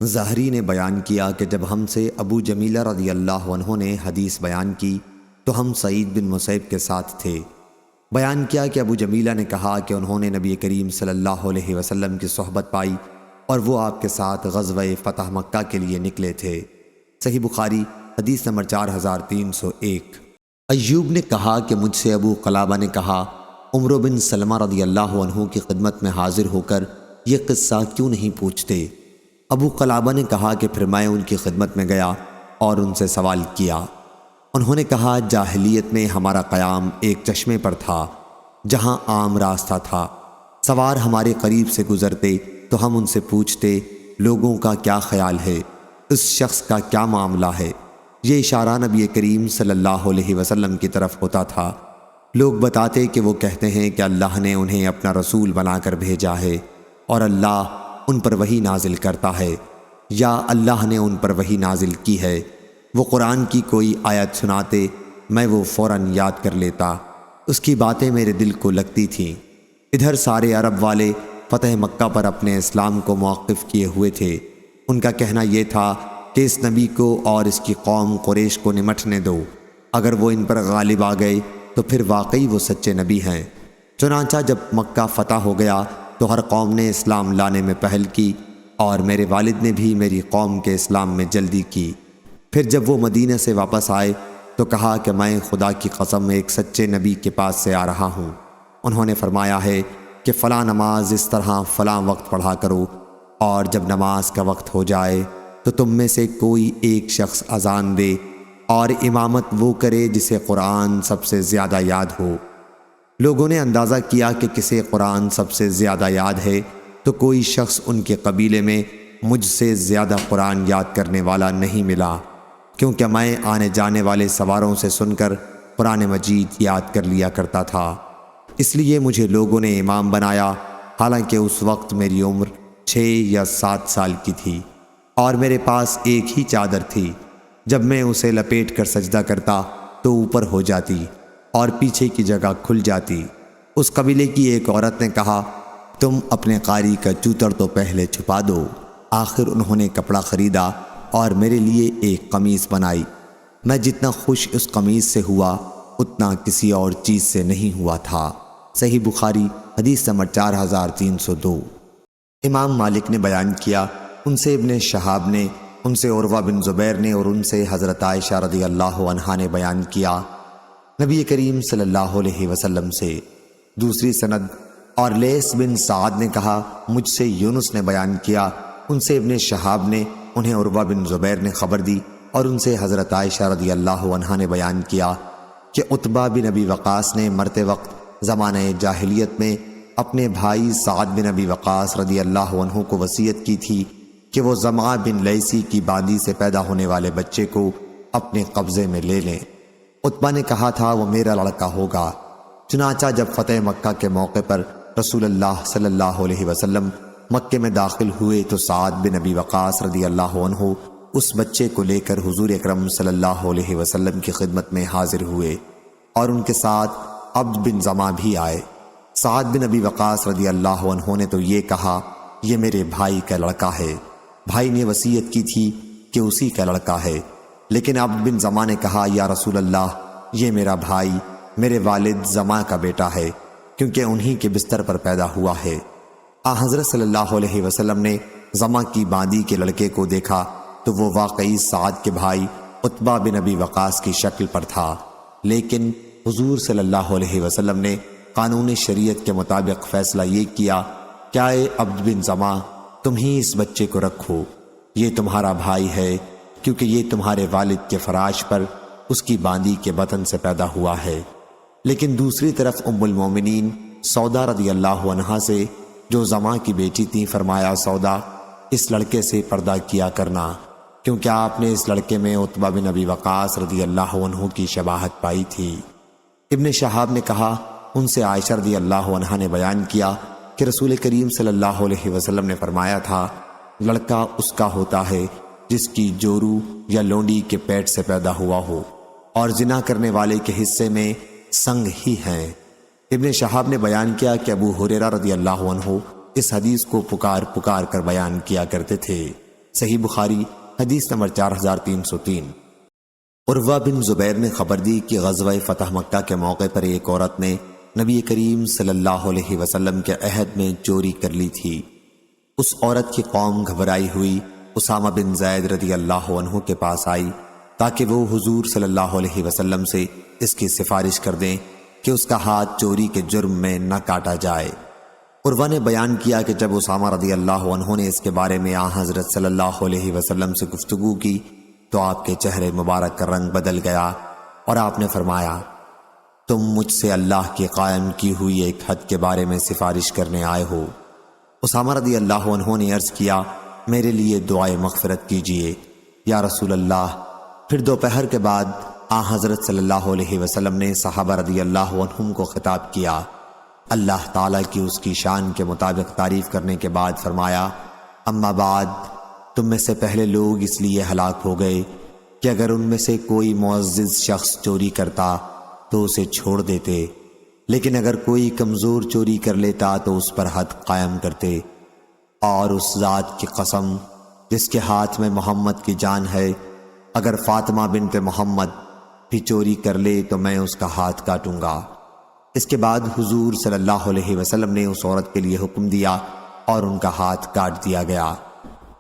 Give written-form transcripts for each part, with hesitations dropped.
ظاہری نے بیان کیا کہ جب ہم سے ابو جمیلہ رضی اللہ عنہ نے حدیث بیان کی تو ہم سعید بن مسیب کے ساتھ تھے۔ بیان کیا کہ ابو جمیلہ نے کہا کہ انہوں نے نبی کریم صلی اللہ علیہ وسلم کی صحبت پائی اور وہ آپ کے ساتھ غزوہ فتح مکہ کے لیے نکلے تھے۔ صحیح بخاری حدیث نمبر 4301۔ ایوب نے کہا کہ مجھ سے ابو قلابہ نے کہا، عمر بن سلمہ رضی اللہ عنہ کی خدمت میں حاضر ہو کر یہ قصہ کیوں نہیں پوچھتے؟ ابو قلابہ نے کہا کہ پھر میں ان کی خدمت میں گیا اور ان سے سوال کیا۔ انہوں نے کہا، جاہلیت میں ہمارا قیام ایک چشمے پر تھا جہاں عام راستہ تھا۔ سوار ہمارے قریب سے گزرتے تو ہم ان سے پوچھتے، لوگوں کا کیا خیال ہے، اس شخص کا کیا معاملہ ہے؟ یہ اشارہ نبی کریم صلی اللہ علیہ وسلم کی طرف ہوتا تھا۔ لوگ بتاتے کہ وہ کہتے ہیں کہ اللہ نے انہیں اپنا رسول بنا کر بھیجا ہے اور اللہ ان پر وحی نازل کرتا ہے، یا اللہ نے ان پر وحی نازل کی ہے۔ وہ قرآن کی کوئی آیت سناتے، میں وہ فوراً یاد کر لیتا، اس کی باتیں میرے دل کو لگتی تھیں۔ ادھر سارے عرب والے فتح مکہ پر اپنے اسلام کو موقف کیے ہوئے تھے۔ ان کا کہنا یہ تھا کہ اس نبی کو اور اس کی قوم قریش کو نمٹنے دو، اگر وہ ان پر غالب آ گئے تو پھر واقعی وہ سچے نبی ہیں۔ چنانچہ جب مکہ فتح ہو گیا تو ہر قوم نے اسلام لانے میں پہل کی، اور میرے والد نے بھی میری قوم کے اسلام میں جلدی کی۔ پھر جب وہ مدینہ سے واپس آئے تو کہا کہ میں خدا کی قسم ایک سچے نبی کے پاس سے آ رہا ہوں۔ انہوں نے فرمایا ہے کہ فلاں نماز اس طرح فلاں وقت پڑھا کرو، اور جب نماز کا وقت ہو جائے تو تم میں سے کوئی ایک شخص اذان دے، اور امامت وہ کرے جسے قرآن سب سے زیادہ یاد ہو۔ لوگوں نے اندازہ کیا کہ کسے قرآن سب سے زیادہ یاد ہے، تو کوئی شخص ان کے قبیلے میں مجھ سے زیادہ قرآن یاد کرنے والا نہیں ملا، کیونکہ میں آنے جانے والے سواروں سے سن کر قرآن مجید یاد کر لیا کرتا تھا۔ اس لیے مجھے لوگوں نے امام بنایا، حالانکہ اس وقت میری عمر 6 یا 7 سال کی تھی، اور میرے پاس ایک ہی چادر تھی۔ جب میں اسے لپیٹ کر سجدہ کرتا تو اوپر ہو جاتی اور پیچھے کی جگہ کھل جاتی۔ اس قبیلے کی ایک عورت نے کہا، تم اپنے قاری کا چوتر تو پہلے چھپا دو۔ آخر انہوں نے کپڑا خریدا اور میرے لیے ایک قمیص بنائی۔ میں جتنا خوش اس قمیص سے ہوا اتنا کسی اور چیز سے نہیں ہوا تھا۔ صحیح بخاری حدیث نمبر 4302۔ امام مالک نے بیان کیا، ان سے ابن شہاب نے، ان سے عروہ بن زبیر نے، اور ان سے حضرت عائشہ رضی اللہ عنہا نے بیان کیا نبی کریم صلی اللہ علیہ وسلم سے۔ دوسری سند اور لیث بن سعد نے کہا، مجھ سے یونس نے بیان کیا، ان سے ابن شہاب نے، انہیں عروہ بن زبیر نے خبر دی، اور ان سے حضرت عائشہ رضی اللہ عنہا نے بیان کیا کہ عتبہ بن ابی وقاص نے مرتے وقت زمانہ جاہلیت میں اپنے بھائی سعد بن ابی وقاص رضی اللہ عنہ کو وصیت کی تھی کہ وہ زمعہ بن لیثی کی باندی سے پیدا ہونے والے بچے کو اپنے قبضے میں لے لیں۔ عتبہ نے کہا تھا وہ میرا لڑکا ہوگا۔ چنانچہ جب فتح مکہ کے موقع پر رسول اللہ صلی اللہ علیہ وسلم مکے میں داخل ہوئے تو سعد بن ابی وقاص رضی اللہ عنہ اس بچے کو لے کر حضور اکرم صلی اللہ علیہ وسلم کی خدمت میں حاضر ہوئے، اور ان کے ساتھ عبد بن زمعہ بھی آئے۔ سعد بن ابی وقاص رضی اللہ عنہ نے تو یہ کہا، یہ میرے بھائی کا لڑکا ہے۔ بھائی نے وصیت کی تھی کہ اسی کا لڑکا ہے، لیکن عبد بن زمعہ نے کہا، یا رسول اللہ، یہ میرا بھائی میرے والد زمعہ کا بیٹا ہے، کیونکہ انہی کے بستر پر پیدا ہوا ہے۔ حضرت صلی اللہ علیہ وسلم نے زمعہ کی باندی کے لڑکے کو دیکھا تو وہ واقعی سعد کے بھائی عتبہ بن ابی وقاص کی شکل پر تھا، لیکن حضور صلی اللہ علیہ وسلم نے قانون شریعت کے مطابق فیصلہ یہ کیا، کیا اے عبد بن زمعہ، تم ہی اس بچے کو رکھو، یہ تمہارا بھائی ہے، کیونکہ یہ تمہارے والد کے فراش پر اس کی باندی کے بطن سے پیدا ہوا ہے۔ لیکن دوسری طرف ام المومنین سودا رضی اللہ عنہا سے، جو زمعہ کی بیٹی تھی، فرمایا، سودا، اس لڑکے سے پردہ کیا کرنا، کیونکہ آپ نے اس لڑکے میں عتبہ بن ابی وقاص رضی اللہ عنہ کی شباہت پائی تھی۔ ابن شہاب نے کہا، ان سے عائشہ رضی اللہ عنہا نے بیان کیا کہ رسول کریم صلی اللہ علیہ وسلم نے فرمایا تھا، لڑکا اس کا ہوتا ہے جس کی جورو یا لونڈی کے پیٹ سے پیدا ہوا ہو، اور زنا کرنے والے کے حصے میں سنگ ہی ہیں۔ ابن شہاب نے بیان کیا کہ ابو ہریرہ رضی اللہ عنہ اس حدیث کو پکار پکار کر بیان کیا کرتے تھے۔ صحیح بخاری حدیث نمبر 4303۔ عروہ بن زبیر نے خبر دی کہ غزوہ فتح مکہ کے موقع پر ایک عورت نے نبی کریم صلی اللہ علیہ وسلم کے عہد میں چوری کر لی تھی۔ اس عورت کی قوم گھبرائی ہوئی اسامہ بن زید رضی اللہ عنہ کے پاس آئی تاکہ وہ حضور صلی اللہ علیہ وسلم سے اس کی سفارش کر دیں کہ اس کا ہاتھ چوری کے جرم میں نہ کاٹا جائے۔ عروہ نے بیان کیا کہ جب اسامہ رضی اللہ عنہ نے اس کے بارے میں حضرت صلی اللہ علیہ وسلم سے گفتگو کی تو آپ کے چہرے مبارک کا رنگ بدل گیا اور آپ نے فرمایا، تم مجھ سے اللہ کی قائم کی ہوئی ایک حد کے بارے میں سفارش کرنے آئے ہو۔ اسامہ رضی اللہ عنہ نے عرض کیا، میرے لیے دعائے مغفرت کیجیے یا رسول اللہ۔ پھر دوپہر کے بعد حضرت صلی اللہ علیہ وسلم نے صحابہ رضی اللہ عنہم کو خطاب کیا، اللہ تعالیٰ کی اس کی شان کے مطابق تعریف کرنے کے بعد فرمایا، اما بعد، تم میں سے پہلے لوگ اس لیے ہلاک ہو گئے کہ اگر ان میں سے کوئی معزز شخص چوری کرتا تو اسے چھوڑ دیتے، لیکن اگر کوئی کمزور چوری کر لیتا تو اس پر حد قائم کرتے، اور اس ذات کی قسم جس کے ہاتھ میں محمد کی جان ہے، اگر فاطمہ بنت محمد بھی چوری کر لے تو میں اس کا ہاتھ کاٹوں گا۔ اس کے بعد حضور صلی اللہ علیہ وسلم نے اس عورت کے لیے حکم دیا اور ان کا ہاتھ کاٹ دیا گیا۔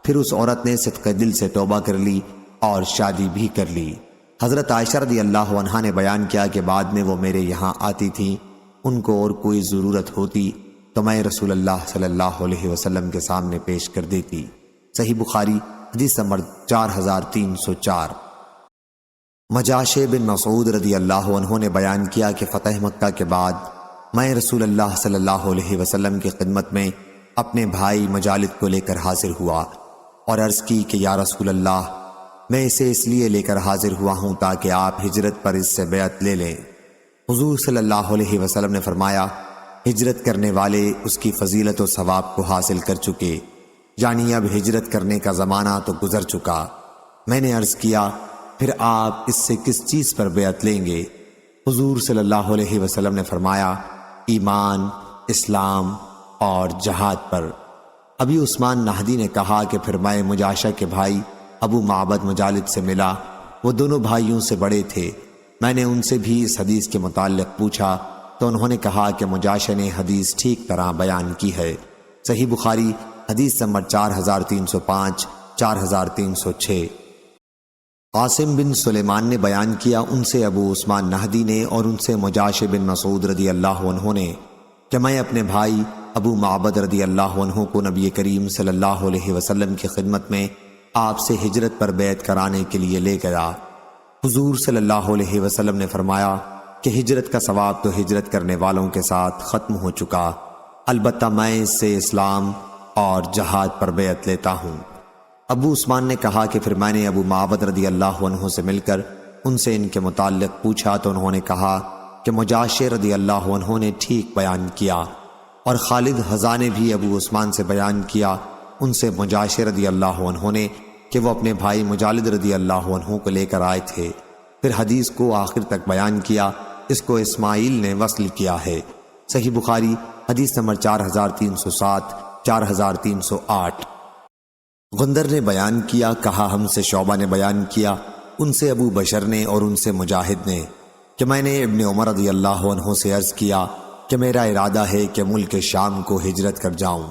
پھر اس عورت نے صدقہ دل سے توبہ کر لی اور شادی بھی کر لی۔ حضرت عائشہ رضی اللہ عنہا نے بیان کیا کہ بعد میں وہ میرے یہاں آتی تھیں، ان کو اور کوئی ضرورت ہوتی تو میں رسول اللہ صلی اللہ علیہ وسلم کے سامنے پیش کر دیتی۔ صحیح بخاری حدیث نمبر 4304۔ مجاشع بن مسعود رضی اللہ عنہ نے بیان کیا کہ فتح مکہ کے بعد میں رسول اللہ صلی اللہ علیہ وسلم کی خدمت میں اپنے بھائی مجالد کو لے کر حاضر ہوا اور عرض کی کہ یا رسول اللہ، میں اسے اس لیے لے کر حاضر ہوا ہوں تاکہ آپ ہجرت پر اس سے بیعت لے لیں۔ حضور صلی اللہ علیہ وسلم نے فرمایا، ہجرت کرنے والے اس کی فضیلت و ثواب کو حاصل کر چکے، یعنی اب ہجرت کرنے کا زمانہ تو گزر چکا۔ میں نے عرض کیا، پھر آپ اس سے کس چیز پر بیعت لیں گے؟ حضور صلی اللہ علیہ وسلم نے فرمایا، ایمان، اسلام اور جہاد پر۔ ابھی عثمان نہدی نے کہا کہ پھر میں مجاشع کے بھائی ابو معبد مجالد سے ملا، وہ دونوں بھائیوں سے بڑے تھے۔ میں نے ان سے بھی اس حدیث کے متعلق پوچھا تو انہوں نے کہا کہ مجاشع نے حدیث ٹھیک طرح بیان کی ہے۔ صحیح بخاری حدیث نمبر 4305، 4306۔ قاسم بن سلیمان نے بیان کیا، ان سے ابو عثمان نہدی نے اور ان سے مجاشع بن مسعود رضی اللہ عنہ نے کہ میں اپنے بھائی ابو معبد رضی اللہ عنہ کو نبی کریم صلی اللہ علیہ وسلم کی خدمت میں آپ سے ہجرت پر بیعت کرانے کے لیے لے گیا۔ حضور صلی اللہ علیہ وسلم نے فرمایا کہ ہجرت کا ثواب تو ہجرت کرنے والوں کے ساتھ ختم ہو چکا، البتہ میں اس سے اسلام اور جہاد پر بیعت لیتا ہوں۔ ابو عثمان نے کہا کہ پھر میں نے ابو معبد رضی اللہ عنہ سے مل کر ان سے ان کے متعلق پوچھا تو انہوں نے کہا کہ مجاشع رضی اللہ عنہ نے ٹھیک بیان کیا، اور خالد حذا نے بھی ابو عثمان سے بیان کیا، ان سے مجاشع رضی اللہ عنہ نے کہ وہ اپنے بھائی مجالد رضی اللہ عنہ کو لے کر آئے تھے۔ پھر حدیث کو آخر تک بیان کیا، اس کو اسماعیل نے وصل کیا ہے۔ صحیح بخاری حدیث نمبر 4307، 4308۔ غندر نے بیان کیا، کہا ہم سے شعبہ نے بیان کیا، ان سے ابو بشر نے اور ان سے مجاہد نے کہ میں نے ابن عمر رضی اللہ عنہ سے عرض کیا کہ میرا ارادہ ہے کہ ملک شام کو ہجرت کر جاؤں۔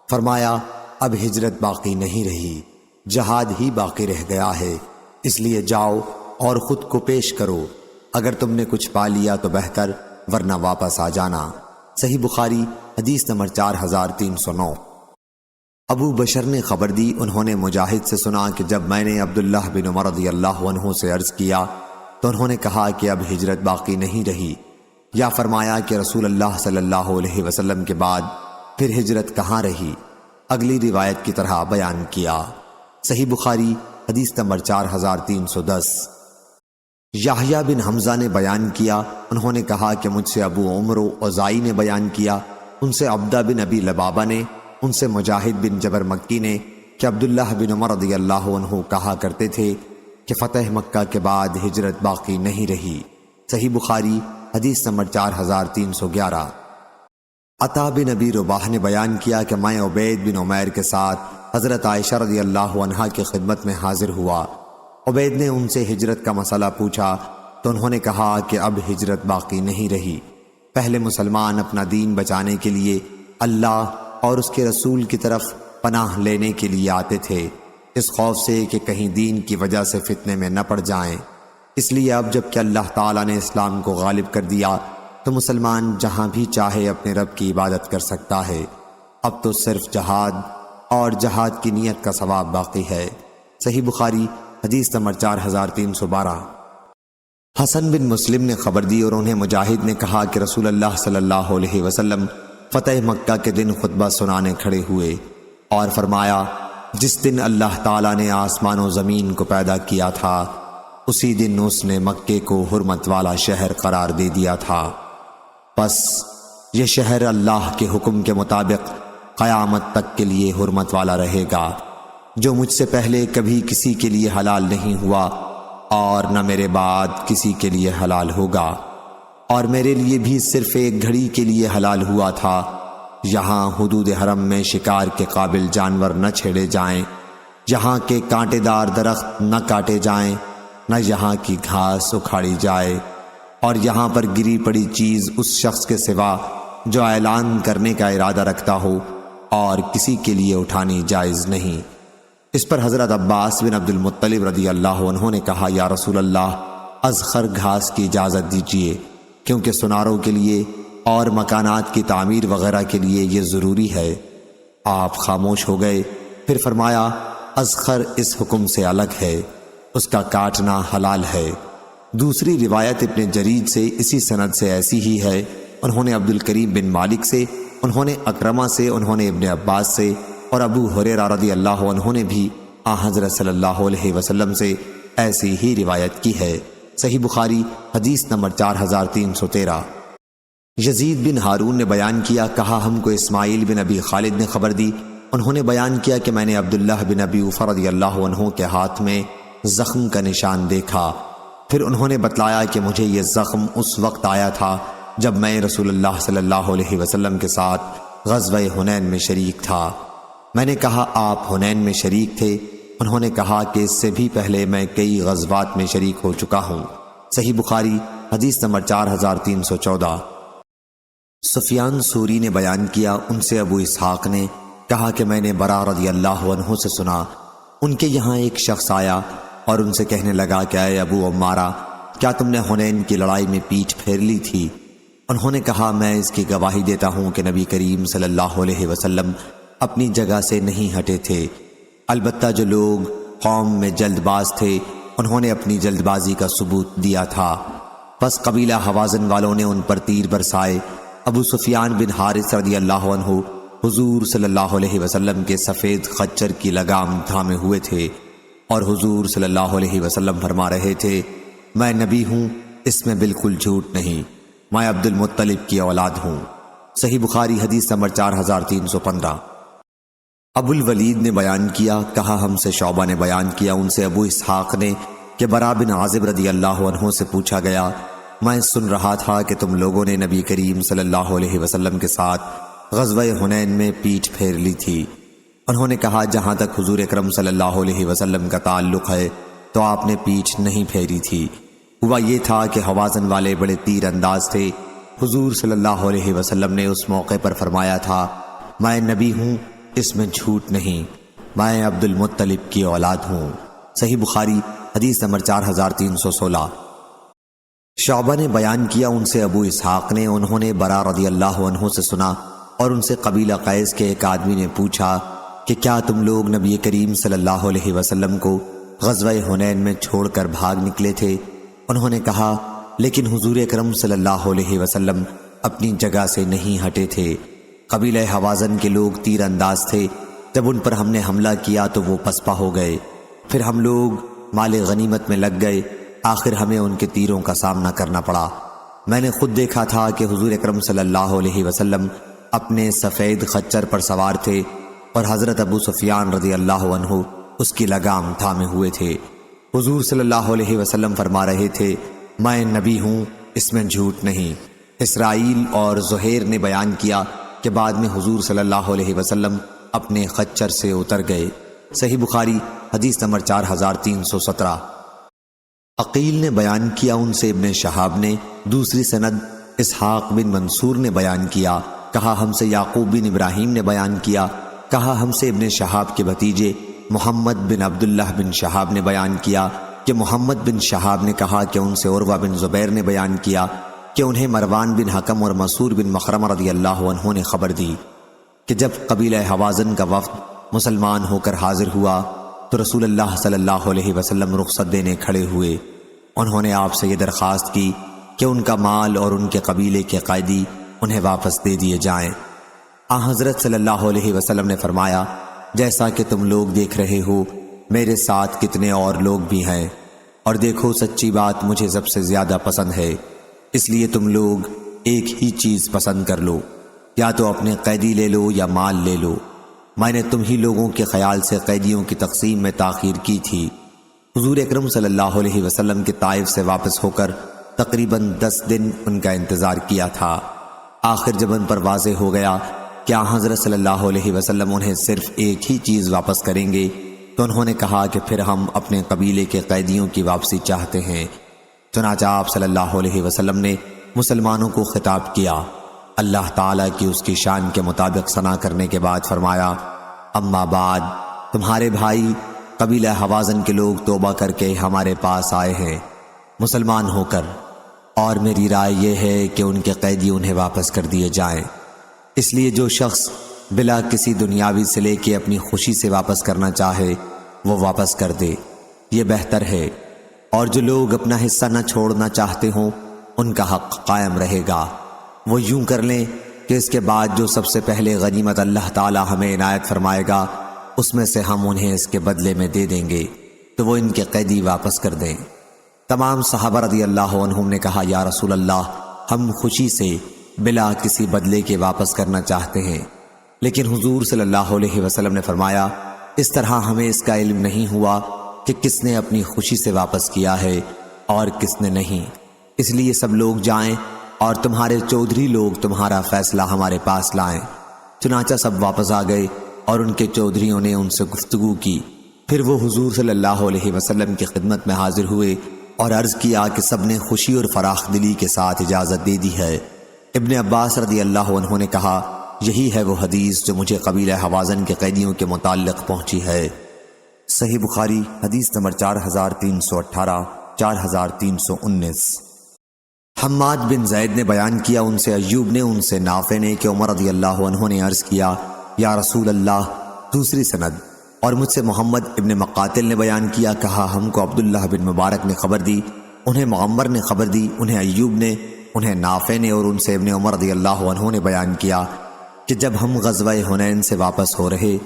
فرمایا، اب ہجرت باقی نہیں رہی، جہاد ہی باقی رہ گیا ہے، اس لیے جاؤ اور خود کو پیش کرو، اگر تم نے کچھ پا لیا تو بہتر، ورنہ واپس آ جانا۔ صحیح بخاری حدیث نمبر 4309۔ ابو بشر نے خبر دی، انہوں نے مجاہد سے سنا کہ جب میں نے عبداللہ بن عمر رضی اللہ عنہ سے عرض کیا تو انہوں نے کہا کہ اب ہجرت باقی نہیں رہی، یا فرمایا کہ رسول اللہ صلی اللہ علیہ وسلم کے بعد پھر ہجرت کہاں رہی؟ اگلی روایت کی طرح بیان کیا۔ صحیح بخاری حدیث نمبر 4310۔ یحییٰ بن حمزہ نے بیان کیا، انہوں نے کہا کہ مجھ سے ابو عمر اوزائی نے بیان کیا، ان سے عبدہ بن ابی لبابہ نے، ان سے مجاہد بن جبر مکی نے کہ عبداللہ بن عمر رضی اللہ عنہ کہا کرتے تھے کہ فتح مکہ کے بعد ہجرت باقی نہیں رہی۔ صحیح بخاری حدیث نمبر 4311۔ عطا بن ابی رباح نے بیان کیا کہ میں عبید بن عمیر کے ساتھ حضرت عائشہ رضی اللہ عنہا کی خدمت میں حاضر ہوا۔ عبید نے ان سے ہجرت کا مسئلہ پوچھا تو انہوں نے کہا کہ اب ہجرت باقی نہیں رہی۔ پہلے مسلمان اپنا دین بچانے کے لیے اللہ اور اس کے رسول کی طرف پناہ لینے کے لیے آتے تھے، اس خوف سے کہ کہیں دین کی وجہ سے فتنے میں نہ پڑ جائیں۔ اس لیے اب جب کہ اللہ تعالیٰ نے اسلام کو غالب کر دیا تو مسلمان جہاں بھی چاہے اپنے رب کی عبادت کر سکتا ہے۔ اب تو صرف جہاد اور جہاد کی نیت کا ثواب باقی ہے۔ صحیح بخاری حدیث نمبر 4312۔ حسن بن مسلم نے خبر دی اور انہیں مجاہد نے کہا کہ رسول اللہ صلی اللہ علیہ وسلم فتح مکہ کے دن خطبہ سنانے کھڑے ہوئے اور فرمایا، جس دن اللہ تعالیٰ نے آسمان و زمین کو پیدا کیا تھا اسی دن اس نے مکے کو حرمت والا شہر قرار دے دیا تھا، پس یہ شہر اللہ کے حکم کے مطابق قیامت تک کے لیے حرمت والا رہے گا، جو مجھ سے پہلے کبھی کسی کے لیے حلال نہیں ہوا اور نہ میرے بعد کسی کے لیے حلال ہوگا، اور میرے لیے بھی صرف ایک گھڑی کے لیے حلال ہوا تھا، یہاں حدود حرم میں شکار کے قابل جانور نہ چھیڑے جائیں، یہاں کے کانٹے دار درخت نہ کاٹے جائیں، نہ یہاں کی گھاس اکھاڑی جائے، اور یہاں پر گری پڑی چیز اس شخص کے سوا جو اعلان کرنے کا ارادہ رکھتا ہو اور کسی کے لیے اٹھانی جائز نہیں۔ اس پر حضرت عباس بن عبد المطلب رضی اللہ عنہ نے کہا، یا رسول اللہ، اذخر گھاس کی اجازت دیجیے، کیونکہ سناروں کے لیے اور مکانات کی تعمیر وغیرہ کے لیے یہ ضروری ہے۔ آپ خاموش ہو گئے، پھر فرمایا، اذخر اس حکم سے الگ ہے، اس کا کاٹنا حلال ہے۔ دوسری روایت ابن جرید سے اسی سند سے ایسی ہی ہے، انہوں نے عبد الکریم بن مالک سے، انہوں نے اکرمہ سے، انہوں نے ابن عباس سے اور ابو ہریرہ رضی اللہ عنہ نے بھی حضرت صلی اللہ علیہ وسلم سے ایسی ہی روایت کی ہے۔ صحیح بخاری حدیث نمبر 4313۔ یزید بن ہارون نے بیان کیا، کہا ہم کو اسماعیل بن ابی خالد نے خبر دی، انہوں نے بیان کیا کہ میں نے عبداللہ بن ابی اوفا رضی اللہ عنہ کے ہاتھ میں زخم کا نشان دیکھا، پھر انہوں نے بتلایا کہ مجھے یہ زخم اس وقت آیا تھا جب میں رسول اللہ صلی اللہ علیہ وسلم کے ساتھ غزوہ حنین میں شریک تھا۔ میں نے کہا، آپ حنین میں شریک تھے؟ انہوں نے کہا کہ اس سے بھی پہلے میں کئی غزوات میں شریک ہو چکا ہوں۔ صحیح بخاری حدیث نمبر 4314۔ سفیان ثوری نے بیان کیا، ان سے ابو اسحاق نے کہا کہ میں نے برا رضی اللہ عنہ سے سنا، ان کے یہاں ایک شخص آیا اور ان سے کہنے لگا کہ اے ابو عمارہ، کیا تم نے حنین کی لڑائی میں پیٹھ پھیر لی تھی؟ انہوں نے کہا، میں اس کی گواہی دیتا ہوں کہ نبی کریم صلی اللہ علیہ وسلم اپنی جگہ سے نہیں ہٹے تھے، البتہ جو لوگ قوم میں جلد باز تھے انہوں نے اپنی جلد بازی کا ثبوت دیا تھا، پس قبیلہ حوازن والوں نے ان پر تیر برسائے۔ ابو سفیان بن حارث رضی اللہ عنہ حضور صلی اللہ علیہ وسلم کے سفید خچر کی لگام تھامے ہوئے تھے اور حضور صلی اللہ علیہ وسلم فرما رہے تھے، میں نبی ہوں، اس میں بالکل جھوٹ نہیں، میں عبد المطلب کی اولاد ہوں۔ صحیح بخاری حدیث نمبر 4315۔ ابو الولید نے بیان کیا، کہا ہم سے شعبہ نے بیان کیا، ان سے ابو اسحاق نے کہ برا بن عازب رضی اللہ عنہ سے پوچھا گیا، میں سن رہا تھا کہ تم لوگوں نے نبی کریم صلی اللہ علیہ وسلم کے ساتھ غزوہ حنین میں پیٹھ پھیر لی تھی۔ انہوں نے کہا، جہاں تک حضور اکرم صلی اللہ علیہ وسلم کا تعلق ہے تو آپ نے پیٹھ نہیں پھیری تھی۔ ہوا یہ تھا کہ حوازن والے بڑے تیر انداز تھے، حضور صلی اللہ علیہ وسلم نے اس موقع پر فرمایا تھا، میں نبی ہوں، اس میں جھوٹ نہیں، میں عبد المطلب کی اولاد ہوں۔ صحیح بخاری حدیث نمبر 4316۔ شعبہ نے بیان کیا، ان سے ابو اسحاق نے، انہوں نے برا رضی اللہ عنہ سے سنا اور ان سے قبیلہ قیس کے ایک آدمی نے پوچھا کہ کیا تم لوگ نبی کریم صلی اللہ علیہ وسلم کو غزوہ حنین میں چھوڑ کر بھاگ نکلے تھے؟ انہوں نے کہا، لیکن حضور اکرم صلی اللہ علیہ وسلم اپنی جگہ سے نہیں ہٹے تھے۔ قبیلہ حوازن کے لوگ تیر انداز تھے، جب ان پر ہم نے حملہ کیا تو وہ پسپا ہو گئے، پھر ہم لوگ مال غنیمت میں لگ گئے، آخر ہمیں ان کے تیروں کا سامنا کرنا پڑا۔ میں نے خود دیکھا تھا کہ حضور اکرم صلی اللہ علیہ وسلم اپنے سفید خچر پر سوار تھے اور حضرت ابو سفیان رضی اللہ عنہ اس کی لگام تھامے ہوئے تھے۔ حضور صلی اللہ علیہ وسلم فرما رہے تھے، میں نبی ہوں، اس میں جھوٹ نہیں۔ اسرائیل اور زہیر نے بیان کیا کہ بعد میں حضور صلی اللہ علیہ وسلم اپنے خچر سے اتر گئے۔ صحیح بخاری حدیث نمبر 4317۔ عقیل نے بیان کیا ان سے ابن شہاب نے، دوسری سند اسحاق بن منصور نے بیان کیا، کہا ہم سے یعقوب بن ابراہیم نے بیان کیا، کہا ہم سے ابن شہاب کے بھتیجے محمد بن عبداللہ بن شہاب نے بیان کیا کہ محمد بن شہاب نے کہا کہ ان سے عروہ بن زبیر نے بیان کیا کہ انہیں مروان بن حکم اور مسعور بن مخرمہ رضی اللہ عنہ نے خبر دی کہ جب قبیلہ حوازن کا وفد مسلمان ہو کر حاضر ہوا تو رسول اللہ صلی اللہ علیہ وسلم رخصت دینے کھڑے ہوئے۔ انہوں نے آپ سے یہ درخواست کی کہ ان کا مال اور ان کے قبیلے کے قیدی انہیں واپس دے دیے جائیں۔ حضرت صلی اللہ علیہ وسلم نے فرمایا، جیسا کہ تم لوگ دیکھ رہے ہو میرے ساتھ کتنے اور لوگ بھی ہیں، اور دیکھو سچی بات مجھے سب سے زیادہ پسند ہے، اس لیے تم لوگ ایک ہی چیز پسند کر لو، یا تو اپنے قیدی لے لو یا مال لے لو۔ میں نے تم ہی لوگوں کے خیال سے قیدیوں کی تقسیم میں تاخیر کی تھی۔ حضور اکرم صلی اللہ علیہ وسلم کے طائف سے واپس ہو کر تقریباً 10 دن ان کا انتظار کیا تھا۔ آخر جب ان پر واضح ہو گیا کہ حضرت صلی اللہ علیہ وسلم انہیں صرف ایک ہی چیز واپس کریں گے تو انہوں نے کہا کہ پھر ہم اپنے قبیلے کے قیدیوں کی واپسی چاہتے ہیں۔ چنانچہ آپ صلی اللہ علیہ وسلم نے مسلمانوں کو خطاب کیا، اللہ تعالیٰ کی اس کی شان کے مطابق ثنا کرنے کے بعد فرمایا، اما بعد، تمہارے بھائی قبیلہ حوازن کے لوگ توبہ کر کے ہمارے پاس آئے ہیں مسلمان ہو کر، اور میری رائے یہ ہے کہ ان کے قیدی انہیں واپس کر دیے جائیں۔ اس لیے جو شخص بلا کسی دنیاوی صلے کے اپنی خوشی سے واپس کرنا چاہے وہ واپس کر دے، یہ بہتر ہے، اور جو لوگ اپنا حصہ نہ چھوڑنا چاہتے ہوں ان کا حق قائم رہے گا۔ وہ یوں کر لیں کہ اس کے بعد جو سب سے پہلے غنیمت اللہ تعالی ہمیں عنایت فرمائے گا اس میں سے ہم انہیں اس کے بدلے میں دے دیں گے، تو وہ ان کے قیدی واپس کر دیں۔ تمام صحابہ رضی اللہ عنہم نے کہا، یا رسول اللہ، ہم خوشی سے بلا کسی بدلے کے واپس کرنا چاہتے ہیں، لیکن حضور صلی اللہ علیہ وسلم نے فرمایا، اس طرح ہمیں اس کا علم نہیں ہوا کہ کس نے اپنی خوشی سے واپس کیا ہے اور کس نے نہیں، اس لیے سب لوگ جائیں اور تمہارے چودھری لوگ تمہارا فیصلہ ہمارے پاس لائیں۔ چنانچہ سب واپس آ گئے اور ان کے چودھریوں نے ان سے گفتگو کی۔ پھر وہ حضور صلی اللہ علیہ وسلم کی خدمت میں حاضر ہوئے اور عرض کیا کہ سب نے خوشی اور فراخ دلی کے ساتھ اجازت دے دی ہے۔ ابن عباس رضی اللہ عنہ نے کہا، یہی ہے وہ حدیث جو مجھے قبیلہ حوازن کے قیدیوں کے متعلق پہنچی ہے۔ صحیح بخاری حدیث نمبر 4318، 4319۔ حماد بن زید نے بیان کیا ان سے ایوب نے ان سے نافع نے کہ عمر رضی اللہ عنہ نے عرض کیا، یا رسول اللہ، دوسری سند، اور مجھ سے محمد ابن مقاتل نے بیان کیا، کہا ہم کو عبداللہ بن مبارک نے خبر دی، انہیں معمر نے خبر دی، انہیں ایوب نے، انہیں نافع نے، اور ان سے ابن عمر رضی اللہ عنہ نے بیان کیا کہ جب ہم غزوہ حنین سے واپس ہو رہے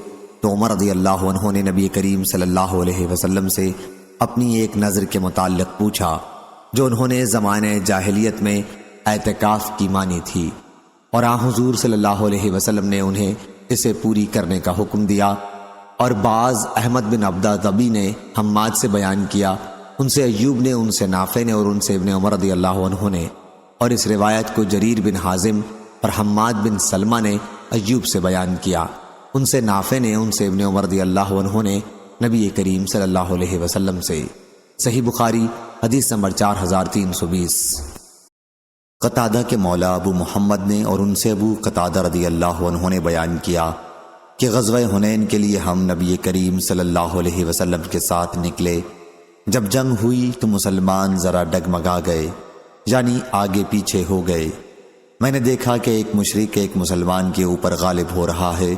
تو عمر رضی اللہ عنہ نے نبی کریم صلی اللہ علیہ وسلم سے اپنی ایک نظر کے متعلق پوچھا جو انہوں نے زمانہ جاہلیت میں اعتکاف کی مانی تھی، اور حضور صلی اللہ علیہ وسلم نے انہیں اسے پوری کرنے کا حکم دیا۔ اور بعض احمد بن عبدہ ضبی نے حماد سے بیان کیا، ان سے ایوب نے، ان سے نافع نے، اور ان سے ابن عمر رضی اللہ عنہ نے، اور اس روایت کو جریر بن حازم اور حماد بن سلمہ نے ایوب سے بیان کیا، ان سے نافع نے، ان سے ابن عمر رضی اللہ عنہ نے نبی کریم صلی اللہ علیہ وسلم سے۔ صحیح بخاری حدیث نمبر 4320۔ قتادہ کے مولا ابو محمد نے اور ان سے ابو قتادہ رضی اللہ عنہ نے بیان کیا کہ غزوہ حنین کے لیے ہم نبی کریم صلی اللہ علیہ وسلم کے ساتھ نکلے۔ جب جنگ ہوئی تو مسلمان ذرا ڈگمگا گئے، یعنی آگے پیچھے ہو گئے۔ میں نے دیکھا کہ ایک مشرک ایک مسلمان کے اوپر غالب ہو رہا ہے،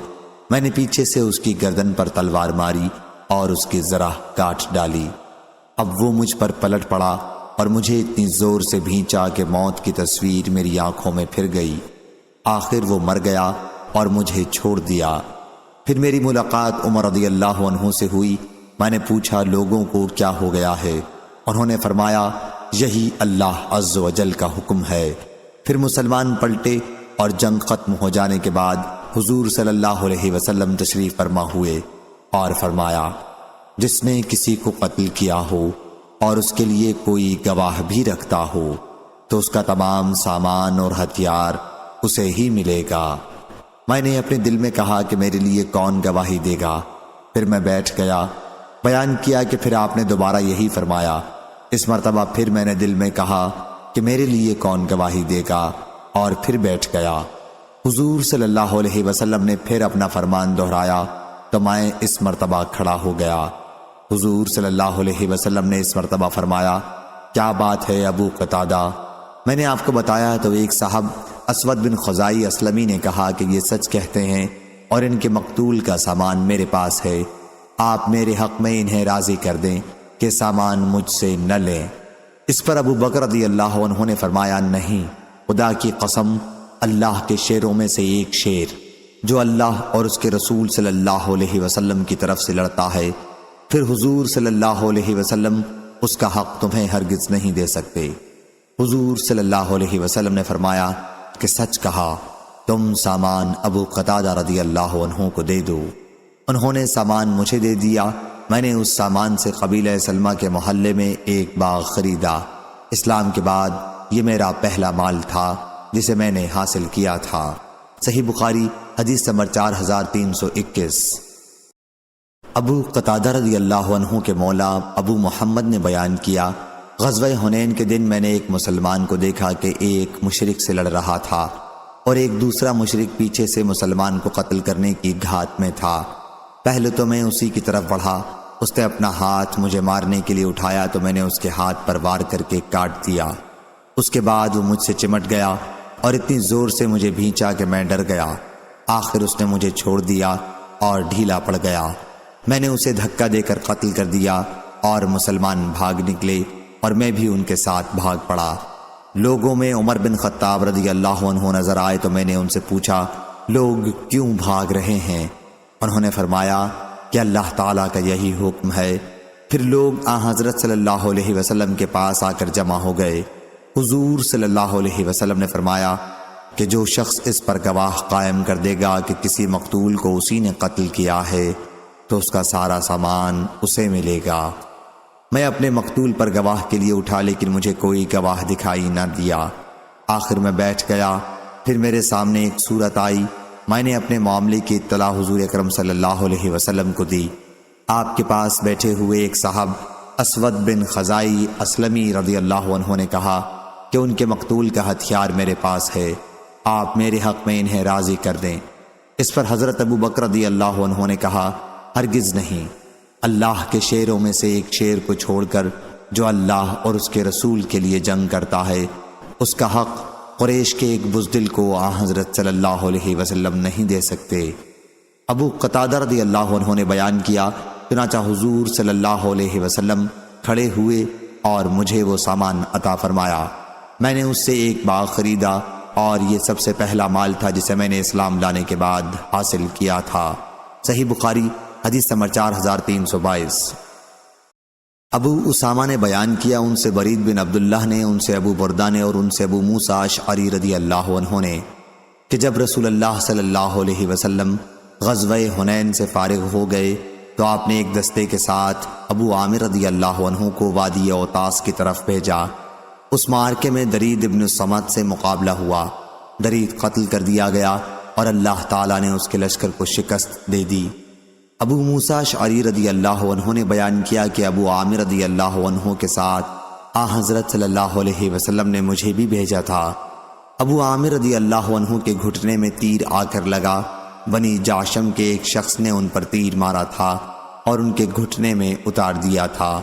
میں نے پیچھے سے اس کی گردن پر تلوار ماری اور اس کی ذرا کاٹ ڈالی۔ اب وہ مجھ پر پلٹ پڑا اور مجھے اتنی زور سے بھینچا کہ موت کی تصویر میری آنکھوں میں پھر گئی۔ آخر وہ مر گیا اور مجھے چھوڑ دیا۔ پھر میری ملاقات عمر رضی اللہ عنہ سے ہوئی۔ میں نے پوچھا لوگوں کو کیا ہو گیا ہے؟ انہوں نے فرمایا یہی اللہ عز و جل کا حکم ہے۔ پھر مسلمان پلٹے اور جنگ ختم ہو جانے کے بعد حضور صلی اللہ علیہ وسلم تشریف فرما ہوئے اور فرمایا جس نے کسی کو قتل کیا ہو اور اس کے لیے کوئی گواہ بھی رکھتا ہو تو اس کا تمام سامان اور ہتھیار اسے ہی ملے گا۔ میں نے اپنے دل میں کہا کہ میرے لیے کون گواہی دے گا؟ پھر میں بیٹھ گیا۔ بیان کیا کہ پھر آپ نے دوبارہ یہی فرمایا۔ اس مرتبہ پھر میں نے دل میں کہا کہ میرے لیے کون گواہی دے گا، اور پھر بیٹھ گیا۔ حضور صلی اللہ علیہ وسلم نے پھر اپنا فرمان دہرایا تو میں اس مرتبہ کھڑا ہو گیا۔ حضور صلی اللہ علیہ وسلم نے اس مرتبہ فرمایا، کیا بات ہے ابو قتادہ؟ میں نے آپ کو بتایا تو ایک صاحب اسود بن خزائی اسلمی نے کہا کہ یہ سچ کہتے ہیں اور ان کے مقتول کا سامان میرے پاس ہے، آپ میرے حق میں انہیں راضی کر دیں کہ سامان مجھ سے نہ لیں۔ اس پر ابو بکر رضی اللہ عنہ نے فرمایا، نہیں، خدا کی قسم، اللہ کے شیروں میں سے ایک شیر جو اللہ اور اس کے رسول صلی اللہ علیہ وسلم کی طرف سے لڑتا ہے، پھر حضور صلی اللہ علیہ وسلم اس کا حق تمہیں ہرگز نہیں دے سکتے۔ حضور صلی اللہ علیہ وسلم نے فرمایا کہ سچ کہا، تم سامان ابو قتادہ رضی اللہ عنہ کو دے دو۔ انہوں نے سامان مجھے دے دیا۔ میں نے اس سامان سے قبیلہ سلمہ کے محلے میں ایک باغ خریدا۔ اسلام کے بعد یہ میرا پہلا مال تھا جسے میں نے حاصل کیا تھا۔ صحیح بخاری حدیث نمبر 4321۔ ابو قتادہ رضی اللہ عنہ کے مولا ابو محمد نے بیان کیا، غزوہ حنین کے دن میں نے ایک مسلمان کو دیکھا کہ ایک مشرک سے لڑ رہا تھا اور ایک دوسرا مشرک پیچھے سے مسلمان کو قتل کرنے کی گھات میں تھا۔ پہلے تو میں اسی کی طرف بڑھا، اس نے اپنا ہاتھ مجھے مارنے کے لیے اٹھایا تو میں نے اس کے ہاتھ پر وار کر کے کاٹ دیا۔ اس کے بعد وہ مجھ سے چمٹ گیا اور اتنی زور سے مجھے بھینچا کہ میں ڈر گیا۔ آخر اس نے مجھے چھوڑ دیا اور ڈھیلا پڑ گیا۔ میں نے اسے دھکا دے کر قتل کر دیا اور مسلمان بھاگ نکلے اور میں بھی ان کے ساتھ بھاگ پڑا۔ لوگوں میں عمر بن خطاب رضی اللہ عنہ نظر آئے تو میں نے ان سے پوچھا، لوگ کیوں بھاگ رہے ہیں؟ انہوں نے فرمایا کہ اللہ تعالیٰ کا یہی حکم ہے۔ پھر لوگ حضرت صلی اللہ علیہ وسلم کے پاس آ کر جمع ہو گئے۔ حضور صلی اللہ علیہ وسلم نے فرمایا کہ جو شخص اس پر گواہ قائم کر دے گا کہ کسی مقتول کو اسی نے قتل کیا ہے تو اس کا سارا سامان اسے ملے گا۔ میں اپنے مقتول پر گواہ کے لیے اٹھا لیکن مجھے کوئی گواہ دکھائی نہ دیا۔ آخر میں بیٹھ گیا۔ پھر میرے سامنے ایک صورت آئی۔ میں نے اپنے معاملے کی اطلاع حضور اکرم صلی اللہ علیہ وسلم کو دی۔ آپ کے پاس بیٹھے ہوئے ایک صاحب اسود بن خزائی اسلمی رضی اللہ عنہ نے کہا کہ ان کے مقتول کا ہتھیار میرے پاس ہے، آپ میرے حق میں انہیں راضی کر دیں۔ اس پر حضرت ابو بکر رضی اللہ عنہ نے کہا، ہرگز نہیں، اللہ کے شیروں میں سے ایک شیر کو چھوڑ کر جو اللہ اور اس کے رسول کے لیے جنگ کرتا ہے، اس کا حق قریش کے ایک بزدل کو حضرت صلی اللہ علیہ وسلم نہیں دے سکتے۔ ابو قتادہ رضی اللہ عنہ نے بیان کیا، چنانچہ حضور صلی اللہ علیہ وسلم کھڑے ہوئے اور مجھے وہ سامان عطا فرمایا۔ میں نے اس سے ایک باغ خریدا اور یہ سب سے پہلا مال تھا جسے میں نے اسلام لانے کے بعد حاصل کیا تھا۔ صحیح بخاری حدیث نمبر 4322۔ ابو اسامہ نے بیان کیا، ان سے برید بن عبداللہ نے، ان سے ابو بردہ نے اور ان سے ابو موسیٰ اشعری رضی اللہ عنہ نے کہ جب رسول اللہ صلی اللہ علیہ وسلم غزوہ حنین سے فارغ ہو گئے تو آپ نے ایک دستے کے ساتھ ابو عامر رضی اللہ عنہ کو وادی اوتاس کی طرف بھیجا۔ اس معرکے میں درید ابن الصمت سے مقابلہ ہوا۔ درید قتل کر دیا گیا اور اللہ تعالیٰ نے اس کے لشکر کو شکست دے دی۔ ابو موسیٰ اشعری رضی اللہ عنہ نے بیان کیا کہ ابو عامر رضی اللہ عنہ کے ساتھ حضرت صلی اللہ علیہ وسلم نے مجھے بھی بھیجا تھا۔ ابو عامر رضی اللہ عنہ کے گھٹنے میں تیر آ کر لگا۔ بنی جاشم کے ایک شخص نے ان پر تیر مارا تھا اور ان کے گھٹنے میں اتار دیا تھا۔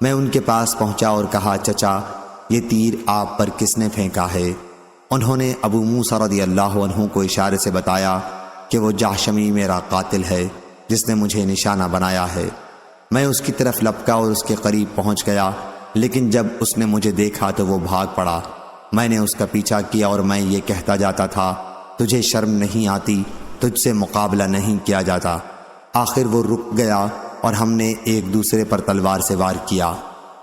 میں ان کے پاس پہنچا اور کہا، چچا، یہ تیر آپ پر کس نے پھینکا ہے؟ انہوں نے ابو موسیٰ رضی اللہ عنہ کو اشارے سے بتایا کہ وہ جاشمی میرا قاتل ہے جس نے مجھے نشانہ بنایا ہے۔ میں اس کی طرف لپکا اور اس کے قریب پہنچ گیا، لیکن جب اس نے مجھے دیکھا تو وہ بھاگ پڑا۔ میں نے اس کا پیچھا کیا اور میں یہ کہتا جاتا تھا، تجھے شرم نہیں آتی؟ تجھ سے مقابلہ نہیں کیا جاتا؟ آخر وہ رک گیا اور ہم نے ایک دوسرے پر تلوار سے وار کیا۔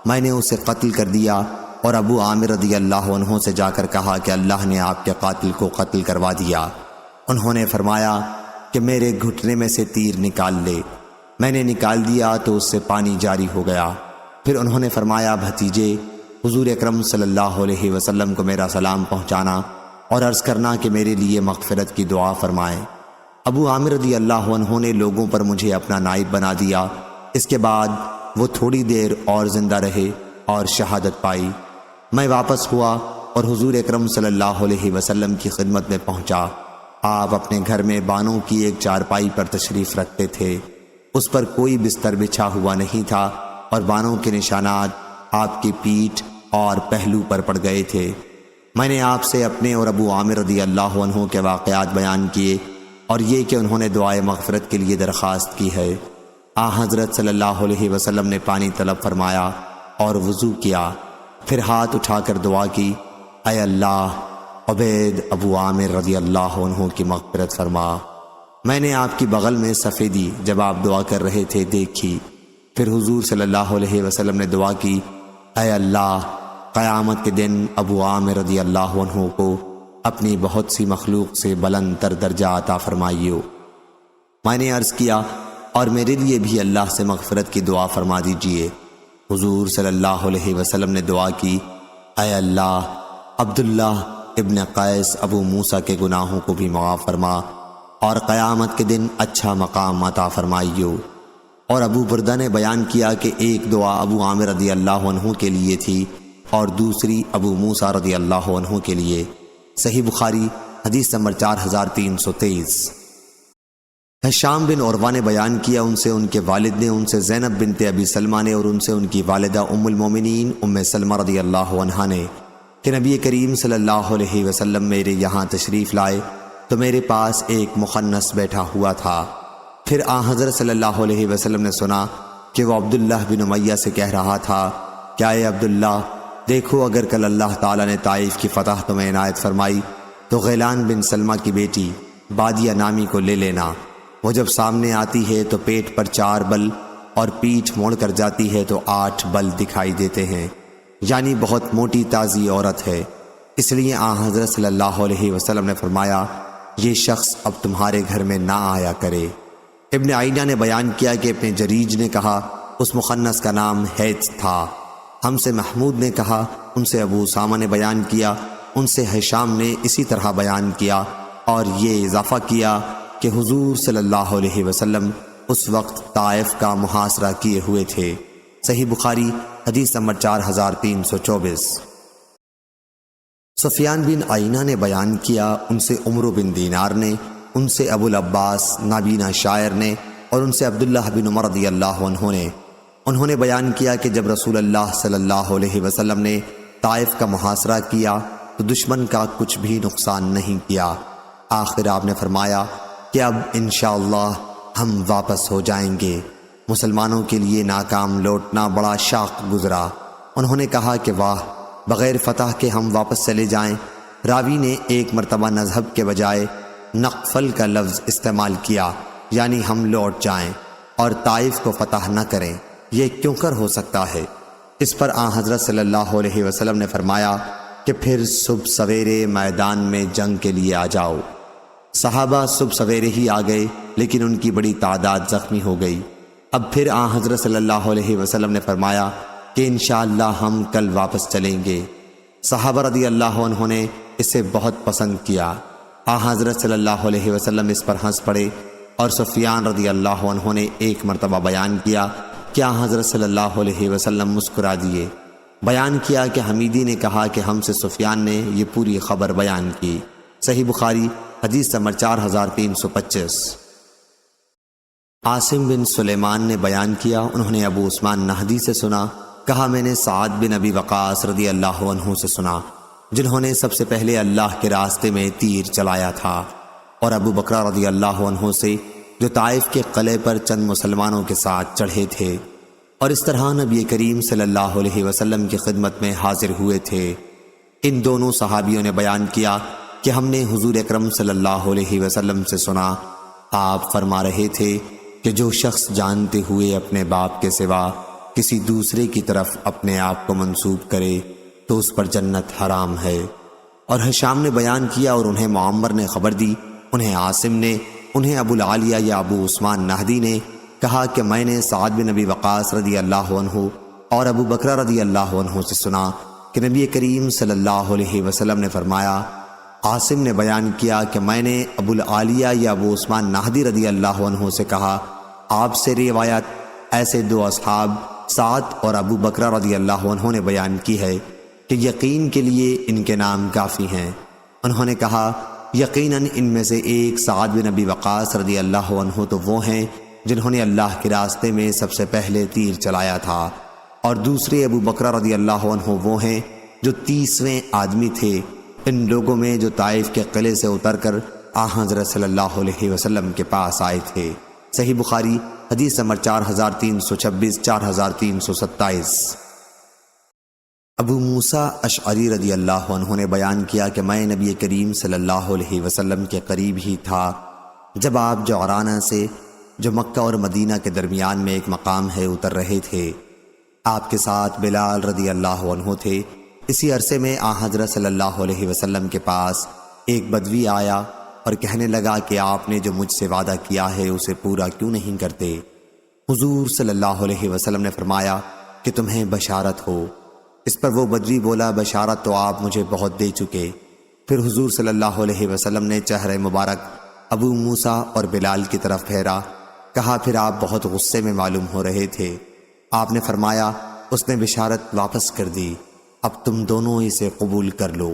میں نے اسے قتل کر دیا اور ابو عامر رضی اللہ عنہ سے جا کر کہا کہ اللہ نے آپ کے قاتل کو قتل کروا دیا۔ انہوں نے فرمایا کہ میرے گھٹنے میں سے تیر نکال لے۔ میں نے نکال دیا تو اس سے پانی جاری ہو گیا۔ پھر انہوں نے فرمایا، بھتیجے، حضور اکرم صلی اللہ علیہ وسلم کو میرا سلام پہنچانا اور عرض کرنا کہ میرے لیے مغفرت کی دعا فرمائیں۔ ابو عامر رضی اللہ عنہ نے لوگوں پر مجھے اپنا نائب بنا دیا۔ اس کے بعد وہ تھوڑی دیر اور زندہ رہے اور شہادت پائی۔ میں واپس ہوا اور حضور اکرم صلی اللہ علیہ وسلم کی خدمت میں پہنچا۔ آپ اپنے گھر میں بانوں کی ایک چارپائی پر تشریف رکھتے تھے۔ اس پر کوئی بستر بچھا ہوا نہیں تھا اور بانوں کے نشانات آپ کی پیٹھ اور پہلو پر پڑ گئے تھے۔ میں نے آپ سے اپنے اور ابو عامر رضی اللہ عنہ کے واقعات بیان کیے اور یہ کہ انہوں نے دعائے مغفرت کے لیے درخواست کی ہے۔ حضرت صلی اللہ علیہ وسلم نے پانی طلب فرمایا اور وضو کیا، پھر ہاتھ اٹھا کر دعا کی، اے اللہ عبید ابو عامر رضی اللہ عنہ کی مغفرت فرما۔ میں نے آپ کی بغل میں سفیدی جب آپ دعا کر رہے تھے دیکھی۔ پھر حضور صلی اللہ علیہ وسلم نے دعا کی، اے اللہ قیامت کے دن ابو عامر رضی اللہ عنہ کو اپنی بہت سی مخلوق سے بلند تر درجہ عطا فرمائیو۔ میں نے عرض کیا، اور میرے لیے بھی اللہ سے مغفرت کی دعا فرما دیجئے۔ حضور صلی اللہ علیہ وسلم نے دعا کی، اے اللہ عبداللہ ابن قیس ابو موسیٰ کے گناہوں کو بھی معاف فرما اور قیامت کے دن اچھا مقام عطا فرمائیو۔ اور ابو بردہ نے بیان کیا کہ ایک دعا ابو عامر رضی اللہ عنہ کے لیے تھی اور دوسری ابو موسیٰ رضی اللہ عنہ کے لیے۔ صحیح بخاری حدیث نمبر 4323۔ ہشام بن عروہ نے بیان کیا، ان سے ان کے والد نے، ان سے زینب بنت ابی سلمہ نے اور ان سے ان کی والدہ ام المومنین ام سلمہ رضی اللہ عنہا نے کہ نبی کریم صلی اللہ علیہ وسلم میرے یہاں تشریف لائے تو میرے پاس ایک مخنث بیٹھا ہوا تھا۔ پھر حضرت صلی اللہ علیہ وسلم نے سنا کہ وہ عبداللہ بن امیہ سے کہہ رہا تھا، کیا اے عبداللہ دیکھو اگر کل اللہ تعالیٰ نے طائف کی فتح تمہیں عنایت فرمائی تو غیلان بن سلمہ کی بیٹی بادیہ نامی کو لے لینا۔ وہ جب سامنے آتی ہے تو پیٹ پر 4 بل اور پیٹھ موڑ کر جاتی ہے تو 8 بل دکھائی دیتے ہیں، یعنی بہت موٹی تازی عورت ہے۔ اس لیے حضرت صلی اللہ علیہ وسلم نے فرمایا، یہ شخص اب تمہارے گھر میں نہ آیا کرے۔ ابن عینہ نے بیان کیا کہ ابن جریج نے کہا اس مخنث کا نام حیث تھا۔ ہم سے محمود نے کہا، ان سے ابو اسامہ نے بیان کیا، ان سے ہشام نے اسی طرح بیان کیا اور یہ اضافہ کیا کہ حضور صلی اللہ علیہ وسلم اس وقت طائف کا محاصرہ کیے ہوئے تھے۔ صحیح بخاری حدیث نمبر 4324۔ سفیان بن عینہ نے بیان کیا، ان سے عمرو بن دینار نے، ان سے ابو العباس نابینا شاعر نے اور ان سے عبداللہ بن عمر رضی اللہ عنہ نے، انہوں نے بیان کیا کہ جب رسول اللہ صلی اللہ علیہ وسلم نے طائف کا محاصرہ کیا تو دشمن کا کچھ بھی نقصان نہیں کیا۔ آخر آپ نے فرمایا کہ اب انشاءاللہ ہم واپس ہو جائیں گے۔ مسلمانوں کے لیے ناکام لوٹنا بڑا شاق گزرا۔ انہوں نے کہا کہ واہ، بغیر فتح کے ہم واپس چلے جائیں۔ راوی نے ایک مرتبہ نذهب کے بجائے نقفل کا لفظ استعمال کیا، یعنی ہم لوٹ جائیں اور طائف کو فتح نہ کریں، یہ کیوں کر ہو سکتا ہے؟ اس پر حضرت صلی اللہ علیہ وسلم نے فرمایا کہ پھر صبح سویرے میدان میں جنگ کے لیے آ جاؤ۔ صحابہ صبح سویرے ہی آ گئے، لیکن ان کی بڑی تعداد زخمی ہو گئی۔ اب پھر حضرت صلی اللہ علیہ وسلم نے فرمایا کہ انشاءاللہ ہم کل واپس چلیں گے۔ صحابہ رضی اللہ عنہ نے اسے بہت پسند کیا۔ حضرت صلی اللہ علیہ وسلم اس پر ہنس پڑے اور سفیان رضی اللہ عنہ نے ایک مرتبہ بیان کیا کہ حضرت صلی اللہ علیہ وسلم مسکرا دیے۔ بیان کیا کہ حمیدی نے کہا کہ ہم سے سفیان نے یہ پوری خبر بیان کی۔ صحیح بخاری حدیث نمبر 4325۔ عاصم بن سلیمان نے بیان کیا، انہوں نے ابو عثمان نہدی سے سنا، کہا میں نے سعد بن ابی وقاص رضی اللہ عنہ سے سنا، جنہوں نے سب سے پہلے اللہ کے راستے میں تیر چلایا تھا، اور ابو بکر رضی اللہ عنہ سے جو طائف کے قلعے پر چند مسلمانوں کے ساتھ چڑھے تھے اور اس طرح نبی کریم صلی اللہ علیہ وسلم کی خدمت میں حاضر ہوئے تھے۔ ان دونوں صحابیوں نے بیان کیا کہ ہم نے حضور اکرم صلی اللہ علیہ وسلم سے سنا، آپ فرما رہے تھے کہ جو شخص جانتے ہوئے اپنے باپ کے سوا کسی دوسرے کی طرف اپنے آپ کو منسوب کرے تو اس پر جنت حرام ہے۔ اور ہشام نے بیان کیا اور انہیں معمر نے خبر دی، انہیں عاصم نے، انہیں ابو العالیہ یا ابو عثمان نہدی نے کہا کہ میں نے سعد بن ابی وقاص رضی اللہ عنہ اور ابو بکر رضی اللہ عنہ سے سنا کہ نبی کریم صلی اللہ علیہ وسلم نے فرمایا، عاصم نے بیان کیا کہ میں نے ابو العالیہ یا ابو عثمان نہدی رضی اللہ عنہ سے کہا، آپ سے روایت ایسے دو اصحاب سعد اور ابو بکر رضی اللہ عنہ نے بیان کی ہے کہ یقین کے لیے ان کے نام کافی ہیں۔ انہوں نے کہا، یقیناً ان میں سے ایک سعد بن ابی وقاص رضی اللہ عنہ تو وہ ہیں جنہوں نے اللہ کے راستے میں سب سے پہلے تیر چلایا تھا، اور دوسرے ابو بکر رضی اللہ عنہ وہ ہیں جو 30ویں آدمی تھے ان لوگوں میں جو طائف کے قلعے سے اتر کر حضرت صلی اللہ علیہ وسلم کے پاس آئے تھے۔ صحیح بخاری حدیث نمبر 4326 4327۔ ابو موسیٰ اشعری رضی اللہ عنہ نے بیان کیا کہ میں نبی کریم صلی اللہ علیہ وسلم کے قریب ہی تھا جب آپ جعرانہ سے، جو مکہ اور مدینہ کے درمیان میں ایک مقام ہے، اتر رہے تھے۔ آپ کے ساتھ بلال رضی اللہ عنہ تھے۔ اسی عرصے میں حضرت صلی اللہ علیہ وسلم کے پاس ایک بدوی آیا اور کہنے لگا کہ آپ نے جو مجھ سے وعدہ کیا ہے اسے پورا کیوں نہیں کرتے؟ حضور صلی اللہ علیہ وسلم نے فرمایا کہ تمہیں بشارت ہو۔ اس پر وہ بدوی بولا، بشارت تو آپ مجھے بہت دے چکے۔ پھر حضور صلی اللہ علیہ وسلم نے چہرہ مبارک ابو موسیٰ اور بلال کی طرف پھیرا، کہا، پھر آپ بہت غصے میں معلوم ہو رہے تھے۔ آپ نے فرمایا، اس نے بشارت واپس کر دی، اب تم دونوں اسے قبول کر لو۔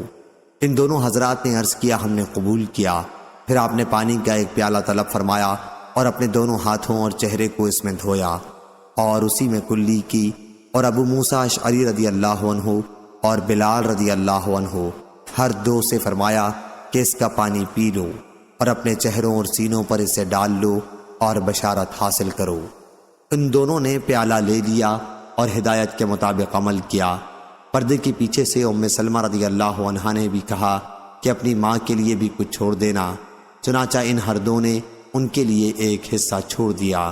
ان دونوں حضرات نے عرض کیا، ہم نے قبول کیا۔ پھر آپ نے پانی کا ایک پیالہ طلب فرمایا اور اپنے دونوں ہاتھوں اور چہرے کو اس میں دھویا اور اسی میں کلی کی، اور ابو موسیٰ اشعری رضی اللہ عنہ اور بلال رضی اللہ عنہ ہر دو سے فرمایا کہ اس کا پانی پی لو اور اپنے چہروں اور سینوں پر اسے ڈال لو اور بشارت حاصل کرو۔ ان دونوں نے پیالہ لے لیا اور ہدایت کے مطابق عمل کیا۔ پردے کے پیچھے سے ام سلمہ رضی اللہ عنہا نے بھی کہا کہ اپنی ماں کے لیے بھی کچھ چھوڑ دینا، چنانچہ ان ہر دو نے ان کے لیے ایک حصہ چھوڑ دیا۔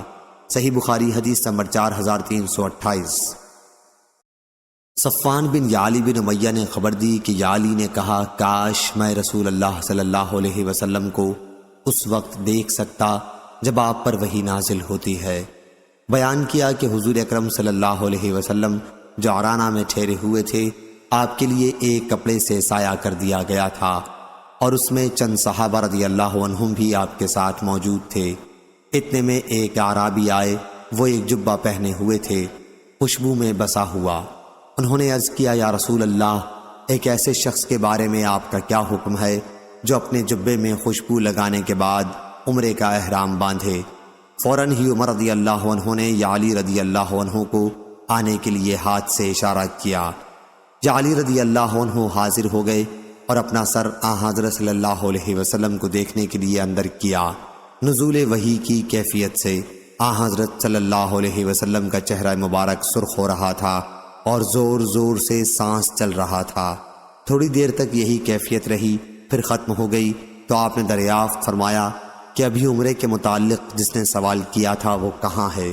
صحیح بخاری حدیث نمبر 4328۔ صفوان بن یعلی بن امیہ نے خبر دی کہ یعلی نے کہا، کاش میں رسول اللہ صلی اللہ علیہ وسلم کو اس وقت دیکھ سکتا جب آپ پر وحی نازل ہوتی ہے۔ بیان کیا کہ حضور اکرم صلی اللہ علیہ وسلم جعرانہ میں ٹھہرے ہوئے تھے۔ آپ کے لیے ایک کپڑے سے سایہ کر دیا گیا تھا اور اس میں چند صحابہ رضی اللہ عنہم بھی آپ کے ساتھ موجود تھے۔ اتنے میں ایک اعرابی آئے، وہ ایک جبہ پہنے ہوئے تھے، خوشبو میں بسا ہوا۔ انہوں نے عرض کیا، یا رسول اللہ، ایک ایسے شخص کے بارے میں آپ کا کیا حکم ہے جو اپنے جبے میں خوشبو لگانے کے بعد عمرے کا احرام باندھے؟ فوراً ہی عمر رضی اللہ عنہ نے یعلی رضی اللہ عنہ کو آنے کے لیے ہاتھ سے اشارہ کیا۔ یعلی رضی اللہ عنہ حاضر ہو گئے اور اپنا سر حضرت صلی اللہ علیہ وسلم کو دیکھنے کے لیے اندر کیا۔ نزول وحی کی کیفیت سے حضرت صلی اللہ علیہ وسلم کا چہرہ مبارک سرخ ہو رہا تھا اور زور زور سے سانس چل رہا تھا۔ تھوڑی دیر تک یہی کیفیت رہی، پھر ختم ہو گئی تو آپ نے دریافت فرمایا کہ ابھی عمرے کے متعلق جس نے سوال کیا تھا وہ کہاں ہے؟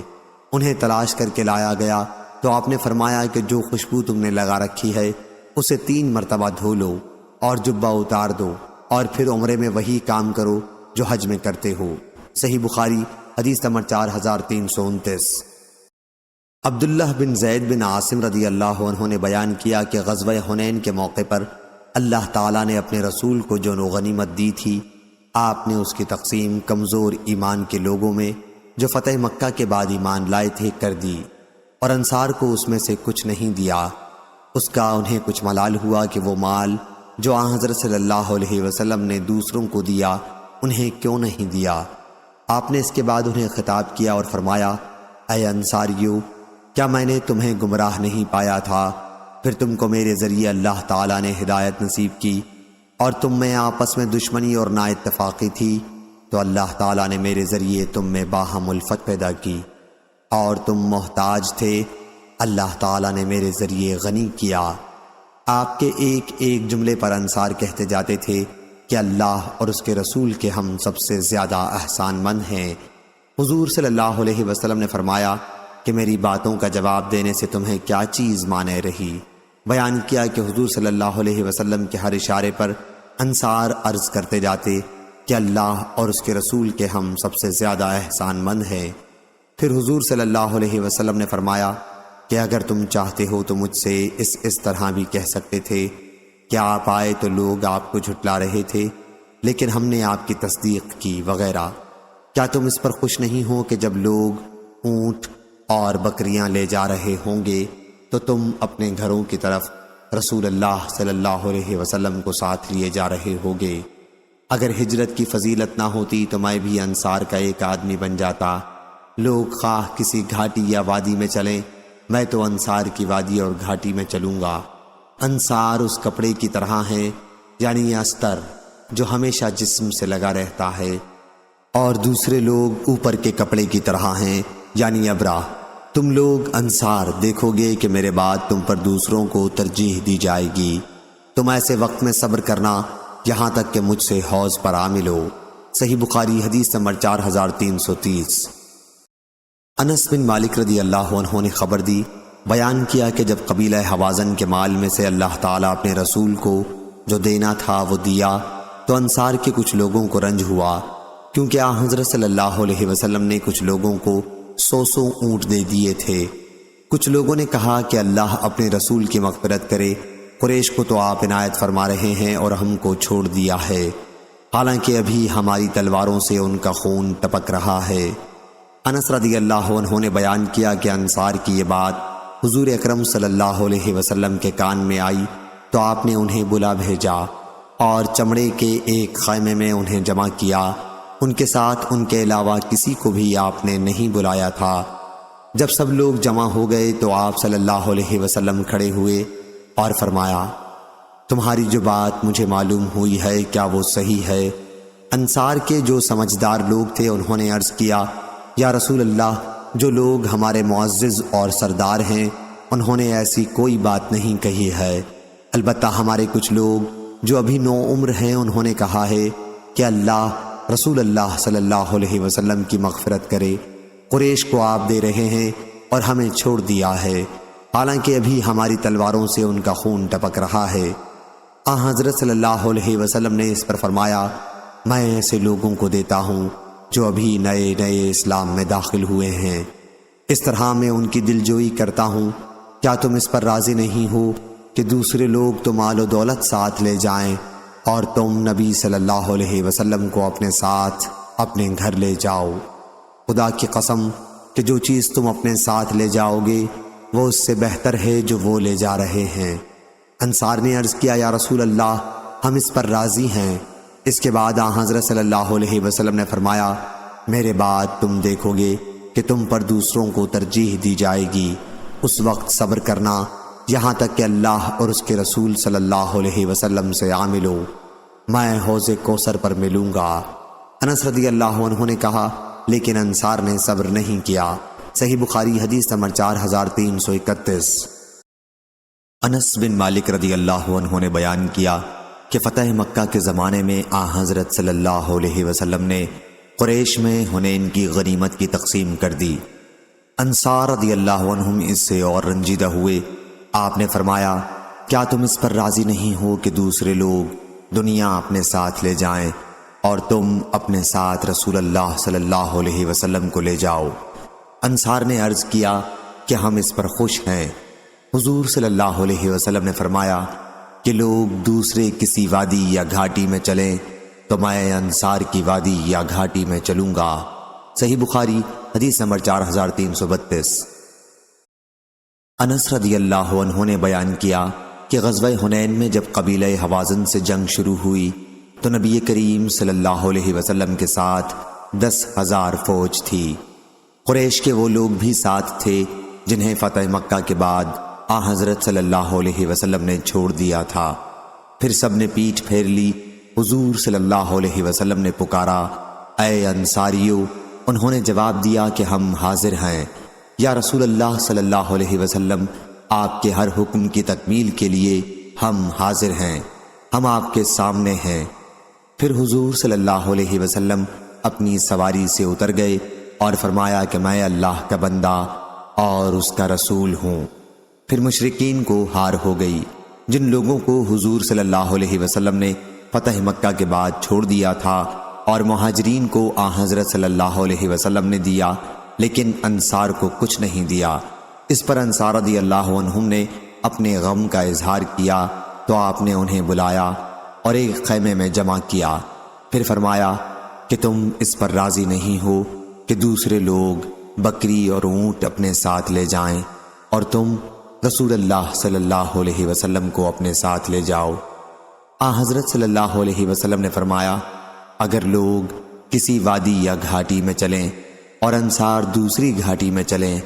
انہیں تلاش کر کے لایا گیا تو آپ نے فرمایا کہ جو خوشبو تم نے لگا رکھی ہے اسے 3 مرتبہ دھو لو اور جبہ اتار دو، اور پھر عمرے میں وہی کام کرو جو حج میں کرتے ہو۔ صحیح بخاری حدیث نمبر 4329۔ عبداللہ بن زید بن عاصم رضی اللہ عنہ نے بیان کیا کہ غزوہ حنین کے موقع پر اللہ تعالیٰ نے اپنے رسول کو جو غنیمت دی تھی، آپ نے اس کی تقسیم کمزور ایمان کے لوگوں میں جو فتح مکہ کے بعد ایمان لائے تھے کر دی، اور انصار کو اس میں سے کچھ نہیں دیا۔ اس کا انہیں کچھ ملال ہوا کہ وہ مال جو حضرت صلی اللہ علیہ وسلم نے دوسروں کو دیا انہیں کیوں نہیں دیا۔ آپ نے اس کے بعد انہیں خطاب کیا اور فرمایا، اے انصاریو، کیا میں نے تمہیں گمراہ نہیں پایا تھا؟ پھر تم کو میرے ذریعے اللہ تعالیٰ نے ہدایت نصیب کی، اور تم میں آپس میں دشمنی اور نا اتفاقی تھی، تو اللہ تعالیٰ نے میرے ذریعے تم میں باہم الفت پیدا کی، اور تم محتاج تھے، اللہ تعالیٰ نے میرے ذریعے غنی کیا۔ آپ کے ایک ایک جملے پر انصار کہتے جاتے تھے کہ اللہ اور اس کے رسول کے ہم سب سے زیادہ احسان مند ہیں۔ حضور صلی اللہ علیہ وسلم نے فرمایا کہ میری باتوں کا جواب دینے سے تمہیں کیا چیز مانے رہی؟ بیان کیا کہ حضور صلی اللہ علیہ وسلم کے ہر اشارے پر انصار عرض کرتے جاتے کہ اللہ اور اس کے رسول کے ہم سب سے زیادہ احسان مند ہیں۔ پھر حضور صلی اللہ علیہ وسلم نے فرمایا کہ اگر تم چاہتے ہو تو مجھ سے اس طرح بھی کہہ سکتے تھے کیا آپ آئے تو لوگ آپ کو جھٹلا رہے تھے لیکن ہم نے آپ کی تصدیق کی وغیرہ۔ کیا تم اس پر خوش نہیں ہو کہ جب لوگ اونٹ اور بکریاں لے جا رہے ہوں گے تو تم اپنے گھروں کی طرف رسول اللہ صلی اللہ علیہ وسلم کو ساتھ لیے جا رہے ہوگے؟ اگر ہجرت کی فضیلت نہ ہوتی تو میں بھی انصار کا ایک آدمی بن جاتا۔ لوگ خواہ کسی گھاٹی یا وادی میں چلیں، میں تو انصار کی وادی اور گھاٹی میں چلوں گا۔ انصار اس کپڑے کی طرح ہیں، یعنی استر جو ہمیشہ جسم سے لگا رہتا ہے، اور دوسرے لوگ اوپر کے کپڑے کی طرح ہیں، یعنی ابرا۔ تم لوگ انصار دیکھو گے کہ میرے بعد تم پر دوسروں کو ترجیح دی جائے گی۔ تم ایسے وقت میں صبر کرنا یہاں تک کہ مجھ سے حوض پر آ ملو۔ صحیح بخاری حدیث نمبر 4330۔ انس بن مالک رضی اللہ عنہ نے خبر دی، بیان کیا کہ جب قبیلہ حوازن کے مال میں سے اللہ تعالیٰ اپنے رسول کو جو دینا تھا وہ دیا تو انصار کے کچھ لوگوں کو رنج ہوا، کیونکہ حضرت صلی اللہ علیہ وسلم نے کچھ لوگوں کو 100 اونٹ دے دیے تھے۔ کچھ لوگوں نے کہا کہ اللہ اپنے رسول کی مغفرت کرے، قریش کو تو آپ عنایت فرما رہے ہیں اور ہم کو چھوڑ دیا ہے، حالانکہ ابھی ہماری تلواروں سے ان کا خون ٹپک رہا ہے۔ انس رضی اللہ عنہ نے بیان کیا کہ انصار کی یہ بات حضور اکرم صلی اللہ علیہ وسلم کے کان میں آئی تو آپ نے انہیں بلا بھیجا اور چمڑے کے ایک خیمے میں انہیں جمع کیا۔ ان کے ساتھ ان کے علاوہ کسی کو بھی آپ نے نہیں بلایا تھا۔ جب سب لوگ جمع ہو گئے تو آپ صلی اللہ علیہ وسلم کھڑے ہوئے اور فرمایا، تمہاری جو بات مجھے معلوم ہوئی ہے کیا وہ صحیح ہے؟ انصار کے جو سمجھدار لوگ تھے انہوں نے عرض کیا، یا رسول اللہ، جو لوگ ہمارے معزز اور سردار ہیں انہوں نے ایسی کوئی بات نہیں کہی ہے، البتہ ہمارے کچھ لوگ جو ابھی نو عمر ہیں انہوں نے کہا ہے کہ اللہ رسول اللہ صلی اللہ علیہ وسلم کی مغفرت کرے، قریش کو آپ دے رہے ہیں اور ہمیں چھوڑ دیا ہے، حالانکہ ابھی ہماری تلواروں سے ان کا خون ٹپک رہا ہے۔ حضرت صلی اللہ علیہ وسلم نے اس پر فرمایا، میں ایسے لوگوں کو دیتا ہوں جو ابھی نئے نئے اسلام میں داخل ہوئے ہیں، اس طرح میں ان کی دلجوئی کرتا ہوں۔ کیا تم اس پر راضی نہیں ہو کہ دوسرے لوگ تو مال و دولت ساتھ لے جائیں اور تم نبی صلی اللہ علیہ وسلم کو اپنے ساتھ اپنے گھر لے جاؤ؟ خدا کی قسم کہ جو چیز تم اپنے ساتھ لے جاؤ گے وہ اس سے بہتر ہے جو وہ لے جا رہے ہیں۔ انصار نے عرض کیا، یا رسول اللہ، ہم اس پر راضی ہیں۔ اس کے بعد حضرت صلی اللہ علیہ وسلم نے فرمایا، میرے بعد تم دیکھو گے کہ تم پر دوسروں کو ترجیح دی جائے گی، اس وقت صبر کرنا یہاں تک کہ اللہ اور اس کے رسول صلی اللہ علیہ وسلم سے آ ملو، میں حوض کوثر پر ملوں گا۔ انس رضی اللہ عنہ نے کہا، لیکن انصار نے صبر نہیں کیا۔ صحیح بخاری حدیث نمبر 4331۔ انس بن مالک رضی اللہ عنہ نے بیان کیا کہ فتح مکہ کے زمانے میں حضرت صلی اللہ علیہ وسلم نے قریش میں حنین کی غنیمت کی تقسیم کر دی۔ انصار رضی اللہ عنہم اس سے اور رنجیدہ ہوئے۔ آپ نے فرمایا، کیا تم اس پر راضی نہیں ہو کہ دوسرے لوگ دنیا اپنے ساتھ لے جائیں اور تم اپنے ساتھ رسول اللہ صلی اللہ علیہ وسلم کو لے جاؤ؟ انصار نے عرض کیا کہ ہم اس پر خوش ہیں۔ حضور صلی اللہ علیہ وسلم نے فرمایا کہ لوگ دوسرے کسی وادی یا گھاٹی میں چلیں تو میں انصار کی وادی یا گھاٹی میں چلوں گا۔ صحیح بخاری حدیث نمبر 4332۔ انس رضی اللہ عنہ نے بیان کیا کہ غزوہ حنین میں جب قبیلہ حوازن سے جنگ شروع ہوئی تو نبی کریم صلی اللہ علیہ وسلم کے ساتھ 10,000 فوج تھی۔ قریش کے وہ لوگ بھی ساتھ تھے جنہیں فتح مکہ کے بعد حضرت صلی اللہ علیہ وسلم نے چھوڑ دیا تھا۔ پھر سب نے پیٹھ پھیر لی۔ حضور صلی اللہ علیہ وسلم نے پکارا، اے انصاریو! انہوں نے جواب دیا کہ ہم حاضر ہیں۔ یا رسول اللہ صلی اللہ علیہ وسلم، آپ کے ہر حکم کی تکمیل کے لیے ہم حاضر ہیں، ہم آپ کے سامنے ہیں۔ پھر حضور صلی اللہ علیہ وسلم اپنی سواری سے اتر گئے اور فرمایا کہ میں اللہ کا بندہ اور اس کا رسول ہوں۔ پھر مشرکین کو ہار ہو گئی۔ جن لوگوں کو حضور صلی اللہ علیہ وسلم نے فتح مکہ کے بعد چھوڑ دیا تھا اور مہاجرین کو حضرت صلی اللہ علیہ وسلم نے دیا، لیکن انصار کو کچھ نہیں دیا۔ اس پر انصار رضی اللہ عنہم نے اپنے غم کا اظہار کیا تو آپ نے انہیں بلایا اور ایک خیمے میں جمع کیا، پھر فرمایا کہ تم اس پر راضی نہیں ہو کہ دوسرے لوگ بکری اور اونٹ اپنے ساتھ لے جائیں اور تم رسول اللہ صلی اللہ علیہ وسلم کو اپنے ساتھ لے جاؤ۔ حضرت صلی اللہ علیہ وسلم نے فرمایا، اگر لوگ کسی وادی یا گھاٹی میں چلیں اور انصار دوسری گھاٹی میں چلیں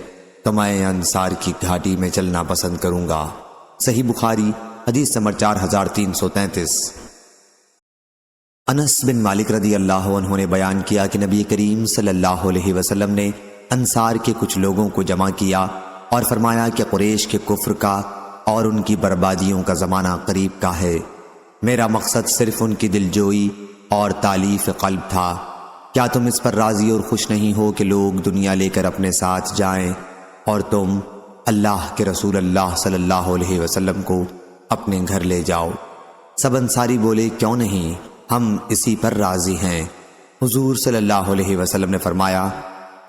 تو میں انصار کی گھاٹی میں چلنا پسند کروں گا۔ صحیح بخاری حدیث نمبر 4333۔ انس بن مالک رضی اللہ عنہ نے بیان کیا کہ نبی کریم صلی اللہ علیہ وسلم نے انصار کے کچھ لوگوں کو جمع کیا اور فرمایا کہ قریش کے کفر کا اور ان کی بربادیوں کا زمانہ قریب کا ہے، میرا مقصد صرف ان کی دلجوئی اور تالیف قلب تھا۔ کیا تم اس پر راضی اور خوش نہیں ہو کہ لوگ دنیا لے کر اپنے ساتھ جائیں اور تم اللہ کے رسول اللہ صلی اللہ علیہ وسلم کو اپنے گھر لے جاؤ؟ سب انصاری بولے، کیوں نہیں، ہم اسی پر راضی ہیں۔ حضور صلی اللہ علیہ وسلم نے فرمایا،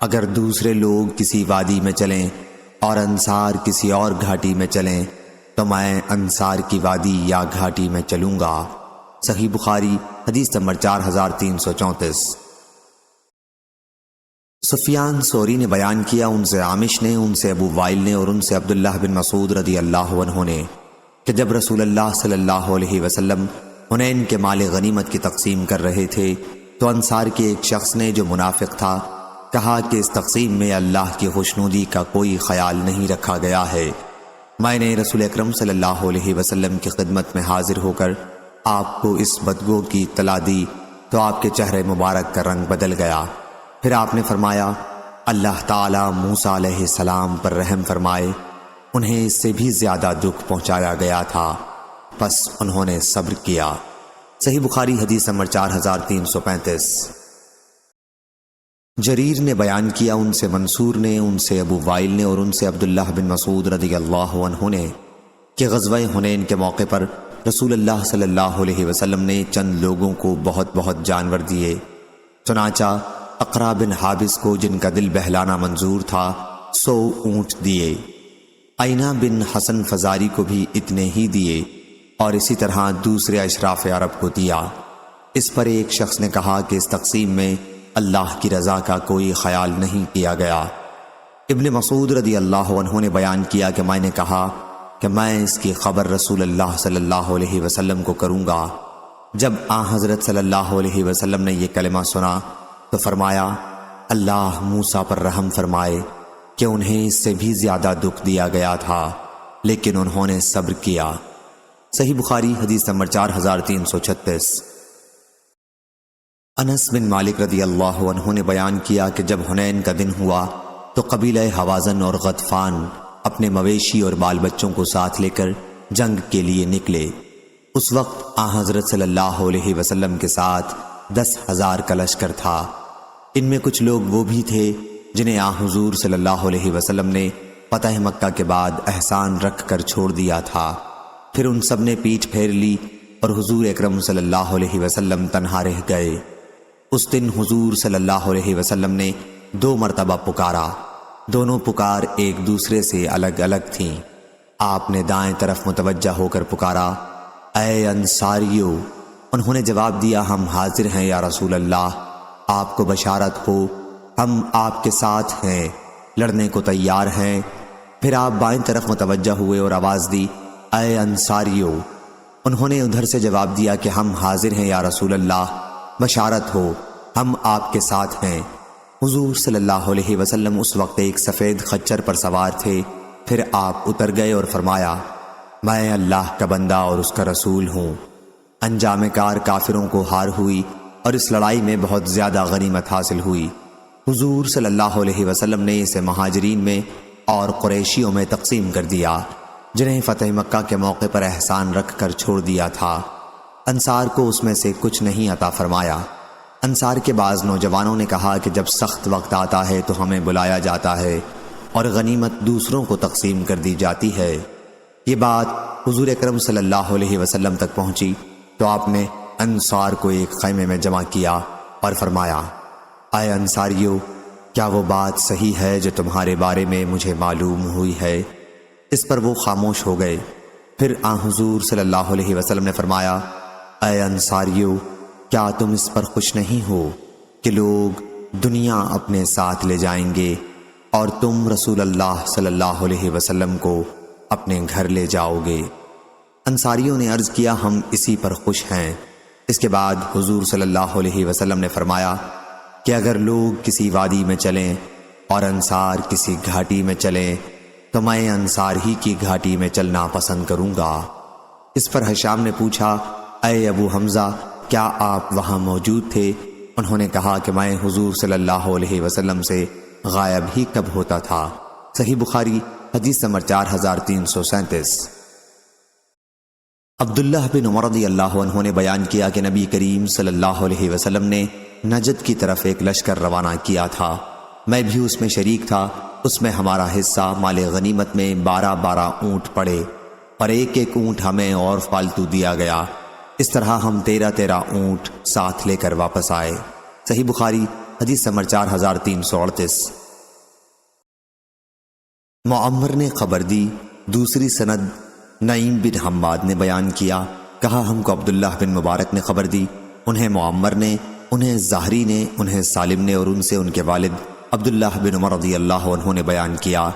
اگر دوسرے لوگ کسی وادی میں چلیں اور انصار کسی اور گھاٹی میں چلیں تو میں انصار کی وادی یا گھاٹی میں چلوں گا۔ صحیح بخاری حدیث نمبر 4334۔ سفیان ثوری نے بیان کیا، ان سے عامش نے، ان سے ابو وائل نے اور ان سے عبداللہ بن مسعود رضی اللہ عنہ نے کہ جب رسول اللہ صلی اللہ علیہ وسلم حنین کے مال غنیمت کی تقسیم کر رہے تھے تو انصار کے ایک شخص نے جو منافق تھا کہا کہ اس تقسیم میں اللہ کی خوشنودی کا کوئی خیال نہیں رکھا گیا ہے۔ میں نے رسول اکرم صلی اللہ علیہ وسلم کی خدمت میں حاضر ہو کر آپ کو اس بدگو کی اطلاع دی تو آپ کے چہرے مبارک کا رنگ بدل گیا۔ پھر آپ نے فرمایا، اللہ تعالیٰ موسیٰ علیہ السلام پر رحم فرمائے، انہیں اس سے بھی زیادہ دکھ پہنچایا گیا تھا، پس انہوں نے صبر کیا۔ صحیح بخاری حدیث نمبر 4335۔ جریر نے بیان کیا، ان سے منصور نے، ان سے ابو وائل نے اور ان سے عبداللہ بن مسعود رضی اللہ عنہ نے کہ غزوہ حنین کے موقع پر رسول اللہ صلی اللہ علیہ وسلم نے چند لوگوں کو بہت بہت جانور دیے، چنانچہ اقرا بن حابس کو جن کا دل بہلانا منظور تھا 100 اونٹ دیے، عینہ بن حسن فزاری کو بھی اتنے ہی دیے اور اسی طرح دوسرے اشراف عرب کو دیا۔ اس پر ایک شخص نے کہا کہ اس تقسیم میں اللہ کی رضا کا کوئی خیال نہیں کیا گیا۔ ابن مسعود رضی اللہ عنہ نے بیان کیا کہ میں نے کہا کہ میں اس کی خبر رسول اللہ صلی اللہ علیہ وسلم کو کروں گا۔ جب حضرت صلی اللہ علیہ وسلم نے یہ کلمہ سنا تو فرمایا، اللہ موسیٰ پر رحم فرمائے کہ انہیں اس سے بھی زیادہ دکھ دیا گیا تھا لیکن انہوں نے صبر کیا۔ صحیح بخاری حدیث نمبر 4336۔ انس بن مالک رضی اللہ عنہ نے بیان کیا کہ جب حنین کا دن ہوا تو قبیلہ حوازن اور غطفان اپنے مویشی اور بال بچوں کو ساتھ لے کر جنگ کے لیے نکلے۔ اس وقت حضرت صلی اللہ علیہ وسلم کے ساتھ 10,000 کا لشکر تھا۔ ان میں کچھ لوگ وہ بھی تھے جنہیں حضور صلی اللہ علیہ وسلم نے فتح مکہ کے بعد احسان رکھ کر چھوڑ دیا تھا۔ پھر ان سب نے پیٹھ پھیر لی اور حضور اکرم صلی اللہ علیہ وسلم تنہا رہ گئے۔ اس دن حضور صلی اللہ علیہ وسلم نے 2 مرتبہ پکارا، دونوں پکار ایک دوسرے سے الگ الگ تھیں۔ آپ نے دائیں طرف متوجہ ہو کر پکارا، اے انصاریو! انہوں نے جواب دیا، ہم حاضر ہیں یا رسول اللہ، آپ کو بشارت ہو، ہم آپ کے ساتھ ہیں، لڑنے کو تیار ہیں۔ پھر آپ بائیں طرف متوجہ ہوئے اور آواز دی، اے انصاریو! انہوں نے ادھر سے جواب دیا کہ ہم حاضر ہیں یا رسول اللہ، بشارت ہو، ہم آپ کے ساتھ ہیں۔ حضور صلی اللہ علیہ وسلم اس وقت ایک سفید خچر پر سوار تھے۔ پھر آپ اتر گئے اور فرمایا، میں اللہ کا بندہ اور اس کا رسول ہوں۔ انجام کار کافروں کو ہار ہوئی اور اس لڑائی میں بہت زیادہ غنیمت حاصل ہوئی۔ حضور صلی اللہ علیہ وسلم نے اسے مہاجرین میں اور قریشیوں میں تقسیم کر دیا جنہیں فتح مکہ کے موقع پر احسان رکھ کر چھوڑ دیا تھا۔ انصار کو اس میں سے کچھ نہیں عطا فرمایا۔ انصار کے بعض نوجوانوں نے کہا کہ جب سخت وقت آتا ہے تو ہمیں بلایا جاتا ہے اور غنیمت دوسروں کو تقسیم کر دی جاتی ہے۔ یہ بات حضور اکرم صلی اللہ علیہ وسلم تک پہنچی تو آپ نے انصار کو ایک خیمے میں جمع کیا اور فرمایا، اے انصاریو! کیا وہ بات صحیح ہے جو تمہارے بارے میں مجھے معلوم ہوئی ہے؟ اس پر وہ خاموش ہو گئے۔ پھر حضور صلی اللہ علیہ وسلم نے فرمایا، اے انصاریو، کیا تم اس پر خوش نہیں ہو کہ لوگ دنیا اپنے ساتھ لے جائیں گے اور تم رسول اللہ صلی اللہ علیہ وسلم کو اپنے گھر لے جاؤ گے؟ انصاریوں نے عرض کیا، ہم اسی پر خوش ہیں۔ اس کے بعد حضور صلی اللہ علیہ وسلم نے فرمایا کہ اگر لوگ کسی وادی میں چلیں اور انصار کسی گھاٹی میں چلیں تو میں انصار ہی کی گھاٹی میں چلنا پسند کروں گا۔ اس پر ہشام نے پوچھا، اے ابو حمزہ، کیا آپ وہاں موجود تھے؟ انہوں نے کہا کہ میں حضور صلی اللہ علیہ وسلم سے غائب ہی کب ہوتا تھا۔ صحیح بخاری حدیث نمبر 4337۔ عبداللہ بن عمر رضی اللہ عنہ نے بیان کیا کہ نبی کریم صلی اللہ علیہ وسلم نے نجد کی طرف ایک لشکر روانہ کیا تھا، میں بھی اس میں شریک تھا۔ اس میں ہمارا حصہ مال غنیمت میں 12 اونٹ پڑے اور ایک ایک اونٹ ہمیں اور فالتو دیا گیا۔ اس طرح ہم 13 اونٹ ساتھ لے کر واپس آئے۔ صحیح بخاری حدیث نمبر 4338۔ معمر نے خبر دی۔ دوسری سند نعیم بن حماد نے بیان کیا، کہا ہم کو عبداللہ بن مبارک نے خبر دی، انہیں معمر نے، انہیں زہری نے، انہیں سالم نے اور ان سے ان کے والد عبداللہ بن عمر رضی اللہ عنہ نے بیان کیا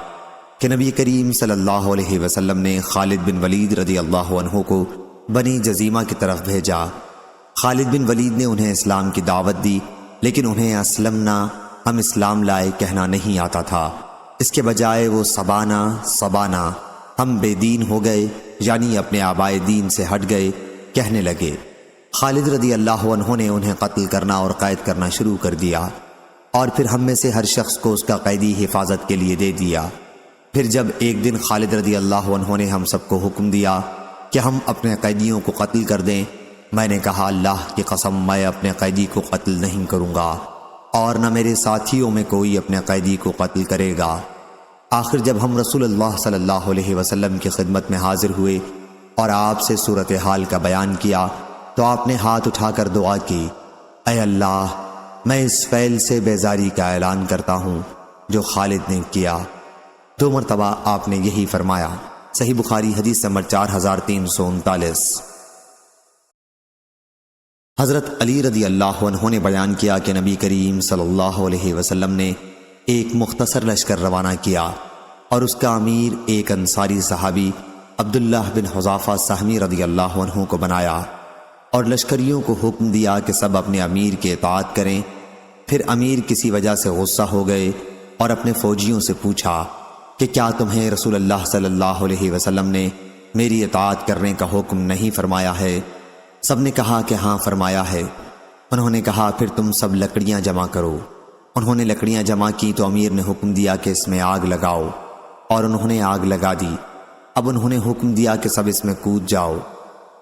کہ نبی کریم صلی اللہ علیہ وسلم نے خالد بن ولید رضی اللہ عنہ کو بنی جزیمہ کی طرف بھیجا۔ خالد بن ولید نے انہیں اسلام کی دعوت دی، لیکن انہیں اسلمنا، ہم اسلام لائے کہنا نہیں آتا تھا۔ اس کے بجائے وہ سبانا ہم بے دین ہو گئے، یعنی اپنے آبائے دین سے ہٹ گئے کہنے لگے۔ خالد رضی اللہ عنہ نے انہیں قتل کرنا اور قید کرنا شروع کر دیا، اور پھر ہم میں سے ہر شخص کو اس کا قیدی حفاظت کے لیے دے دیا۔ پھر جب ایک دن خالد رضی اللہ عنہ نے ہم سب کو حکم دیا کہ ہم اپنے قیدیوں کو قتل کر دیں، میں نے کہا، اللہ کی قسم میں اپنے قیدی کو قتل نہیں کروں گا اور نہ میرے ساتھیوں میں کوئی اپنے قیدی کو قتل کرے گا۔ آخر جب ہم رسول اللہ صلی اللہ علیہ وسلم کی خدمت میں حاضر ہوئے اور آپ سے صورتحال کا بیان کیا تو آپ نے ہاتھ اٹھا کر دعا کی، اے اللہ، میں اس فعل سے بیزاری کا اعلان کرتا ہوں جو خالد نے کیا۔ 2 مرتبہ آپ نے یہی فرمایا۔ صحیح بخاری حدیث نمبر 4339۔ حضرت علی رضی اللہ عنہ نے بیان کیا کہ نبی کریم صلی اللہ علیہ وسلم نے ایک مختصر لشکر روانہ کیا اور اس کا امیر ایک انصاری صحابی عبداللہ بن حذافہ سہمی رضی اللہ عنہ کو بنایا اور لشکریوں کو حکم دیا کہ سب اپنے امیر کی اطاعت کریں۔ پھر امیر کسی وجہ سے غصہ ہو گئے اور اپنے فوجیوں سے پوچھا کہ کیا تمہیں رسول اللہ صلی اللہ علیہ وسلم نے میری اطاعت کرنے کا حکم نہیں فرمایا ہے؟ سب نے کہا کہ ہاں فرمایا ہے۔ انہوں نے کہا پھر تم سب لکڑیاں جمع کرو۔ انہوں نے لکڑیاں جمع کی تو امیر نے حکم دیا کہ اس میں آگ لگاؤ، اور انہوں نے آگ لگا دی۔ اب انہوں نے حکم دیا کہ سب اس میں کود جاؤ۔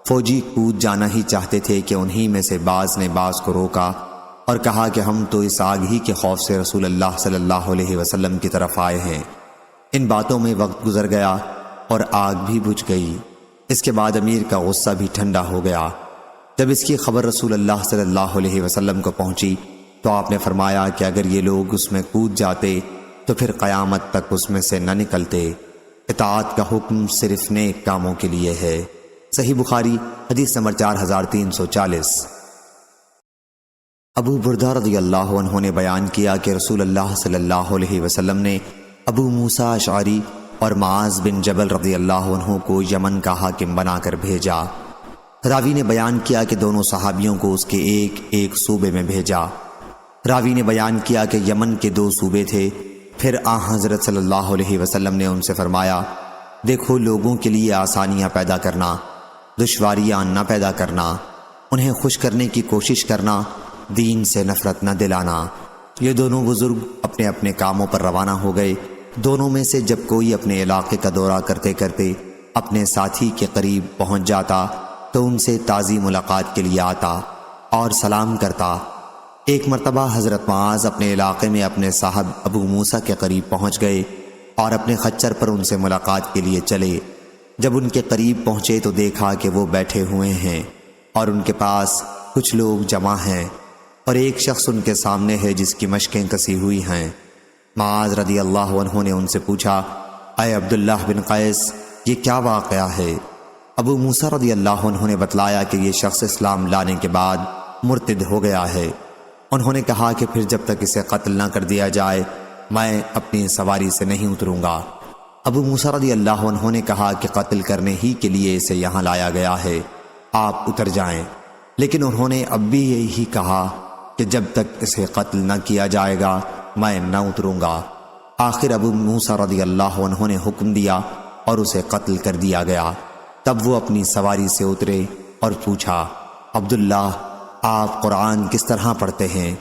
فوجی کود جانا ہی چاہتے تھے کہ انہی میں سے بعض نے بعض کو روکا اور کہا کہ ہم تو اس آگ ہی کے خوف سے رسول اللہ صلی اللہ علیہ وسلم کی طرف آئے ہیں۔ ان باتوں میں وقت گزر گیا اور آگ بھی بجھ گئی۔ اس کے بعد امیر کا غصہ بھی ٹھنڈا ہو گیا۔ جب اس کی خبر رسول اللہ صلی اللہ علیہ وسلم کو پہنچی تو آپ نے فرمایا کہ اگر یہ لوگ اس میں کود جاتے تو پھر قیامت تک اس میں سے نہ نکلتے۔ اطاعت کا حکم صرف نیک کاموں کے لیے ہے۔ صحیح بخاری حدیث نمبر 4340۔ ابو بردہ رضی اللہ عنہ نے بیان کیا کہ رسول اللہ صلی اللہ علیہ وسلم نے ابو موسیٰ اشعری اور معاذ بن جبل رضی اللہ عنہ کو یمن کا حاکم بنا کر بھیجا۔ راوی نے بیان کیا کہ دونوں صحابیوں کو اس کے ایک ایک صوبے میں بھیجا۔ راوی نے بیان کیا کہ یمن کے 2 صوبے تھے۔ پھر حضرت صلی اللہ علیہ وسلم نے ان سے فرمایا، دیکھو لوگوں کے لیے آسانیاں پیدا کرنا، دشواریاں نہ پیدا کرنا، انہیں خوش کرنے کی کوشش کرنا، دین سے نفرت نہ دلانا۔ یہ دونوں بزرگ اپنے اپنے کاموں پر روانہ ہو گئے۔ دونوں میں سے جب کوئی اپنے علاقے کا دورہ کرتے کرتے اپنے ساتھی کے قریب پہنچ جاتا تو ان سے تازی ملاقات کے لیے آتا اور سلام کرتا۔ ایک مرتبہ حضرت معاذ اپنے علاقے میں اپنے صاحب ابو موسیٰ کے قریب پہنچ گئے اور اپنے خچر پر ان سے ملاقات کے لیے چلے۔ جب ان کے قریب پہنچے تو دیکھا کہ وہ بیٹھے ہوئے ہیں اور ان کے پاس کچھ لوگ جمع ہیں اور ایک شخص ان کے سامنے ہے جس کی مشقیں کسی ہوئی ہیں۔ معاذ رضی اللہ عنہ نے ان سے پوچھا، اے عبداللہ بن قیس، یہ کیا واقعہ ہے؟ ابو موسیٰ رضی اللہ عنہ نے بتلایا کہ یہ شخص اسلام لانے کے بعد مرتد ہو گیا ہے۔ انہوں نے کہا کہ پھر جب تک اسے قتل نہ کر دیا جائے میں اپنی سواری سے نہیں اتروں گا۔ ابو موسیٰ رضی اللہ عنہ نے کہا کہ قتل کرنے ہی کے لیے اسے یہاں لایا گیا ہے، آپ اتر جائیں۔ لیکن انہوں نے اب بھی یہی کہا کہ جب تک اسے قتل نہ کیا جائے گا میں نہ اتروں گا۔ آخر ابو موسیٰ رضی اللہ عنہ نے حکم دیا اور اسے قتل کر دیا گیا۔ تب وہ اپنی سواری سے اترے اور پوچھا، عبداللہ آپ قرآن کس طرح پڑھتے ہیں؟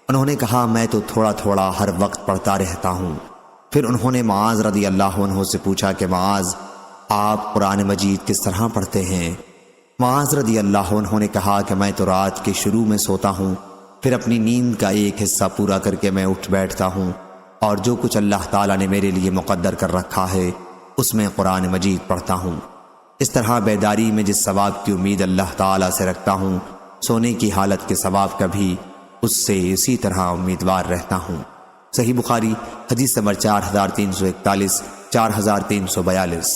انہوں نے کہا میں تو تھوڑا تھوڑا ہر وقت پڑھتا رہتا ہوں۔ پھر انہوں نے معاذ رضی اللہ عنہ سے پوچھا کہ معاذ آپ قرآن مجید کس طرح پڑھتے ہیں؟ معاذ رضی اللہ عنہ نے کہا کہ میں تو رات کے شروع میں سوتا ہوں، پھر اپنی نیند کا ایک حصہ پورا کر کے میں اٹھ بیٹھتا ہوں، اور جو کچھ اللہ تعالیٰ نے میرے لیے مقدر کر رکھا ہے اس میں قرآن مجید پڑھتا ہوں۔ اس طرح بیداری میں جس ثواب کی امید اللہ تعالیٰ سے رکھتا ہوں، سونے کی حالت کے ثواب کا بھی اس سے اسی طرح امیدوار رہتا ہوں۔ صحیح بخاری حدیث نمبر 4341 4342۔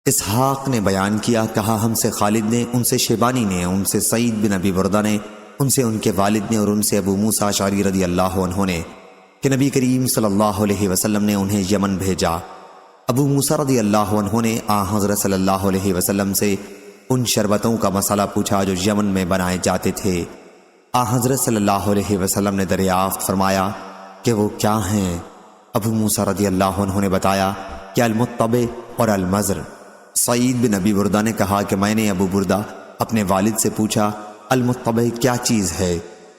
اسحاق نے بیان کیا، کہا ہم سے خالد نے، ان سے شیبانی نے، ان سے سعید بن ابی بردہ نے، ان سے ان کے والد نے، اور ان سے ابو موسیٰ اشعری رضی اللہ عنہ نے کہ نبی کریم صلی اللہ علیہ وسلم نے انہیں یمن بھیجا۔ ابو موسیٰ رضی اللہ عنہ نے حضرت صلی اللہ علیہ وسلم سے ان شربتوں کا مسئلہ پوچھا جو یمن میں بنائے جاتے تھے۔ حضرت صلی اللہ علیہ وسلم نے دریافت فرمایا کہ وہ کیا ہیں؟ ابو موسیٰ رضی اللہ عنہ نے بتایا کہ المطبع اور المزر۔ سعید بن ابی بردہ نے کہا کہ میں نے ابو بردہ اپنے والد سے پوچھا المطبع کیا چیز ہے؟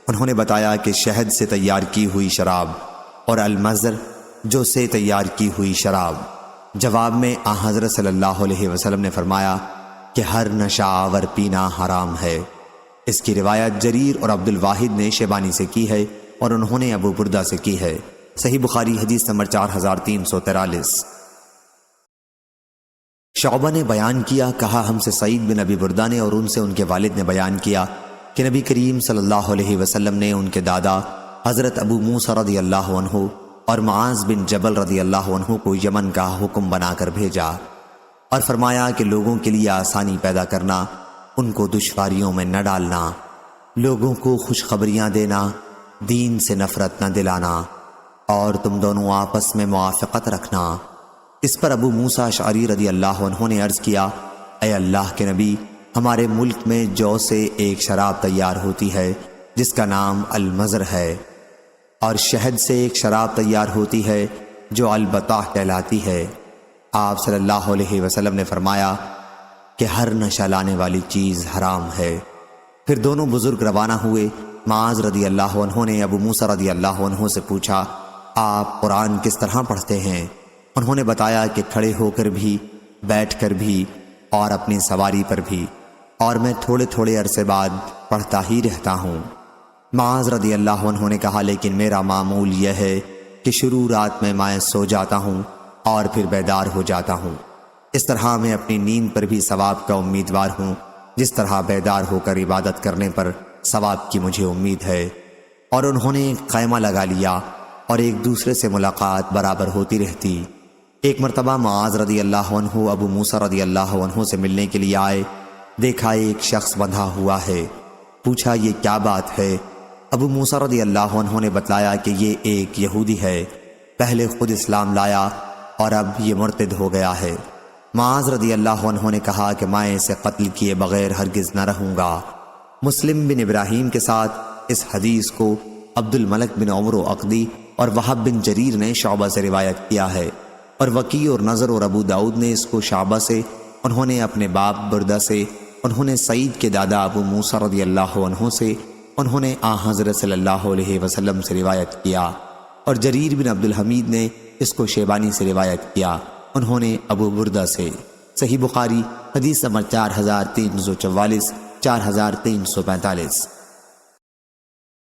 انہوں نے بتایا کہ شہد سے تیار کی ہوئی شراب، اور المزر جو سے تیار کی ہوئی شراب۔ جواب میں حضرت صلی اللہ علیہ وسلم نے فرمایا کہ ہر نشہ آور پینا حرام ہے۔ اس کی روایت جریر اور عبد الواحد نے شیبانی سے کی ہے اور انہوں نے ابو بردہ سے کی ہے۔ صحیح بخاری حدیث نمبر 4343۔ شعبہ نے بیان کیا، کہا ہم سے سعید بن ابی بردہ نے اور ان سے ان کے والد نے بیان کیا کہ نبی کریم صلی اللہ علیہ وسلم نے ان کے دادا حضرت ابو موسیٰ رضی اللہ عنہ اور معاذ بن جبل رضی اللہ عنہ کو یمن کا حکم بنا کر بھیجا اور فرمایا کہ لوگوں کے لیے آسانی پیدا کرنا، ان کو دشواریوں میں نہ ڈالنا، لوگوں کو خوشخبریاں دینا، دین سے نفرت نہ دلانا، اور تم دونوں آپس میں موافقت رکھنا۔ اس پر ابو موسیٰ اشعری رضی اللہ عنہ نے عرض کیا، اے اللہ کے نبی، ہمارے ملک میں جو سے ایک شراب تیار ہوتی ہے جس کا نام المزر ہے، اور شہد سے ایک شراب تیار ہوتی ہے جو البطاح کہلاتی ہے۔ آپ صلی اللہ علیہ وسلم نے فرمایا کہ ہر نشہ لانے والی چیز حرام ہے۔ پھر دونوں بزرگ روانہ ہوئے۔ معاذ رضی اللہ عنہ نے ابو موسیٰ رضی اللہ عنہ سے پوچھا، آپ قرآن کس طرح پڑھتے ہیں؟ انہوں نے بتایا کہ کھڑے ہو کر بھی، بیٹھ کر بھی، اور اپنی سواری پر بھی، اور میں تھوڑے تھوڑے عرصے بعد پڑھتا ہی رہتا ہوں۔ معاذ رضی اللہ عنہ نے کہا، لیکن میرا معمول یہ ہے کہ شروع رات میں سو جاتا ہوں اور پھر بیدار ہو جاتا ہوں۔ اس طرح میں اپنی نیند پر بھی ثواب کا امیدوار ہوں، جس طرح بیدار ہو کر عبادت کرنے پر ثواب کی مجھے امید ہے۔ اور انہوں نے خیمہ لگا لیا اور ایک دوسرے سے ملاقات برابر ہوتی رہتی۔ ایک مرتبہ معاذ رضی اللہ عنہ ابو موسیٰ رضی اللہ عنہ سے ملنے کے لیے آئے، دیکھا ایک شخص بندھا ہوا ہے، پوچھا یہ کیا بات ہے؟ ابو موسیٰ رضی اللہ عنہ نے بتلایا کہ یہ ایک یہودی ہے، پہلے خود اسلام لایا اور اب یہ مرتد ہو گیا ہے۔ معاذ رضی اللہ عنہ نے کہا کہ میں اسے قتل کیے بغیر ہرگز نہ رہوں گا۔ مسلم بن ابراہیم کے ساتھ اس حدیث کو عبد الملک بن عمر عقدی اور وہب بن جریر نے شعبہ سے روایت کیا ہے، اور وکیع اور نظر اور ابو داؤد نے اس کو شعبہ سے، انہوں نے اپنے باپ بردہ سے، انہوں نے سعید کے دادا ابو موسیٰ رضی اللہ عنہ سے، انہوں نے حضرت صلی اللہ علیہ وسلم سے روایت کیا، اور جریر بن عبد الحمید نے اس کو شیبانی سے روایت کیا، انہوں نے ابو بردہ سے۔ صحیح بخاری حدیث نمبر 4344 4345۔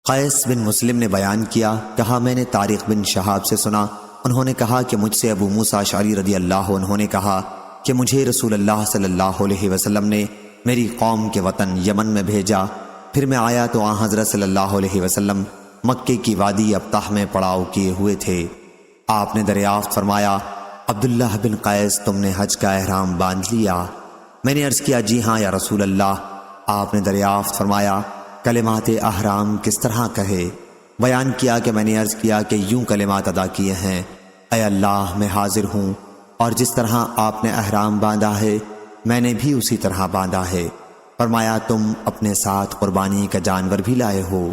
قیس بن مسلم نے بیان کیا، کہا میں نے طارق بن شہاب سے سنا، انہوں نے کہا کہ مجھ سے ابو موسیٰ اشعری رضی اللہ عنہ نے کہا کہ مجھے رسول اللہ صلی اللہ علیہ وسلم نے میری قوم کے وطن یمن میں بھیجا، پھر میں آیا تو حضرت صلی اللہ علیہ وسلم مکے کی وادی ابطح میں پڑاؤ کیے ہوئے تھے۔ آپ نے دریافت فرمایا، عبداللہ بن قیس تم نے حج کا احرام باندھ لیا؟ میں نے عرض کیا جی ہاں یا رسول اللہ۔ آپ نے دریافت فرمایا کلمات احرام کس طرح کہے؟ بیان کیا کہ میں نے عرض کیا کہ یوں کلمات ادا کیے ہیں، اے اللہ میں حاضر ہوں، اور جس طرح آپ نے احرام باندھا ہے میں نے بھی اسی طرح باندھا ہے۔ فرمایا تم اپنے ساتھ قربانی کا جانور بھی لائے ہو؟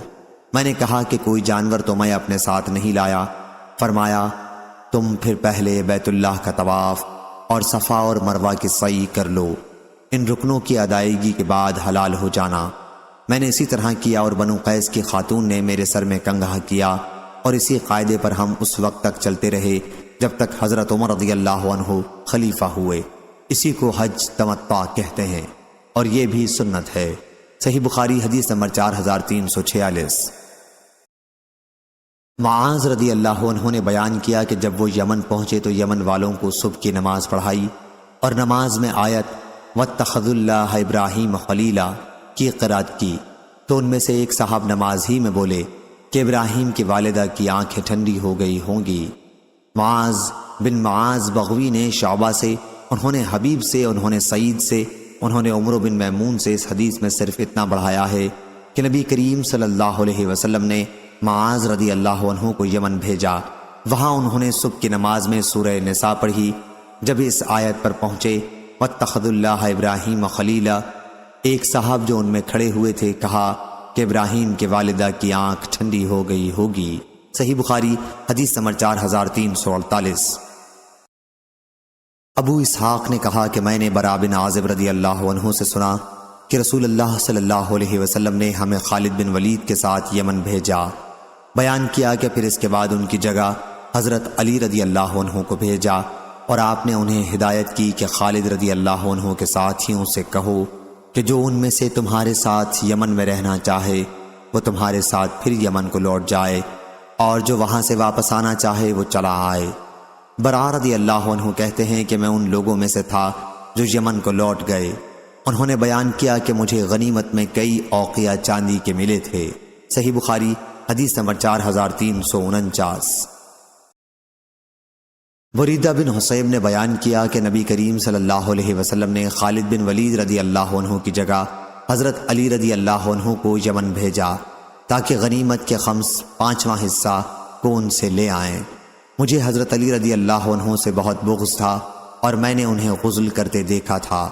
میں نے کہا کہ کوئی جانور تو میں اپنے ساتھ نہیں لایا۔ فرمایا تم پھر پہلے بیت اللہ کا طواف اور صفا اور مروہ کی سعی کر لو، ان رکنوں کی ادائیگی کے بعد حلال ہو جانا۔ میں نے اسی طرح کیا اور بنو قیس کی خاتون نے میرے سر میں کنگھا کیا، اور اسی قاعدے پر ہم اس وقت تک چلتے رہے جب تک حضرت عمر رضی اللہ عنہ خلیفہ ہوئے۔ اسی کو حج تمتع کہتے ہیں، اور یہ بھی سنت ہے۔ صحیح بخاری حدیث نمبر 4346۔ معاذ رضی اللہ عنہ نے بیان کیا کہ جب وہ یمن پہنچے تو یمن والوں کو صبح کی نماز پڑھائی، اور نماز میں آیت وَاتَّخَذُوا اللَّهَ إِبْرَاهِيمَ خَلِيلًا کی قرات کی، تو ان میں سے ایک صاحب نماز ہی میں بولے کہ ابراہیم کی والدہ کی آنکھیں ٹھنڈی ہو گئی ہوں گی۔ معاذ بن معاذ بغوی نے شعبہ سے، انہوں نے حبیب سے، انہوں نے سعید سے، انہوں نے عمرو بن میمون سے اس حدیث میں صرف اتنا بڑھایا ہے کہ نبی کریم صلی اللہ علیہ وسلم نے معاذ رضی اللہ عنہ کو یمن بھیجا۔ وہاں انہوں نے صبح کی نماز میں سورہ نساء پڑھی۔ جب اس آیت پر پہنچے وَاتَّخَذُوا اللَّهَ إِبْرَاهِيمَ خَلِيلًا، ایک صاحب جو ان میں کھڑے ہوئے تھے کہا کہ ابراہیم کے والدہ کی آنکھ ٹھنڈی ہو گئی ہوگی۔ صحیح بخاری حدیث نمبر 4348۔ ابو اسحاق نے کہا کہ میں نے برا بن عازب رضی اللہ عنہ سے سنا کہ رسول اللہ صلی اللہ علیہ وسلم نے ہمیں خالد بن ولید کے ساتھ یمن بھیجا۔ بیان کیا کہ پھر اس کے بعد ان کی جگہ حضرت علی رضی اللہ عنہ کو بھیجا، اور آپ نے انہیں ہدایت کی کہ خالد رضی اللہ عنہ کے ساتھیوں سے کہو کہ جو ان میں سے تمہارے ساتھ یمن میں رہنا چاہے وہ تمہارے ساتھ پھر یمن کو لوٹ جائے، اور جو وہاں سے واپس آنا چاہے وہ چلا آئے۔ برا رضی اللہ عنہ کہتے ہیں کہ میں ان لوگوں میں سے تھا جو یمن کو لوٹ گئے۔ انہوں نے بیان کیا کہ مجھے غنیمت میں کئی اوقیہ چاندی کے ملے تھے۔ صحیح بخاری حدیث نمبر 4349۔ بریدہ بن حصیب نے بیان کیا کہ نبی کریم صلی اللہ علیہ وسلم نے خالد بن ولید رضی اللہ عنہ کی جگہ حضرت علی رضی اللہ عنہ کو یمن بھیجا تاکہ غنیمت کے خمس 5واں حصہ کو ان سے لے آئیں۔ مجھے حضرت علی رضی اللہ عنہ سے بہت بغض تھا اور میں نے انہیں غسل کرتے دیکھا تھا۔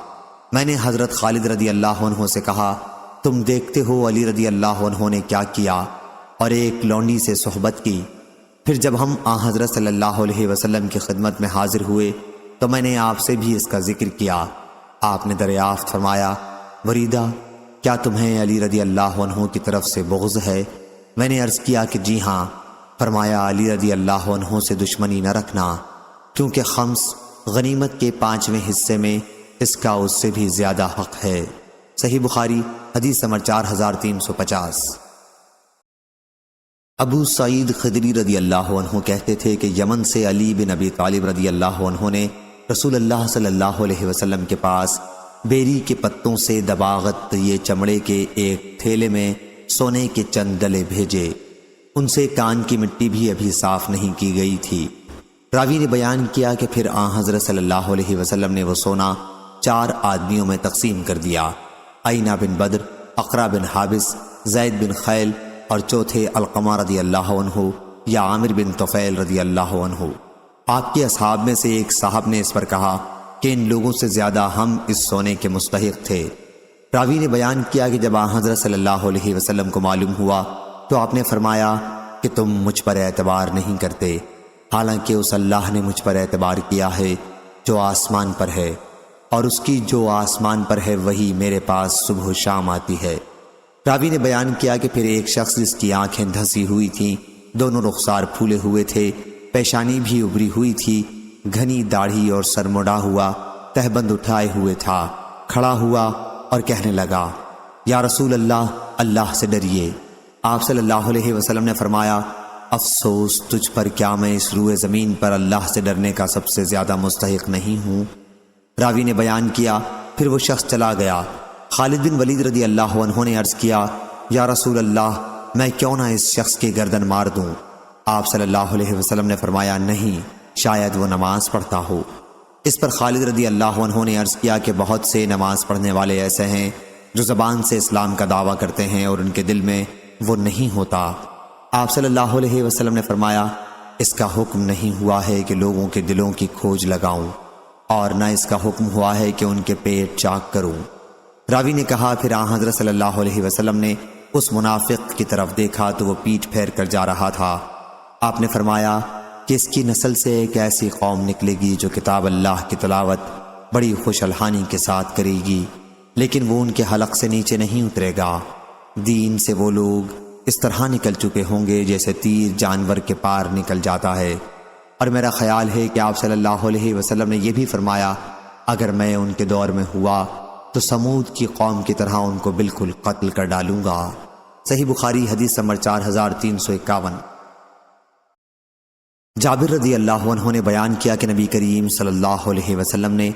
میں نے حضرت خالد رضی اللہ عنہ سے کہا تم دیکھتے ہو علی رضی اللہ عنہ نے کیا کیا، اور ایک لونڈی سے صحبت کی۔ پھر جب ہم حضرت صلی اللہ علیہ وسلم کی خدمت میں حاضر ہوئے تو میں نے آپ سے بھی اس کا ذکر کیا۔ آپ نے دریافت فرمایا وریدہ کیا تمہیں علی رضی اللہ عنہ کی طرف سے بغض ہے؟ میں نے عرض کیا کہ جی ہاں۔ فرمایا علی رضی اللہ عنہ سے دشمنی نہ رکھنا، کیونکہ خمس غنیمت کے 5ویں حصے میں اس کا اس سے بھی زیادہ حق ہے۔ صحیح بخاری حدیث نمبر 4350۔ ابو سعید خدری رضی اللہ عنہ کہتے تھے کہ یمن سے علی بن ابی طالب رضی اللہ عنہ نے رسول اللہ صلی اللہ علیہ وسلم کے پاس بیری کے پتوں سے دباغت یہ چمڑے کے ایک تھیلے میں سونے کے چند ڈلے بھیجے۔ ان سے کان کی مٹی بھی ابھی صاف نہیں کی گئی تھی۔ راوی نے بیان کیا کہ پھر حضرت صلی اللہ علیہ وسلم نے وہ سونا 4 آدمیوں میں تقسیم کر دیا، عینہ بن بدر، اقرا بن حابس، زید بن خیل، اور چوتھے علقمہ رضی اللہ عنہ یا عامر بن طفیل رضی اللہ عنہ۔ آپ کے اصحاب میں سے ایک صاحب نے اس پر کہا کہ ان لوگوں سے زیادہ ہم اس سونے کے مستحق تھے۔ راوی نے بیان کیا کہ جب حضرت صلی اللہ علیہ وسلم کو معلوم ہوا تو آپ نے فرمایا کہ تم مجھ پر اعتبار نہیں کرتے، حالانکہ اس اللہ نے مجھ پر اعتبار کیا ہے جو آسمان پر ہے، اور اس کی جو آسمان پر ہے وہی میرے پاس صبح و شام آتی ہے۔ راوی نے بیان کیا کہ پھر ایک شخص جس کی آنکھیں دھسی ہوئی تھیں، دونوں رخسار پھولے ہوئے تھے، پیشانی بھی ابری ہوئی تھی، گھنی داڑھی اور سر مڑا ہوا، تہبند اٹھائے ہوئے تھا، کھڑا ہوا اور کہنے لگا یا رسول اللہ، اللہ سے ڈریے۔ آپ صلی اللہ علیہ وسلم نے فرمایا افسوس تجھ پر، کیا میں اس روئے زمین پر اللہ سے ڈرنے کا سب سے زیادہ مستحق نہیں ہوں؟ راوی نے بیان کیا پھر وہ شخص چلا گیا۔ خالد بن ولید رضی اللہ عنہ نے عرض کیا یا رسول اللہ، میں کیوں نہ اس شخص کی گردن مار دوں؟ آپ صلی اللہ علیہ وسلم نے فرمایا نہیں، شاید وہ نماز پڑھتا ہو۔ اس پر خالد رضی اللہ عنہ نے عرض کیا کہ بہت سے نماز پڑھنے والے ایسے ہیں جو زبان سے اسلام کا دعویٰ کرتے ہیں اور ان کے دل میں وہ نہیں ہوتا۔ آپ صلی اللہ علیہ وسلم نے فرمایا، اس کا حکم نہیں ہوا ہے کہ لوگوں کے دلوں کی کھوج لگاؤں، اور نہ اس کا حکم ہوا ہے کہ ان کے پیٹ چاک کروں۔ راوی نے کہا، پھر آن حضرت صلی اللہ علیہ وسلم نے اس منافق کی طرف دیکھا تو وہ پیٹھ پھیر کر جا رہا تھا۔ آپ نے فرمایا کہ اس کی نسل سے ایک ایسی قوم نکلے گی جو کتاب اللہ کی تلاوت بڑی خوش الحانی کے ساتھ کرے گی، لیکن وہ ان کے حلق سے نیچے نہیں اترے گا۔ دین سے وہ لوگ اس طرح نکل چکے ہوں گے جیسے تیر جانور کے پار نکل جاتا ہے۔ اور میرا خیال ہے کہ آپ صلی اللہ علیہ وسلم نے یہ بھی فرمایا، اگر میں ان کے دور میں ہوا تو سمود کی قوم کی طرح ان کو بالکل قتل کر ڈالوں گا۔ صحیح بخاری حدیث نمبر 4351۔ جابر رضی اللہ عنہ نے بیان کیا کہ نبی کریم صلی اللہ علیہ وسلم نے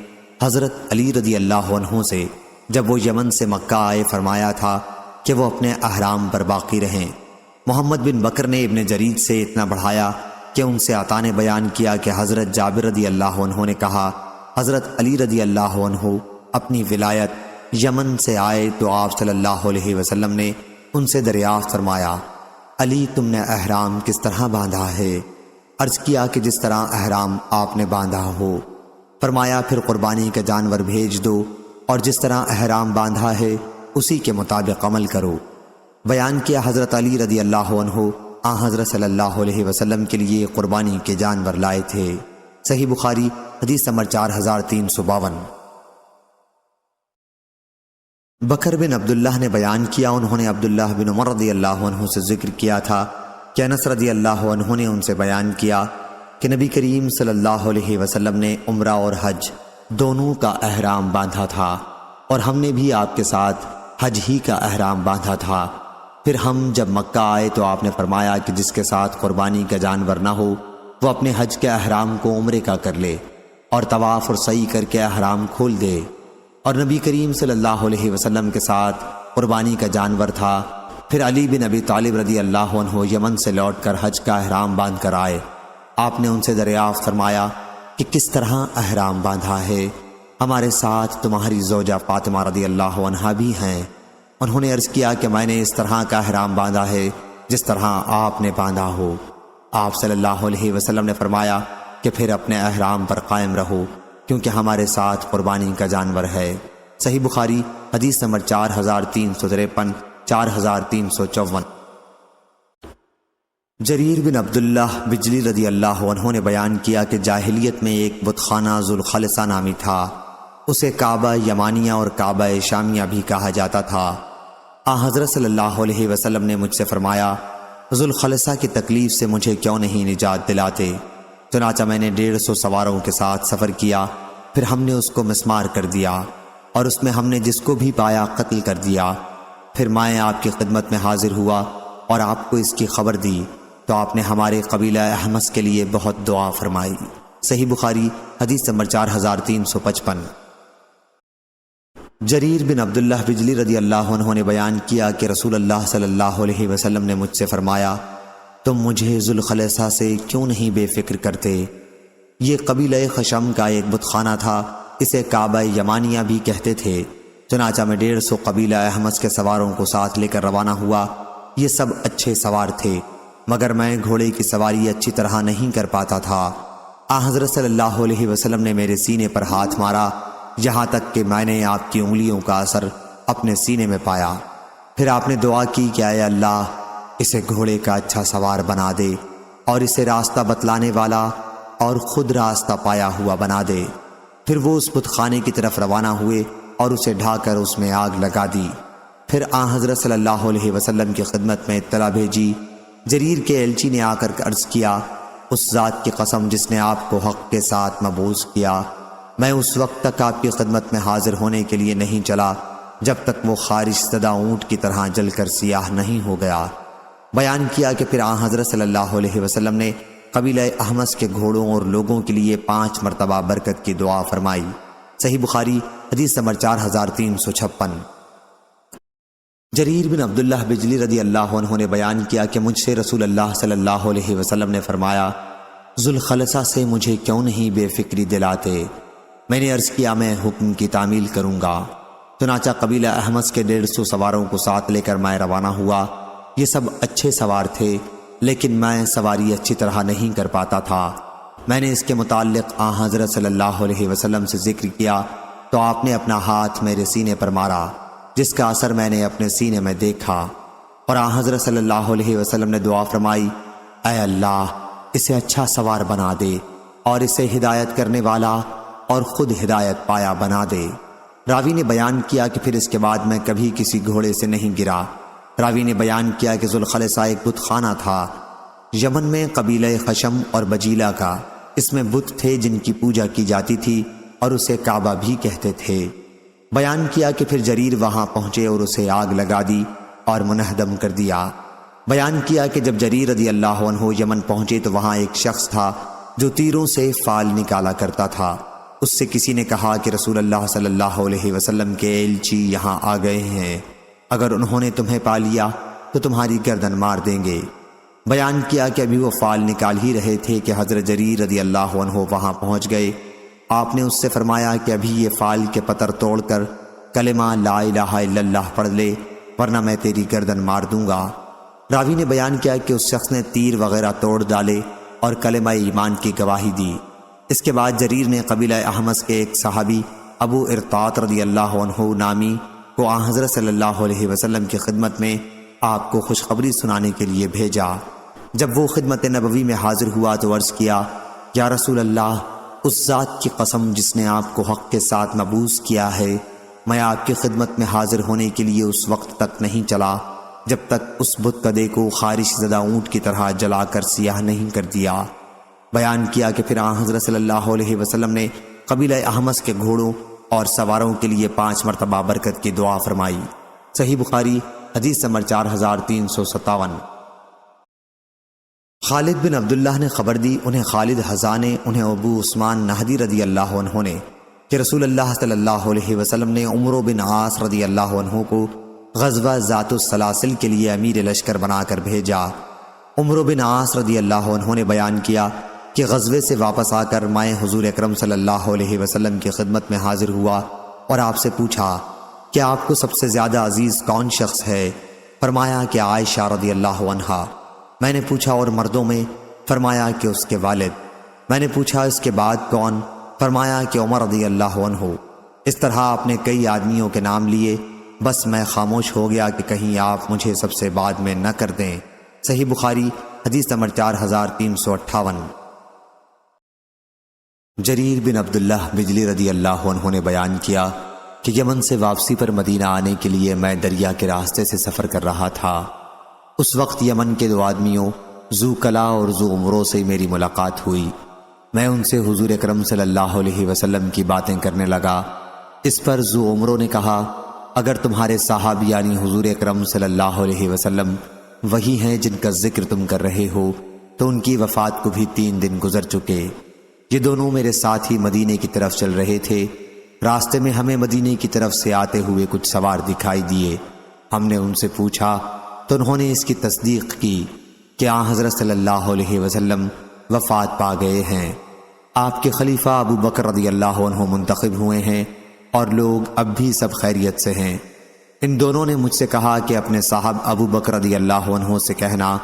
حضرت علی رضی اللہ عنہ سے جب وہ یمن سے مکہ آئے فرمایا تھا کہ وہ اپنے احرام پر باقی رہیں۔ محمد بن بکر نے ابن جرید سے اتنا بڑھایا کہ ان سے عطا نے بیان کیا کہ حضرت جابر رضی اللہ عنہ نے کہا، حضرت علی رضی اللہ عنہ اپنی ولایت یمن سے آئے تو آپ صلی اللہ علیہ وسلم نے ان سے دریافت فرمایا، علی تم نے احرام کس طرح باندھا ہے؟ عرض کیا کہ جس طرح احرام آپ نے باندھا ہو۔ فرمایا، پھر قربانی کا جانور بھیج دو اور جس طرح احرام باندھا ہے اسی کے مطابق عمل کرو۔ بیان کیا حضرت علی رضی اللہ عنہ آن حضرت صلی اللہ علیہ وسلم کے لیے قربانی کے جانور لائے تھے۔ صحیح بخاری حدیث نمبر 4352۔ بکر بن عبداللہ نے بیان کیا، انہوں نے عبداللہ بن عمر رضی اللہ عنہ سے ذکر کیا تھا کہ انس رضی اللہ عنہ نے ان سے بیان کیا کہ نبی کریم صلی اللہ علیہ وسلم نے عمرہ اور حج دونوں کا احرام باندھا تھا، اور ہم نے بھی آپ کے ساتھ حج ہی کا احرام باندھا تھا۔ پھر ہم جب مکہ آئے تو آپ نے فرمایا کہ جس کے ساتھ قربانی کا جانور نہ ہو وہ اپنے حج کے احرام کو عمرے کا کر لے اور طواف اور سعی کر کے احرام کھول دے۔ اور نبی کریم صلی اللہ علیہ وسلم کے ساتھ قربانی کا جانور تھا۔ پھر علی بن ابی طالب رضی اللہ عنہ یمن سے لوٹ کر حج کا احرام باندھ کر آئے۔ آپ نے ان سے دریافت فرمایا کہ کس طرح احرام باندھا ہے؟ ہمارے ساتھ تمہاری زوجہ فاطمہ رضی اللہ عنہا بھی ہیں۔ انہوں نے عرض کیا کہ میں نے اس طرح کا احرام باندھا ہے جس طرح آپ نے باندھا ہو۔ آپ صلی اللہ علیہ وسلم نے فرمایا کہ پھر اپنے احرام پر قائم رہو، کیونکہ ہمارے ساتھ قربانی کا جانور ہے۔ صحیح بخاری حدیث نمبر 4353 4354۔ جریر بن عبداللہ بجلی رضی اللہ عنہ نے بیان کیا کہ جاہلیت میں ایک بت خانہ ذوالخلصہ نامی تھا، اسے کعبہ یمانیہ اور کعبہ شامیہ بھی کہا جاتا تھا۔ حضرت صلی اللہ علیہ وسلم نے مجھ سے فرمایا، ذوالخلصہ کی تکلیف سے مجھے کیوں نہیں نجات دلاتے؟ چنانچہ میں نے 150 سواروں کے ساتھ سفر کیا، پھر ہم نے اس کو مسمار کر دیا اور اس میں ہم نے جس کو بھی پایا قتل کر دیا۔ پھر میں آپ کی خدمت میں حاضر ہوا اور آپ کو اس کی خبر دی تو آپ نے ہمارے قبیلہ احمس کے لیے بہت دعا فرمائی۔ صحیح بخاری حدیث نمبر 4355۔ جریر بن عبداللہ بجلی رضی اللہ عنہ نے بیان کیا کہ رسول اللہ صلی اللہ علیہ وسلم نے مجھ سے فرمایا، تم مجھے ذوالخلصہ سے کیوں نہیں بے فکر کرتے؟ یہ قبیلہ خشم کا ایک بت خانہ تھا، اسے کعبہ یمانیہ بھی کہتے تھے۔ چنانچہ میں 150 قبیلہ احمس کے سواروں کو ساتھ لے کر روانہ ہوا۔ یہ سب اچھے سوار تھے، مگر میں گھوڑے کی سواری اچھی طرح نہیں کر پاتا تھا۔ حضرت صلی اللہ علیہ وسلم نے میرے سینے پر ہاتھ مارا، یہاں تک کہ میں نے آپ کی انگلیوں کا اثر اپنے سینے میں پایا۔ پھر آپ نے دعا کی کہ اے اللہ، اسے گھوڑے کا اچھا سوار بنا دے اور اسے راستہ بتلانے والا اور خود راستہ پایا ہوا بنا دے۔ پھر وہ اس بت خانے کی طرف روانہ ہوئے اور اسے ڈھا کر اس میں آگ لگا دی۔ پھر حضرت صلی اللہ علیہ وسلم کی خدمت میں اطلاع بھیجی۔ جریر کے ایلچی نے آ کر عرض کیا، اس ذات کی قسم جس نے آپ کو حق کے ساتھ مبعوث کیا، میں اس وقت تک آپ کی خدمت میں حاضر ہونے کے لیے نہیں چلا جب تک وہ خارش زدہ اونٹ کی طرح جل کر سیاہ نہیں ہو گیا۔ بیان کیا کہ پھر حضرت صلی اللہ علیہ وسلم نے قبیلہ احمس کے گھوڑوں اور لوگوں کے لیے 5 مرتبہ برکت کی دعا فرمائی۔ صحیح بخاری حدیث نمبر 4356۔ جریر بن عبداللہ بجلی رضی اللہ عنہ نے بیان کیا کہ مجھ سے رسول اللہ صلی اللہ علیہ وسلم نے فرمایا، ذوالخلصہ سے مجھے کیوں نہیں بے فکری دلاتے؟ میں نے عرض کیا میں حکم کی تعمیل کروں گا۔ چنانچہ قبیلہ احمس کے 150 سواروں کو ساتھ لے کر میں روانہ ہوا۔ یہ سب اچھے سوار تھے، لیکن میں سواری اچھی طرح نہیں کر پاتا تھا۔ میں نے اس کے متعلق حضرت صلی اللہ علیہ وسلم سے ذکر کیا تو آپ نے اپنا ہاتھ میرے سینے پر مارا، جس کا اثر میں نے اپنے سینے میں دیکھا، اور حضرت صلی اللہ علیہ وسلم نے دعا فرمائی، اے اللہ اسے اچھا سوار بنا دے اور اسے ہدایت کرنے والا اور خود ہدایت پایا بنا دے۔ راوی نے بیان کیا کہ پھر اس کے بعد میں کبھی کسی گھوڑے سے نہیں گرا۔ راوی نے بیان کیا کہ ذوالخلصہ ایک بت خانہ تھا یمن میں قبیلہ خشم اور بجیلہ کا۔ اس میں بت تھے جن کی پوجا کی جاتی تھی اور اسے کعبہ بھی کہتے تھے۔ بیان کیا کہ پھر جریر وہاں پہنچے اور اسے آگ لگا دی اور منہدم کر دیا۔ بیان کیا کہ جب جریر رضی اللہ عنہ یمن پہنچے تو وہاں ایک شخص تھا جو تیروں سے فال نکالا کرتا تھا۔ اس سے کسی نے کہا کہ رسول اللہ صلی اللہ علیہ وسلم کے ایلچی یہاں آ گئے ہیں، اگر انہوں نے تمہیں پا لیا تو تمہاری گردن مار دیں گے۔ بیان کیا کہ ابھی وہ فال نکال ہی رہے تھے کہ حضرت جریر رضی اللہ عنہ وہاں پہنچ گئے۔ آپ نے اس سے فرمایا کہ ابھی یہ فال کے پتر توڑ کر کلمہ لا الہ الا اللہ پڑھ لے، ورنہ میں تیری گردن مار دوں گا۔ راوی نے بیان کیا کہ اس شخص نے تیر وغیرہ توڑ ڈالے اور کلمہ ایمان کی گواہی دی۔ اس کے بعد جریر نے قبیلہ احمس کے ایک صحابی ابو ارطاط رضی اللہ عنہ نامی کو حضرت صلی اللہ علیہ وسلم کی خدمت میں آپ کو خوشخبری سنانے کے لیے بھیجا۔ جب وہ خدمت نبوی میں حاضر ہوا تو عرض کیا، یا رسول اللہ، اس ذات کی قسم جس نے آپ کو حق کے ساتھ مبعوث کیا ہے، میں آپ کی خدمت میں حاضر ہونے کے لیے اس وقت تک نہیں چلا جب تک اس بت کدے کو خارش زدہ اونٹ کی طرح جلا کر سیاہ نہیں کر دیا۔ بیان کیا کہ پھر حضرت صلی اللہ علیہ وسلم نے قبیلہ احمس کے گھوڑوں اور سواروں کے لیے 5 مرتبہ برکت کی دعا فرمائی۔ صحیح بخاری حدیث نمبر 4357۔ خالد بن عبداللہ نے خبر دی، انہیں خالد حذا نے، انہیں ابو عثمان نہدی رضی اللہ عنہ نے، کہ رسول اللہ صلی اللہ علیہ وسلم نے عمرو بن عاص رضی اللہ عنہ کو غزوہ ذات السلاسل کے لیے امیر لشکر بنا کر بھیجا۔ عمرو بن عاص رضی اللہ عنہ نے بیان کیا کہ غزوے سے واپس آ کر میں حضور اکرم صلی اللہ علیہ وسلم کی خدمت میں حاضر ہوا اور آپ سے پوچھا کہ آپ کو سب سے زیادہ عزیز کون شخص ہے؟ فرمایا کہ عائشہ رضی اللہ عنہا۔ میں نے پوچھا اور مردوں میں؟ فرمایا کہ اس کے والد۔ میں نے پوچھا اس کے بعد کون؟ فرمایا کہ عمر رضی اللہ عنہ۔ اس طرح آپ نے کئی آدمیوں کے نام لیے، بس میں خاموش ہو گیا کہ کہیں آپ مجھے سب سے بعد میں نہ کر دیں۔ صحیح بخاری حدیث نمبر 4358۔ جریر بن عبداللہ بجلی رضی اللہ عنہ نے بیان کیا کہ یمن سے واپسی پر مدینہ آنے کے لیے میں دریا کے راستے سے سفر کر رہا تھا۔ اس وقت یمن کے 2 آدمیوں ذو کلا اور ذو عمرو سے میری ملاقات ہوئی۔ میں ان سے حضور اکرم صلی اللہ علیہ وسلم کی باتیں کرنے لگا۔ اس پر ذو عمرو نے کہا، اگر تمہارے صاحب یعنی حضور اکرم صلی اللہ علیہ وسلم وہی ہیں جن کا ذکر تم کر رہے ہو تو ان کی وفات کو بھی 3 دن گزر چکے۔ یہ دونوں میرے ساتھ ہی مدینے کی طرف چل رہے تھے۔ راستے میں ہمیں مدینے کی طرف سے آتے ہوئے کچھ سوار دکھائی دیے۔ ہم نے ان سے پوچھا تو انہوں نے اس کی تصدیق کی کہ حضرت صلی اللہ علیہ وسلم وفات پا گئے ہیں۔ آپ کے خلیفہ ابو بکر رضی اللہ عنہ منتخب ہوئے ہیں اور لوگ اب بھی سب خیریت سے ہیں۔ ان دونوں نے مجھ سے کہا کہ اپنے صاحب ابو بکر رضی اللہ عنہ سے کہنا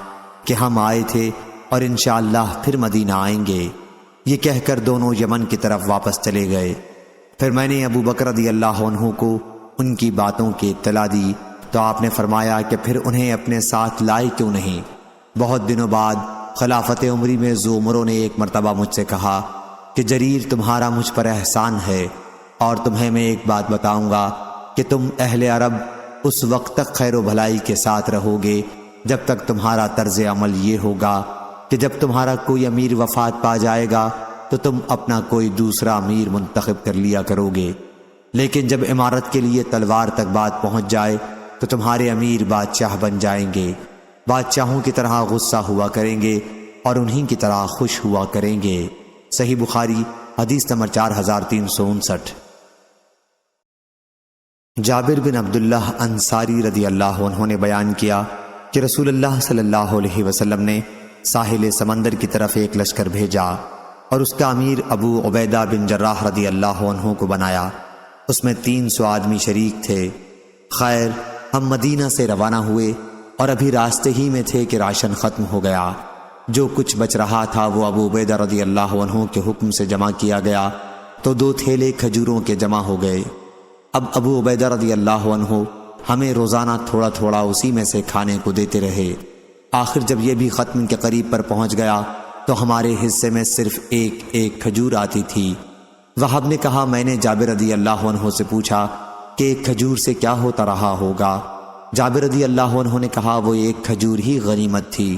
کہ ہم آئے تھے اور انشاءاللہ پھر مدینہ آئیں گے۔ یہ کہہ کر دونوں یمن کی طرف واپس چلے گئے۔ پھر میں نے ابو بکر رضی اللہ عنہ کو ان کی باتوں کی اطلاع دی تو آپ نے فرمایا کہ پھر انہیں اپنے ساتھ لائے کیوں نہیں؟ بہت دنوں بعد خلافت عمری میں ذو عمرو نے ایک مرتبہ مجھ سے کہا کہ جریر تمہارا مجھ پر احسان ہے، اور تمہیں میں ایک بات بتاؤں گا کہ تم اہل عرب اس وقت تک خیر و بھلائی کے ساتھ رہو گے جب تک تمہارا طرز عمل یہ ہوگا کہ جب تمہارا کوئی امیر وفات پا جائے گا تو تم اپنا کوئی دوسرا امیر منتخب کر لیا کرو گے، لیکن جب امارت کے لیے تلوار تک بات پہنچ جائے تو تمہارے امیر بادشاہ بن جائیں گے، بادشاہوں کی طرح غصہ ہوا کریں گے اور انہی کی طرح خوش ہوا کریں گے۔ صحیح بخاری حدیث نمبر 4359۔ جابر بن عبداللہ انصاری رضی اللہ عنہ نے بیان کیا کہ رسول اللہ صلی اللہ علیہ وسلم نے ساحل سمندر کی طرف ایک لشکر بھیجا اور اس کا امیر ابو عبیدہ بن جراح رضی اللہ عنہ کو بنایا۔ اس میں 300 آدمی شریک تھے۔ خیر، ہم مدینہ سے روانہ ہوئے اور ابھی راستے ہی میں تھے کہ راشن ختم ہو گیا۔ جو کچھ بچ رہا تھا وہ ابو عبیدہ رضی اللہ عنہ کے حکم سے جمع کیا گیا تو 2 تھیلے کھجوروں کے جمع ہو گئے۔ اب ابو عبیدہ رضی اللہ عنہ ہمیں روزانہ تھوڑا تھوڑا اسی میں سے کھانے کو دیتے رہے۔ آخر جب یہ بھی ختم کے قریب پر پہنچ گیا تو ہمارے حصے میں صرف ایک کھجور آتی تھی۔ وہب نے کہا، میں نے جابر رضی اللہ عنہ سے پوچھا کہ ایک کھجور سے کیا ہوتا رہا ہوگا؟ جابر رضی اللہ عنہ نے کہا، وہ ایک کھجور ہی غنیمت تھی،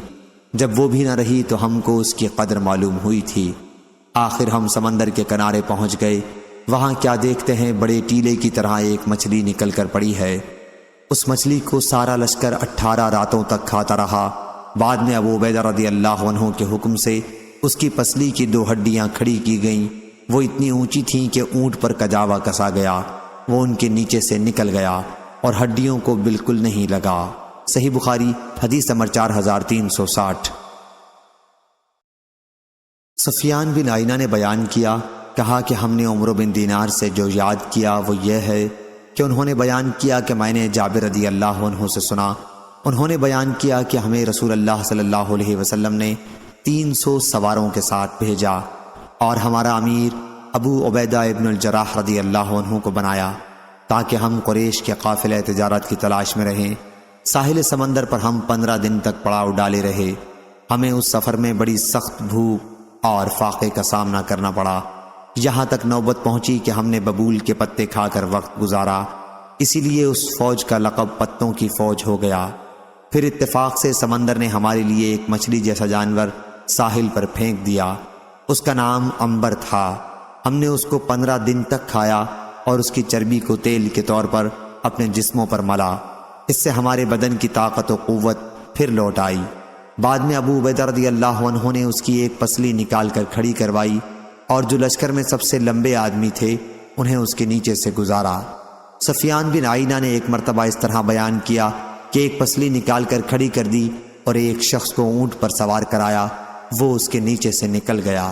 جب وہ بھی نہ رہی تو ہم کو اس کی قدر معلوم ہوئی تھی۔ آخر ہم سمندر کے کنارے پہنچ گئے۔ وہاں کیا دیکھتے ہیں، بڑے ٹیلے کی طرح ایک مچھلی نکل کر پڑی ہے۔ اس مچھلی کو سارا لشکر 18 راتوں تک کھاتا رہا۔ بعد میں ابو عبیدہ رضی اللہ عنہ کے حکم سے اس کی پسلی کی 2 ہڈیاں کھڑی کی گئیں۔ وہ اتنی اونچی تھیں کہ اونٹ پر کجاوا کسا گیا، وہ ان کے نیچے سے نکل گیا اور ہڈیوں کو بالکل نہیں لگا۔ صحیح بخاری حدیث نمبر 4360۔ سفیان بن عیینہ نے بیان کیا، کہا کہ ہم نے عمرو بن دینار سے جو یاد کیا وہ یہ ہے کہ انہوں نے بیان کیا کہ میں نے جابر رضی اللہ عنہ سے سنا، انہوں نے بیان کیا کہ ہمیں رسول اللہ صلی اللہ علیہ وسلم نے 300 سواروں کے ساتھ بھیجا اور ہمارا امیر ابو عبیدہ ابن الجراح رضی اللہ عنہ کو بنایا تاکہ ہم قریش کے قافلہ تجارت کی تلاش میں رہیں۔ ساحل سمندر پر ہم 15 دن تک پڑاؤ ڈالے رہے۔ ہمیں اس سفر میں بڑی سخت بھوک اور فاقے کا سامنا کرنا پڑا، یہاں تک نوبت پہنچی کہ ہم نے ببول کے پتے کھا کر وقت گزارا، اسی لیے اس فوج کا لقب پتوں کی فوج ہو گیا۔ پھر اتفاق سے سمندر نے ہمارے لیے ایک مچھلی جیسا جانور ساحل پر پھینک دیا، اس کا نام عنبر تھا۔ ہم نے اس کو 15 دن تک کھایا اور اس کی چربی کو تیل کے طور پر اپنے جسموں پر ملا، اس سے ہمارے بدن کی طاقت و قوت پھر لوٹ آئی۔ بعد میں ابو عبیدہ رضی اللہ عنہ نے اس کی ایک پسلی نکال کر کھڑی کروائی اور جو لشکر میں سب سے لمبے آدمی تھے انہیں اس کے نیچے سے گزارا۔ سفیان بن عیینہ نے ایک مرتبہ اس طرح بیان کیا کہ ایک پسلی نکال کر کھڑی کر دی اور ایک شخص کو اونٹ پر سوار کرایا، وہ اس کے نیچے سے نکل گیا۔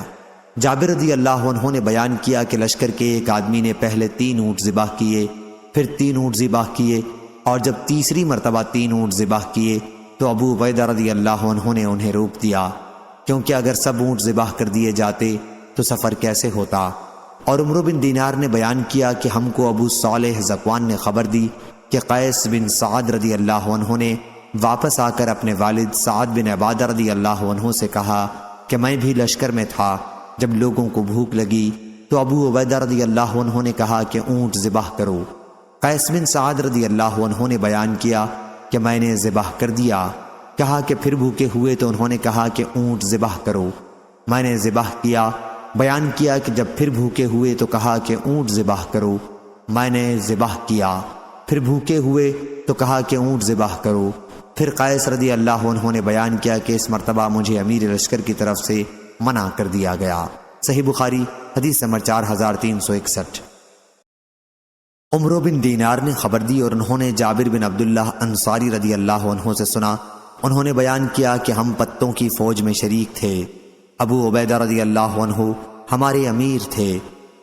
جابر رضی اللہ عنہ نے بیان کیا کہ لشکر کے ایک آدمی نے پہلے 3 اونٹ ذبح کیے، پھر 3 اونٹ ذبح کیے، اور جب تیسری مرتبہ 3 اونٹ ذبح کیے تو ابو عبیدہ رضی اللہ عنہ نے انہیں روک دیا، کیونکہ اگر سب اونٹ ذبح کر دیے جاتے تو سفر کیسے ہوتا۔ اور عمرو بن دینار نے بیان کیا کہ ہم کو ابو صالح ذکوان نے خبر دی کہ قیس بن سعد رضی اللہ عنہ نے واپس آ کر اپنے والد سعد بن عبادہ رضی اللہ عنہ سے کہا کہ میں بھی لشکر میں تھا، جب لوگوں کو بھوک لگی تو ابو عبیدہ رضی اللہ عنہ نے کہا کہ اونٹ ذبح کرو۔ قیس بن سعد رضی اللہ عنہ نے بیان کیا کہ میں نے ذبح کر دیا۔ کہا کہ پھر بھوکے ہوئے تو انہوں نے کہا کہ اونٹ ذبح کرو، میں نے ذبح کیا۔ بیان کیا کہ جب پھر بھوکے ہوئے تو کہا کہ اونٹ ذبح کرو، میں نے ذبح کیا۔ پھر بھوکے ہوئے تو کہا کہ اونٹ ذبح کرو۔ پھر قیس رضی اللہ عنہ نے بیان کیا کہ اس مرتبہ مجھے امیر لشکر کی طرف سے منع کر دیا گیا۔ صحیح بخاری حدیث نمبر 4361۔ عمرو بن دینار نے خبر دی اور انہوں نے جابر بن عبداللہ انصاری رضی اللہ عنہ سے سنا، انہوں نے بیان کیا کہ ہم پتوں کی فوج میں شریک تھے، ابو عبیدہ رضی اللہ عنہ ہمارے امیر تھے۔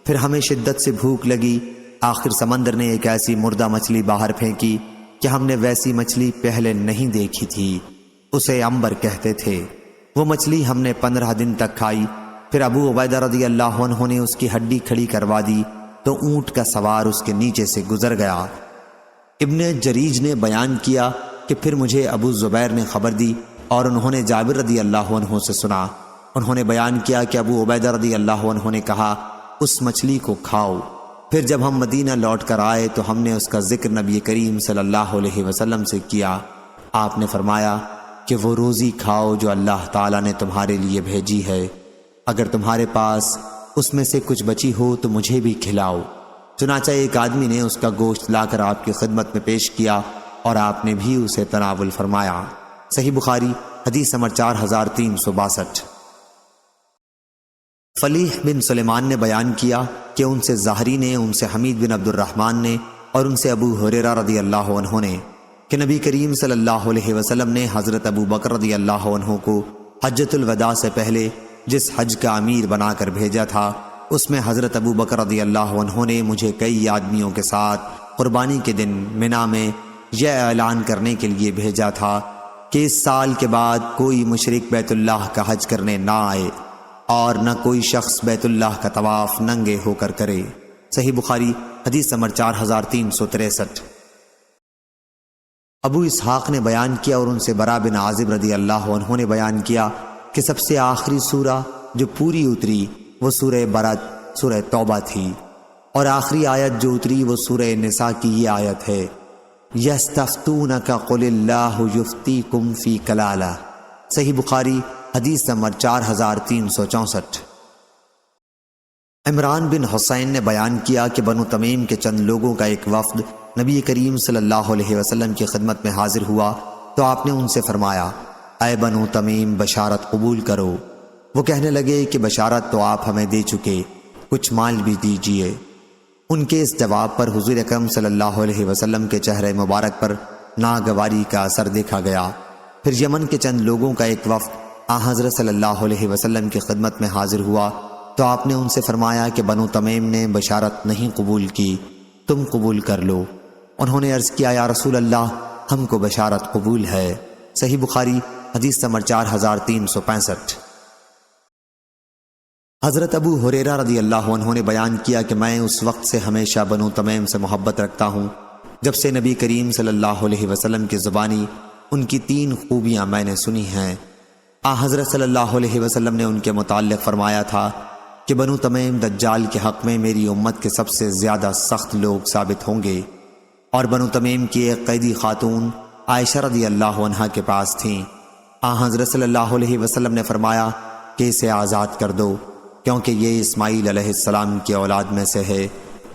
پھر ہمیں شدت سے بھوک لگی، آخر سمندر نے ایک ایسی مردہ مچھلی باہر پھینکی کہ ہم نے ویسی مچھلی پہلے نہیں دیکھی تھی، اسے عنبر کہتے تھے۔ وہ مچھلی ہم نے 15 دن تک کھائی، پھر ابو عبیدہ رضی اللہ عنہ نے اس کی ہڈی کھڑی کروا دی تو اونٹ کا سوار اس کے نیچے سے گزر گیا۔ ابن جریج نے بیان کیا کہ پھر مجھے ابو زبیر نے خبر دی اور انہوں نے جابر رضی اللہ عنہ سے سنا، انہوں نے بیان کیا کہ ابو عبیدہ رضی اللہ عنہ نے کہا اس مچھلی کو کھاؤ۔ پھر جب ہم مدینہ لوٹ کر آئے تو ہم نے اس کا ذکر نبی کریم صلی اللہ علیہ وسلم سے کیا۔ آپ نے فرمایا کہ وہ روزی کھاؤ جو اللہ تعالیٰ نے تمہارے لیے بھیجی ہے، اگر تمہارے پاس اس میں سے کچھ بچی ہو تو مجھے بھی کھلاؤ۔ چنانچہ ایک آدمی نے اس کا گوشت لا کر آپ کی خدمت میں پیش کیا اور آپ نے بھی اسے تناول فرمایا۔ صحیح بخاری حدیث نمبر 4362۔ فلیح بن سلیمان نے بیان کیا کہ ان سے زہری نے، ان سے حمید بن عبد الرحمن نے اور ان سے ابو ہریرہ رضی اللہ عنہ نے کہ نبی کریم صلی اللہ علیہ وسلم نے حضرت ابو بکر رضی اللہ عنہ کو حجۃ الوداع سے پہلے جس حج کا امیر بنا کر بھیجا تھا اس میں حضرت ابو بکر رضی اللہ عنہ نے مجھے کئی آدمیوں کے ساتھ قربانی کے دن منا میں یہ اعلان کرنے کے لیے بھیجا تھا کہ اس سال کے بعد کوئی مشرک بیت اللہ کا حج کرنے نہ آئے اور نہ کوئی شخص بیت اللہ کا طواف ننگے ہو کر کرے۔ صحیح بخاری حدیث نمبر 4363۔ ابو اسحاق نے بیان کیا اور ان سے برا بن عازب رضی اللہ عنہ نے بیان کیا کہ سب سے آخری سورہ جو پوری اتری وہ سورہ برات سورہ توبہ تھی، اور آخری آیت جو اتری وہ سورہ نساء کی یہ آیت ہے، یستفتونک قل اللہ یفتیکم فی کلالہ۔ صحیح بخاری حدیث نمبر 4364۔ عمران بن حسین نے بیان کیا کہ بنو تمیم کے چند لوگوں کا ایک وفد نبی کریم صلی اللہ علیہ وسلم کی خدمت میں حاضر ہوا تو آپ نے ان سے فرمایا، اے بنو تمیم بشارت قبول کرو۔ وہ کہنے لگے کہ بشارت تو آپ ہمیں دے چکے، کچھ مال بھی دیجئے۔ ان کے اس جواب پر حضور اکرم صلی اللہ علیہ وسلم کے چہرے مبارک پر ناگواری کا اثر دیکھا گیا۔ پھر یمن کے چند لوگوں کا ایک وفد حضرت صلی اللہ علیہ وسلم کی خدمت میں حاضر ہوا تو آپ نے ان سے فرمایا کہ بنو تمیم نے بشارت نہیں قبول کی، تم قبول کر لو۔ انہوں نے عرض کیا، یا رسول اللہ ہم کو بشارت قبول ہے۔ صحیح بخاری حدیث نمبر 4365۔ حضرت ابو ہریرہ رضی اللہ عنہ نے بیان کیا کہ میں اس وقت سے ہمیشہ بنو تمیم سے محبت رکھتا ہوں جب سے نبی کریم صلی اللہ علیہ وسلم کی زبانی ان کی 3 خوبیاں میں نے سنی ہیں۔ حضرت صلی اللہ علیہ وسلم نے ان کے متعلق فرمایا تھا کہ بنو تمیم دجال کے حق میں میری امت کے سب سے زیادہ سخت لوگ ثابت ہوں گے، اور بنو تمیم کی ایک قیدی خاتون عائشہ رضی اللہ عنہا کے پاس تھیں۔ حضرت صلی اللہ علیہ وسلم نے فرمایا کہ اسے آزاد کر دو، کیونکہ یہ اسماعیل علیہ السلام کی اولاد میں سے ہے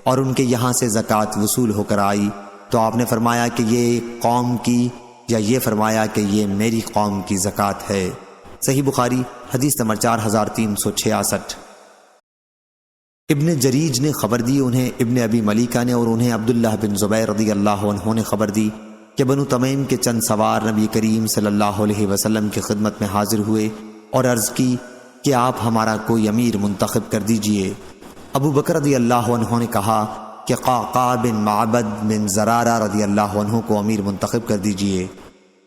اور ان کے یہاں سے زکوٰۃ وصول ہو کر آئی۔ تو آپ نے فرمایا کہ یہ قوم کی، یا یہ فرمایا کہ یہ میری قوم کی زکوٰۃ ہے۔ صحیح بخاری حدیث نمبر 4366۔ ابن جریج نے خبر دی، انہیں ابن ابی ملیکہ نے، اور انہیں عبداللہ بن زبیر رضی اللہ عنہ نے خبر دی کہ بنو تمیم کے چند سوار نبی کریم صلی اللہ علیہ وسلم کی خدمت میں حاضر ہوئے اور عرض کی کہ آپ ہمارا کوئی امیر منتخب کر دیجئے۔ ابو بکر رضی اللہ عنہ نے کہا کہ قعقاع بن معبد بن زرارہ رضی اللہ عنہ کو امیر منتخب کر دیجئے۔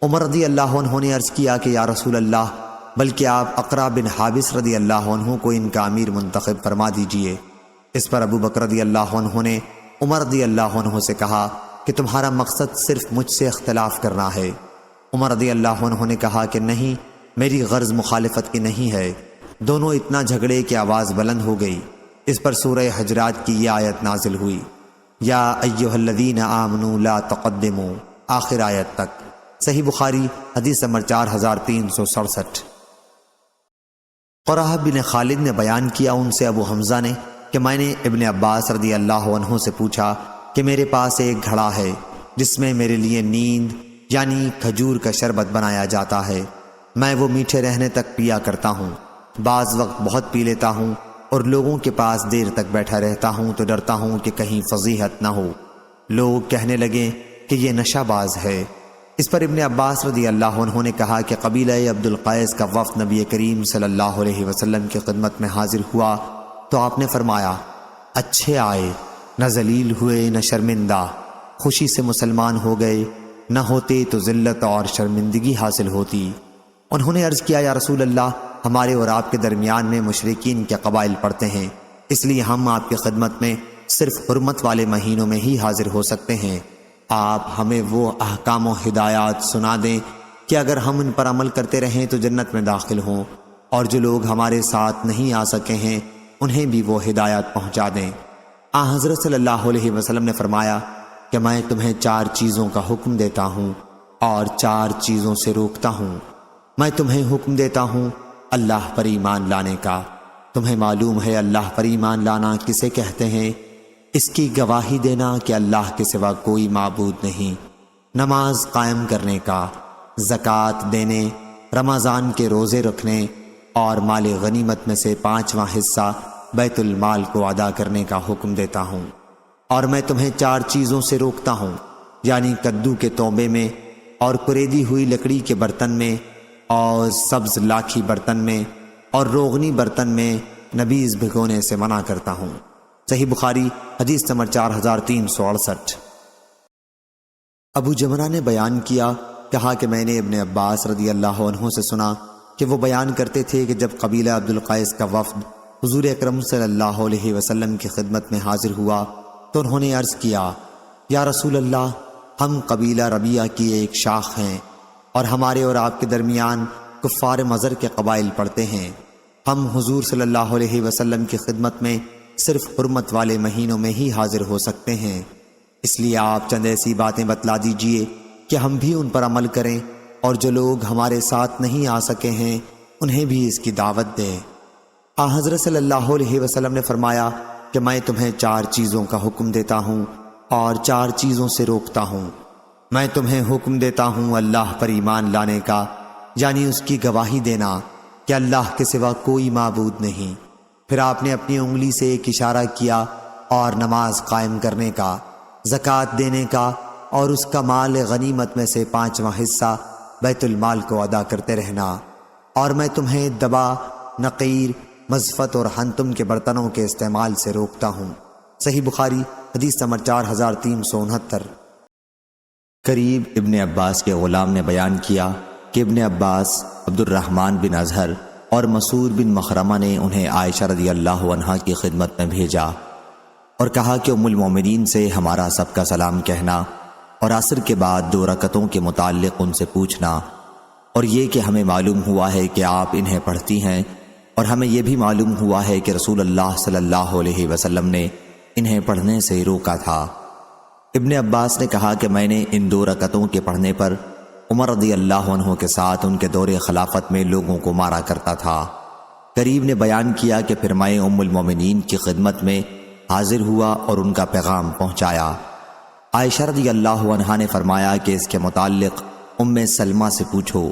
عمر رضی اللہ عنہ نے عرض کیا کہ یا رسول اللہ بلکہ آپ اقرع بن حابس رضی اللہ عنہ کو ان کا امیر منتخب فرما دیجئے۔ اس پر ابو بکر رضی اللہ عنہ نے عمر رضی اللہ عنہ سے کہا کہ تمہارا مقصد صرف مجھ سے اختلاف کرنا ہے۔ عمر رضی اللہ عنہ نے کہا کہ نہیں، میری غرض مخالفت کی نہیں ہے۔ دونوں اتنا جھگڑے کہ آواز بلند ہو گئی۔ اس پر سورہ حجرات کی یہ آیت نازل ہوئی، یا ایھا الذین آمنوا لا تقدموا، آخر آیت تک۔ صحیح بخاری حدیث نمبر 4367۔ قرہ بن خالد نے بیان کیا ان سے ابو حمزہ نے کہ میں نے ابن عباس رضی اللہ عنہ سے پوچھا کہ میرے پاس ایک گھڑا ہے جس میں میرے لیے نیند یعنی کھجور کا شربت بنایا جاتا ہے، میں وہ میٹھے رہنے تک پیا کرتا ہوں، بعض وقت بہت پی لیتا ہوں اور لوگوں کے پاس دیر تک بیٹھا رہتا ہوں تو ڈرتا ہوں کہ کہیں فضیحت نہ ہو، لوگ کہنے لگیں کہ یہ نشہ باز ہے۔ اس پر ابن عباس رضی اللہ عنہ نے کہا کہ قبیلہ عبد القیس کا وفد نبی کریم صلی اللہ علیہ وسلم کی خدمت میں حاضر ہوا تو آپ نے فرمایا، اچھے آئے، نہ ذلیل ہوئے نہ شرمندہ، خوشی سے مسلمان ہو گئے، نہ ہوتے تو ذلت اور شرمندگی حاصل ہوتی۔ انہوں نے عرض کیا، یا رسول اللہ ہمارے اور آپ کے درمیان میں مشرکین کے قبائل پڑتے ہیں، اس لیے ہم آپ کی خدمت میں صرف حرمت والے مہینوں میں ہی حاضر ہو سکتے ہیں۔ آپ ہمیں وہ احکام و ہدایات سنا دیں کہ اگر ہم ان پر عمل کرتے رہیں تو جنت میں داخل ہوں، اور جو لوگ ہمارے ساتھ نہیں آ سکے ہیں انہیں بھی وہ ہدایت پہنچا دیں۔ حضرت صلی اللہ علیہ وسلم نے فرمایا کہ میں تمہیں 4 چیزوں کا حکم دیتا ہوں اور 4 چیزوں سے روکتا ہوں۔ میں تمہیں حکم دیتا ہوں اللہ پر ایمان لانے کا، تمہیں معلوم ہے اللہ پر ایمان لانا کسے کہتے ہیں، اس کی گواہی دینا کہ اللہ کے سوا کوئی معبود نہیں، نماز قائم کرنے کا، زکوٰۃ دینے، رمضان کے روزے رکھنے اور مال غنیمت میں سے 5واں حصہ بیت المال کو ادا کرنے کا حکم دیتا ہوں۔ اور میں تمہیں 4 چیزوں سے روکتا ہوں، یعنی کدو کے توبے میں اور کریدی ہوئی لکڑی کے برتن میں اور سبز لاکھی برتن میں اور روغنی برتن میں نبیذ بھگونے سے منع کرتا ہوں۔ صحیح بخاری حدیث نمبر 4368۔ ابو جمرہ نے بیان کیا، کہا کہ میں نے ابن عباس رضی اللہ عنہ سے سنا کہ وہ بیان کرتے تھے کہ جب قبیلہ عبد القیس کا وفد حضور اکرم صلی اللہ علیہ وسلم کی خدمت میں حاضر ہوا تو انہوں نے عرض کیا، یا رسول اللہ، ہم قبیلہ ربیہ کی ایک شاخ ہیں اور ہمارے اور آپ کے درمیان کفار مضر کے قبائل پڑتے ہیں۔ ہم حضور صلی اللہ علیہ وسلم کی خدمت میں صرف حرمت والے مہینوں میں ہی حاضر ہو سکتے ہیں، اس لیے آپ چند ایسی باتیں بتلا دیجئے کہ ہم بھی ان پر عمل کریں، اور جو لوگ ہمارے ساتھ نہیں آ سکے ہیں انہیں بھی اس کی دعوت دیں۔ حضرت صلی اللہ علیہ وسلم نے فرمایا کہ میں تمہیں 4 چیزوں کا حکم دیتا ہوں اور 4 چیزوں سے روکتا ہوں۔ میں تمہیں حکم دیتا ہوں اللہ پر ایمان لانے کا، یعنی اس کی گواہی دینا کہ اللہ کے سوا کوئی معبود نہیں۔ پھر آپ نے اپنی انگلی سے ایک اشارہ کیا، اور نماز قائم کرنے کا، زکوٰۃ دینے کا، اور اس کا مال غنیمت میں سے 5واں حصہ بیت المال کو ادا کرتے رہنا۔ اور میں تمہیں دبا، نقیر، مزفت اور حنتم کے برتنوں کے استعمال سے روکتا ہوں۔ صحیح بخاری حدیث نمبر 4369۔ قریب ابن عباس کے غلام نے بیان کیا کہ ابن عباس، عبد الرحمن بن اظہر اور مسعود بن مخرمہ نے انہیں عائشہ رضی اللہ عنہا کی خدمت میں بھیجا اور کہا کہ ام المومنین سے ہمارا سب کا سلام کہنا، اور عصر کے بعد 2 رکعتوں کے متعلق ان سے پوچھنا، اور یہ کہ ہمیں معلوم ہوا ہے کہ آپ انہیں پڑھتی ہیں، اور ہمیں یہ بھی معلوم ہوا ہے کہ رسول اللہ صلی اللہ علیہ وسلم نے انہیں پڑھنے سے روکا تھا۔ ابن عباس نے کہا کہ میں نے ان 2 رکعتوں کے پڑھنے پر عمر رضی اللہ عنہ کے ساتھ ان کے دور خلافت میں لوگوں کو مارا کرتا تھا۔ قریب نے بیان کیا کہ پھر میں ام المومنین کی خدمت میں حاضر ہوا اور ان کا پیغام پہنچایا۔ عائشہ رضی اللہ عنہا نے فرمایا کہ اس کے متعلق ام سلمہ سے پوچھو۔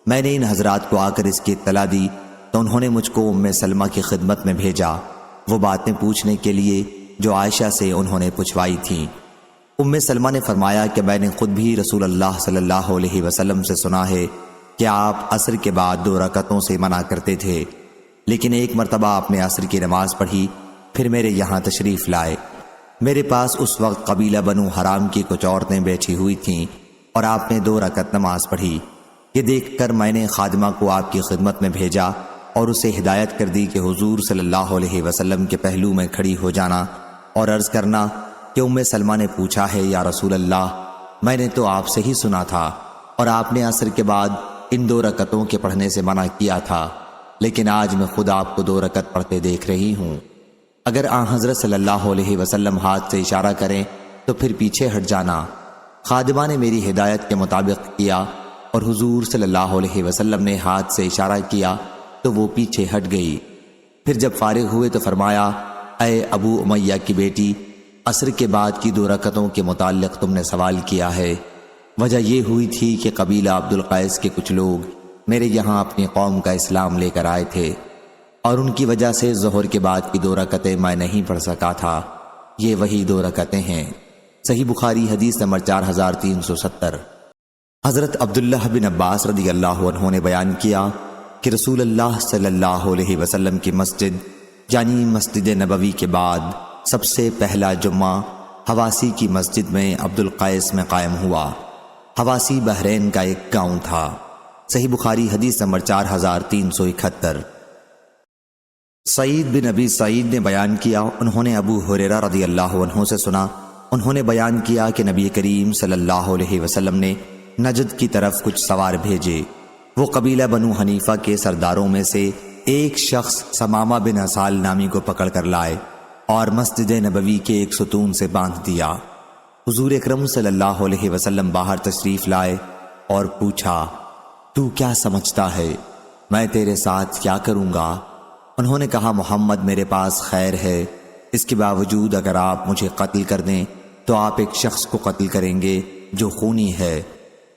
میں نے ان حضرات کو آ کر اس کی اطلاع دی تو انہوں نے مجھ کو ام سلمہ کی خدمت میں بھیجا، وہ باتیں پوچھنے کے لیے جو عائشہ سے انہوں نے پوچھوائی تھیں۔ ام سلمہ نے فرمایا کہ میں نے خود بھی رسول اللہ صلی اللہ علیہ وسلم سے سنا ہے کہ آپ عصر کے بعد 2 رکعتوں سے منع کرتے تھے، لیکن ایک مرتبہ آپ نے عصر کی نماز پڑھی، پھر میرے یہاں تشریف لائے۔ میرے پاس اس وقت قبیلہ بنو حرام کی کچھ عورتیں بیٹھی ہوئی تھیں اور آپ نے 2 رکعت نماز پڑھی۔ یہ دیکھ کر میں نے خادمہ کو آپ کی خدمت میں بھیجا اور اسے ہدایت کر دی کہ حضور صلی اللہ علیہ وسلم کے پہلو میں کھڑی ہو جانا اور عرض کرنا کہ ام سلمہ نے پوچھا ہے یا رسول اللہ، میں نے تو آپ سے ہی سنا تھا، اور آپ نے عصر کے بعد ان 2 رکعتوں کے پڑھنے سے منع کیا تھا، لیکن آج میں خود آپ کو 2 رکعت پڑھتے دیکھ رہی ہوں۔ اگر آن حضرت صلی اللہ علیہ وسلم ہاتھ سے اشارہ کریں تو پھر پیچھے ہٹ جانا۔ خادمہ نے میری ہدایت کے مطابق کیا اور حضور صلی اللہ علیہ وسلم نے ہاتھ سے اشارہ کیا تو وہ پیچھے ہٹ گئی۔ پھر جب فارغ ہوئے تو فرمایا، اے ابو امیہ کی بیٹی، عصر کے بعد کی 2 رکعتوں کے متعلق تم نے سوال کیا ہے۔ وجہ یہ ہوئی تھی کہ قبیلہ عبد القیس کے کچھ لوگ میرے یہاں اپنی قوم کا اسلام لے کر آئے تھے، اور ان کی وجہ سے ظہر کے بعد کی 2 رکعتیں میں نہیں پڑھ سکا تھا۔ یہ وہی 2 رکعتیں ہیں۔ صحیح بخاری حدیث نمبر 4370۔ حضرت عبداللہ بن عباس رضی اللہ عنہ نے بیان کیا کہ رسول اللہ صلی اللہ علیہ وسلم کی مسجد یعنی مسجد نبوی کے بعد سب سے پہلا جمعہ حواسی کی مسجد میں عبد القیس میں قائم ہوا۔ حواسی بحرین کا ایک گاؤں تھا۔ صحیح بخاری حدیث نمبر 4371۔ سعید بن ابی سعید نے بیان کیا، انہوں نے ابو ہریرہ رضی اللہ عنہ سے سنا، انہوں نے بیان کیا کہ نبی کریم صلی اللہ علیہ وسلم نے نجد کی طرف کچھ سوار بھیجے۔ وہ قبیلہ بنو حنیفہ کے سرداروں میں سے ایک شخص سمامہ بن اسال نامی کو پکڑ کر لائے اور مسجد نبوی کے ایک ستون سے باندھ دیا۔ حضور اکرم صلی اللہ علیہ وسلم باہر تشریف لائے اور پوچھا، تو کیا سمجھتا ہے، میں تیرے ساتھ کیا کروں گا؟ انہوں نے کہا، محمد میرے پاس خیر ہے، اس کے باوجود اگر آپ مجھے قتل کر دیں تو آپ ایک شخص کو قتل کریں گے جو خونی ہے،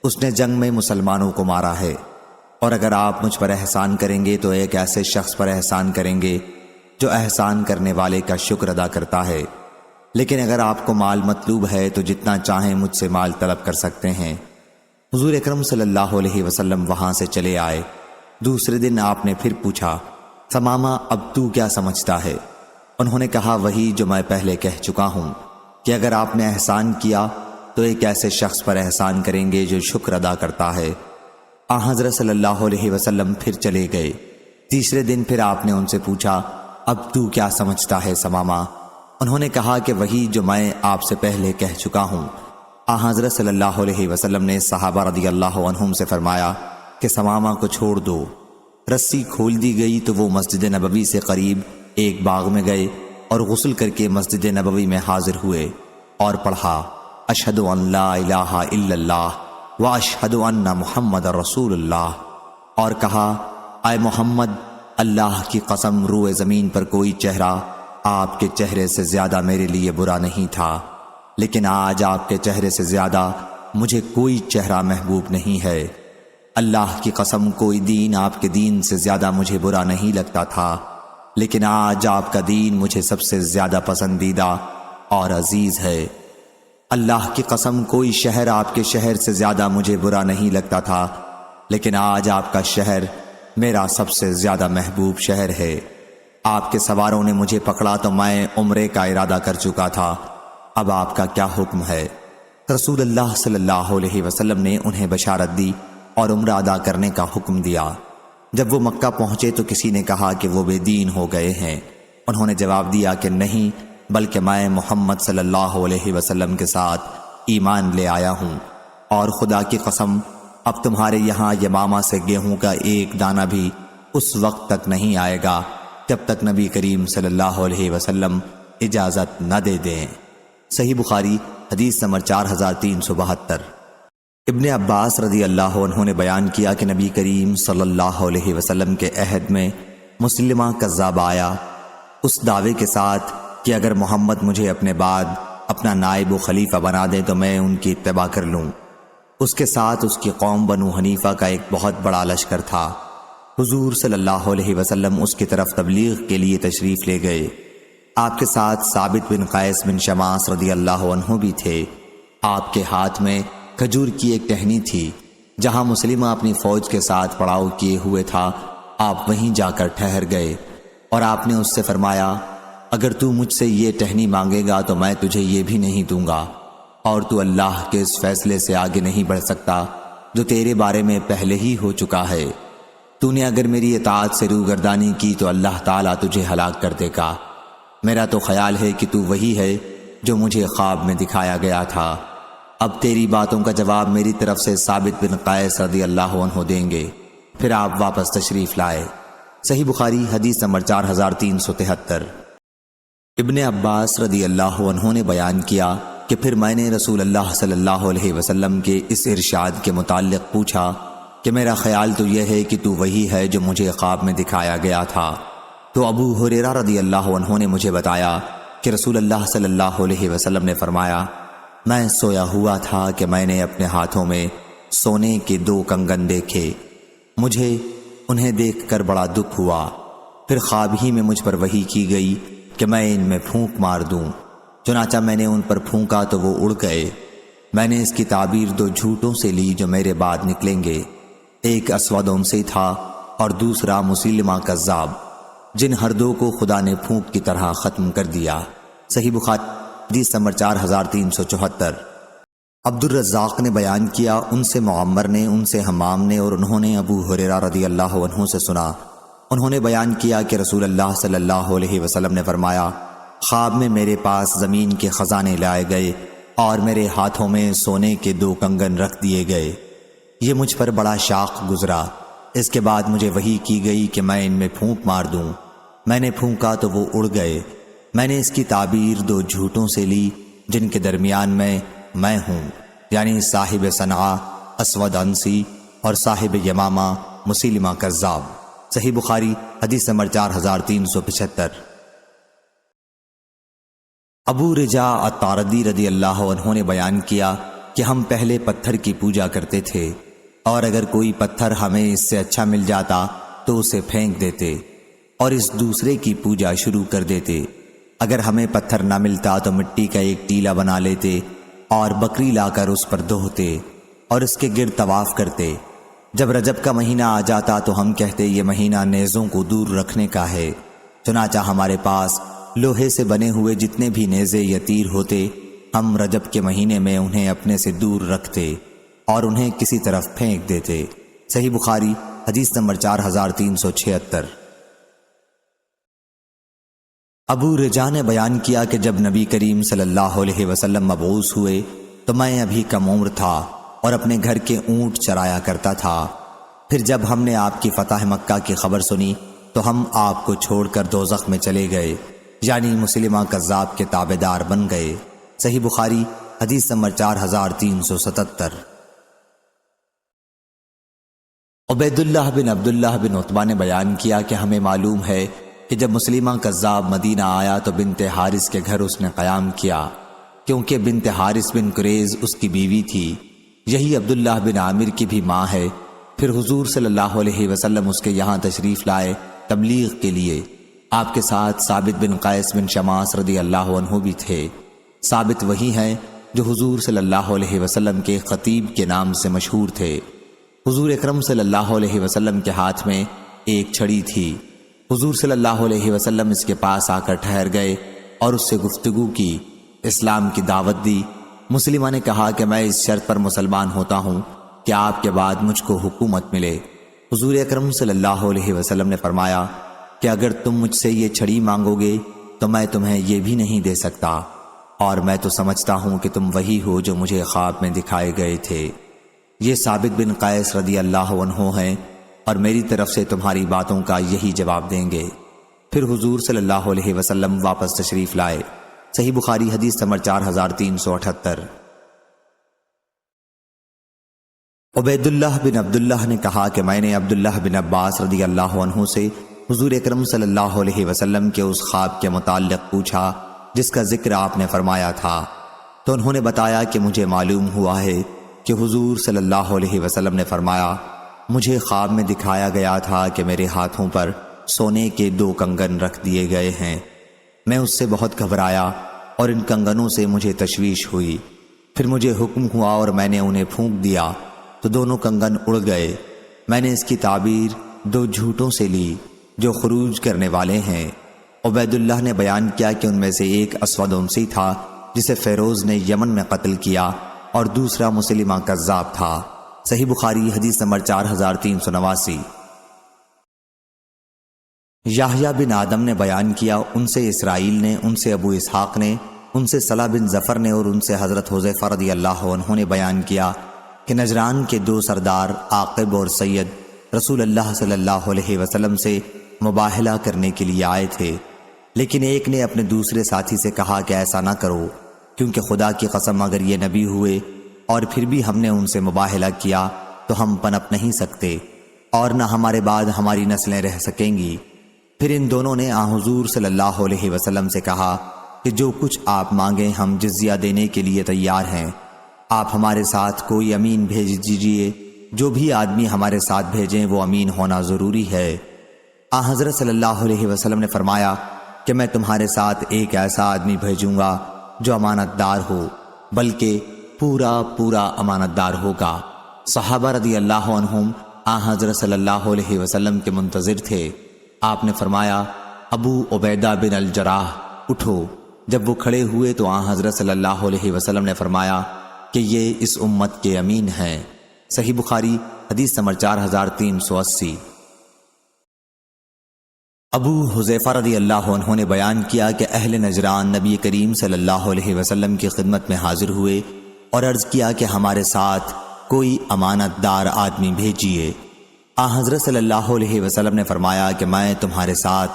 اس نے جنگ میں مسلمانوں کو مارا ہے، اور اگر آپ مجھ پر احسان کریں گے تو ایک ایسے شخص پر احسان کریں گے جو احسان کرنے والے کا شکر ادا کرتا ہے۔ لیکن اگر آپ کو مال مطلوب ہے تو جتنا چاہیں مجھ سے مال طلب کر سکتے ہیں۔ حضور اکرم صلی اللہ علیہ وسلم وہاں سے چلے آئے۔ دوسرے دن آپ نے پھر پوچھا، ثمامہ اب تو کیا سمجھتا ہے؟ انہوں نے کہا، وہی جو میں پہلے کہہ چکا ہوں کہ اگر آپ نے احسان کیا تو ایک ایسے شخص پر احسان کریں گے جو شکر ادا کرتا ہے۔ حضرت صلی اللہ علیہ وسلم پھر چلے گئے۔ تیسرے دن پھر آپ نے ان سے پوچھا، اب تو کیا سمجھتا ہے ثمامہ؟ انہوں نے کہا کہ وہی جو میں آپ سے پہلے کہہ چکا ہوں۔ حضرت صلی اللہ علیہ وسلم نے صحابہ رضی اللہ عنہم سے فرمایا کہ ثمامہ کو چھوڑ دو۔ رسی کھول دی گئی تو وہ مسجد نبوی سے قریب ایک باغ میں گئے اور غسل کر کے مسجد نبوی میں حاضر ہوئے اور پڑھا، اشہد ان لا الہ الا اللہ واشہد ان محمد رسول اللہ، اور کہا، اے محمد، اللہ کی قسم روئے زمین پر کوئی چہرہ آپ کے چہرے سے زیادہ میرے لیے برا نہیں تھا، لیکن آج آپ کے چہرے سے زیادہ مجھے کوئی چہرہ محبوب نہیں ہے۔ اللہ کی قسم کوئی دین آپ کے دین سے زیادہ مجھے برا نہیں لگتا تھا، لیکن آج آپ کا دین مجھے سب سے زیادہ پسندیدہ اور عزیز ہے۔ اللہ کی قسم کوئی شہر آپ کے شہر سے زیادہ مجھے برا نہیں لگتا تھا، لیکن آج آپ کا شہر میرا سب سے زیادہ محبوب شہر ہے۔ آپ کے سواروں نے مجھے پکڑا تو میں عمرے کا ارادہ کر چکا تھا، اب آپ کا کیا حکم ہے؟ رسول اللہ صلی اللہ علیہ وسلم نے انہیں بشارت دی اور عمرہ ادا کرنے کا حکم دیا۔ جب وہ مکہ پہنچے تو کسی نے کہا کہ وہ بے دین ہو گئے ہیں۔ انہوں نے جواب دیا کہ نہیں، بلکہ میں محمد صلی اللہ علیہ وسلم کے ساتھ ایمان لے آیا ہوں، اور خدا کی قسم اب تمہارے یہاں یمامہ سے گیہوں کا ایک دانہ بھی اس وقت تک نہیں آئے گا جب تک نبی کریم صلی اللہ علیہ وسلم اجازت نہ دے دیں۔ صحیح بخاری حدیث نمبر 4372۔ ابن عباس رضی اللہ عنہ نے بیان کیا کہ نبی کریم صلی اللہ علیہ وسلم کے عہد میں مسلمہ کذاب آیا اس دعوے کے ساتھ کہ اگر محمد مجھے اپنے بعد اپنا نائب و خلیفہ بنا دیں تو میں ان کی اتباع کر لوں۔ اس کے ساتھ اس کی قوم بنو حنیفہ کا ایک بہت بڑا لشکر تھا۔ حضور صلی اللہ علیہ وسلم اس کی طرف تبلیغ کے لیے تشریف لے گئے۔ آپ کے ساتھ ثابت بن قیس بن شماس رضی اللہ عنہ بھی تھے۔ آپ کے ہاتھ میں کھجور کی ایک ٹہنی تھی۔ جہاں مسلمہ اپنی فوج کے ساتھ پڑاؤ کیے ہوئے تھا، آپ وہیں جا کر ٹھہر گئے اور آپ نے اس سے فرمایا، اگر تو مجھ سے یہ ٹہنی مانگے گا تو میں تجھے یہ بھی نہیں دوں گا، اور تو اللہ کے اس فیصلے سے آگے نہیں بڑھ سکتا جو تیرے بارے میں پہلے ہی ہو چکا ہے۔ تو نے اگر میری اطاعت سے روگردانی کی تو اللہ تعالیٰ تجھے ہلاک کر دے گا۔ میرا تو خیال ہے کہ تو وہی ہے جو مجھے خواب میں دکھایا گیا تھا۔ اب تیری باتوں کا جواب میری طرف سے ثابت بن قیس رضی اللہ عنہ دیں گے۔ پھر آپ واپس تشریف لائے۔ صحیح بخاری حدیث نمبر 4373۔ ابن عباس رضی اللہ عنہ نے بیان کیا کہ پھر میں نے رسول اللہ صلی اللہ علیہ وسلم کے اس ارشاد کے متعلق پوچھا کہ میرا خیال تو یہ ہے کہ تو وہی ہے جو مجھے خواب میں دکھایا گیا تھا۔ تو ابو ہریرہ رضی اللہ عنہ نے مجھے بتایا کہ رسول اللہ صلی اللہ علیہ وسلم نے فرمایا، میں سویا ہوا تھا کہ میں نے اپنے ہاتھوں میں سونے کے 2 کنگن دیکھے، مجھے انہیں دیکھ کر بڑا دکھ ہوا۔ پھر خواب ہی میں مجھ پر وحی کی گئی کہ میں ان میں پھونک مار دوں، چنانچہ میں نے ان پر پھونکا تو وہ اڑ گئے۔ میں نے اس کی تعبیر 2 جھوٹوں سے لی جو میرے بعد نکلیں گے، ایک اسود انسی تھا اور دوسرا مسلمہ کذاب، جن ہر 2 کو خدا نے پھونک کی طرح ختم کر دیا۔ صحیح بخاری حدیث نمبر 4374۔ عبد الرزاق نے بیان کیا، ان سے معمر نے، ان سے حمام نے، اور انہوں نے ابو ہریرہ رضی اللہ عنہ سے سنا۔ انہوں نے بیان کیا کہ رسول اللہ صلی اللہ علیہ وسلم نے فرمایا، خواب میں میرے پاس زمین کے خزانے لائے گئے اور میرے ہاتھوں میں سونے کے 2 کنگن رکھ دیے گئے۔ یہ مجھ پر بڑا شاق گزرا۔ اس کے بعد مجھے وحی کی گئی کہ میں ان میں پھونک مار دوں۔ میں نے پھونکا تو وہ اڑ گئے۔ میں نے اس کی تعبیر 2 جھوٹوں سے لی جن کے درمیان میں ہوں، یعنی صاحب صنعاء اسود انسی اور صاحب یمامہ مسلمہ کذاب۔ صحیح بخاری حدیث نمبر 4375۔ ابو رجاء الطاردی رضی اللہ عنہ نے بیان کیا کہ ہم پہلے پتھر کی پوجا کرتے تھے، اور اگر کوئی پتھر ہمیں اس سے اچھا مل جاتا تو اسے پھینک دیتے اور اس دوسرے کی پوجا شروع کر دیتے۔ اگر ہمیں پتھر نہ ملتا تو مٹی کا ایک ٹیلا بنا لیتے اور بکری لا کر اس پر دھوتے۔ اور اس کے گرد طواف کرتے۔ جب رجب کا مہینہ آ جاتا تو ہم کہتے یہ مہینہ نیزوں کو دور رکھنے کا ہے، چنانچہ ہمارے پاس لوہے سے بنے ہوئے جتنے بھی نیزے یا تیر ہوتے ہم رجب کے مہینے میں انہیں اپنے سے دور رکھتے اور انہیں کسی طرف پھینک دیتے۔ صحیح بخاری حدیث نمبر 4376۔ ابو رجا نے بیان کیا کہ جب نبی کریم صلی اللہ علیہ وسلم مبعوث ہوئے تو میں ابھی کم عمر تھا اور اپنے گھر کے اونٹ چرایا کرتا تھا۔ پھر جب ہم نے آپ کی فتح مکہ کی خبر سنی تو ہم آپ کو چھوڑ کر دوزخ میں چلے گئے، یعنی مسلمہ کذاب کے تابعدار بن گئے۔ صحیح بخاری حدیث نمبر 4377۔ عبید اللہ بن عبداللہ بن عتبہ نے بیان کیا کہ ہمیں معلوم ہے کہ جب مسلمہ کذاب مدینہ آیا تو بنت حارث کے گھر اس نے قیام کیا، کیونکہ بنت حارث بن قریظ اس کی بیوی تھی۔ یہی عبداللہ بن عامر کی بھی ماں ہے۔ پھر حضور صلی اللہ علیہ وسلم اس کے یہاں تشریف لائے تبلیغ کے لیے۔ آپ کے ساتھ ثابت بن قیس بن شماس رضی اللہ عنہ بھی تھے۔ ثابت وہی ہیں جو حضور صلی اللہ علیہ وسلم کے خطیب کے نام سے مشہور تھے۔ حضور اکرم صلی اللہ علیہ وسلم کے ہاتھ میں ایک چھڑی تھی۔ حضور صلی اللہ علیہ وسلم اس کے پاس آ کر ٹھہر گئے اور اس سے گفتگو کی، اسلام کی دعوت دی۔ مسلمہ نے کہا کہ میں اس شرط پر مسلمان ہوتا ہوں کہ آپ کے بعد مجھ کو حکومت ملے۔ حضور اکرم صلی اللہ علیہ وسلم نے فرمایا کہ اگر تم مجھ سے یہ چھڑی مانگو گے تو میں تمہیں یہ بھی نہیں دے سکتا، اور میں تو سمجھتا ہوں کہ تم وہی ہو جو مجھے خواب میں دکھائے گئے تھے۔ یہ ثابت بن قیس رضی اللہ عنہ ہیں اور میری طرف سے تمہاری باتوں کا یہی جواب دیں گے۔ پھر حضور صلی اللہ علیہ وسلم واپس تشریف لائے۔ صحیح بخاری حدیث نمبر 4378۔ عبید اللہ بن عبداللہ نے کہا کہ میں نے عبداللہ بن عباس رضی اللہ عنہ سے حضور اکرم صلی اللہ علیہ وسلم کے اس خواب کے متعلق پوچھا جس کا ذکر آپ نے فرمایا تھا، تو انہوں نے بتایا کہ مجھے معلوم ہوا ہے کہ حضور صلی اللہ علیہ وسلم نے فرمایا مجھے خواب میں دکھایا گیا تھا کہ میرے ہاتھوں پر سونے کے 2 کنگن رکھ دیے گئے ہیں۔ میں اس سے بہت گھبرایا اور ان کنگنوں سے مجھے تشویش ہوئی۔ پھر مجھے حکم ہوا اور میں نے انہیں پھونک دیا تو دونوں کنگن اڑ گئے۔ میں نے اس کی تعبیر 2 جھوٹوں سے لی جو خروج کرنے والے ہیں۔ عبید اللہ نے بیان کیا کہ ان میں سے ایک اسود انسی تھا جسے فیروز نے یمن میں قتل کیا اور دوسرا مسلمہ کذاب تھا۔ صحیح بخاری حدیث نمبر 4389۔ یحییٰ بن آدم نے بیان کیا، ان سے اسرائیل نے، ان سے ابو اسحاق نے، ان سے صلاح بن ظفر نے اور ان سے حضرت حذیفہ رضی اللہ عنہ نے بیان کیا کہ نجران کے 2 سردار عاقب اور سید رسول اللہ صلی اللہ علیہ وسلم سے مباہلہ کرنے کے لیے آئے تھے، لیکن ایک نے اپنے دوسرے ساتھی سے کہا کہ ایسا نہ کرو، کیونکہ خدا کی قسم اگر یہ نبی ہوئے اور پھر بھی ہم نے ان سے مباہلہ کیا تو ہم پنپ نہیں سکتے اور نہ ہمارے بعد ہماری نسلیں رہ سکیں گی۔ پھر ان دونوں نے حضور صلی اللہ علیہ وسلم سے کہا کہ جو کچھ آپ مانگیں ہم جزیہ دینے کے لیے تیار ہیں، آپ ہمارے ساتھ کوئی امین بھیج دیجئے، جو بھی آدمی ہمارے ساتھ بھیجیں وہ امین ہونا ضروری ہے۔ حضرت صلی اللہ علیہ وسلم نے فرمایا کہ میں تمہارے ساتھ ایک ایسا آدمی بھیجوں گا جو امانت دار ہو، بلکہ پورا امانت دار ہوگا۔ صحابہ رضی اللہ عنہم حضرت صلی اللہ علیہ وسلم کے منتظر تھے۔ آپ نے فرمایا ابو عبیدہ بن الجراح اٹھو۔ جب وہ کھڑے ہوئے تو حضرت صلی اللہ علیہ وسلم نے فرمایا کہ یہ اس امت کے امین ہیں۔ صحیح بخاری حدیث نمبر 4380۔ ابو حذیفہ رضی اللہ عنہ نے بیان کیا کہ اہل نجران نبی کریم صلی اللہ علیہ وسلم کی خدمت میں حاضر ہوئے اور عرض کیا کہ ہمارے ساتھ کوئی امانت دار آدمی بھیجیے۔ حضرت صلی اللہ علیہ وسلم نے فرمایا کہ میں تمہارے ساتھ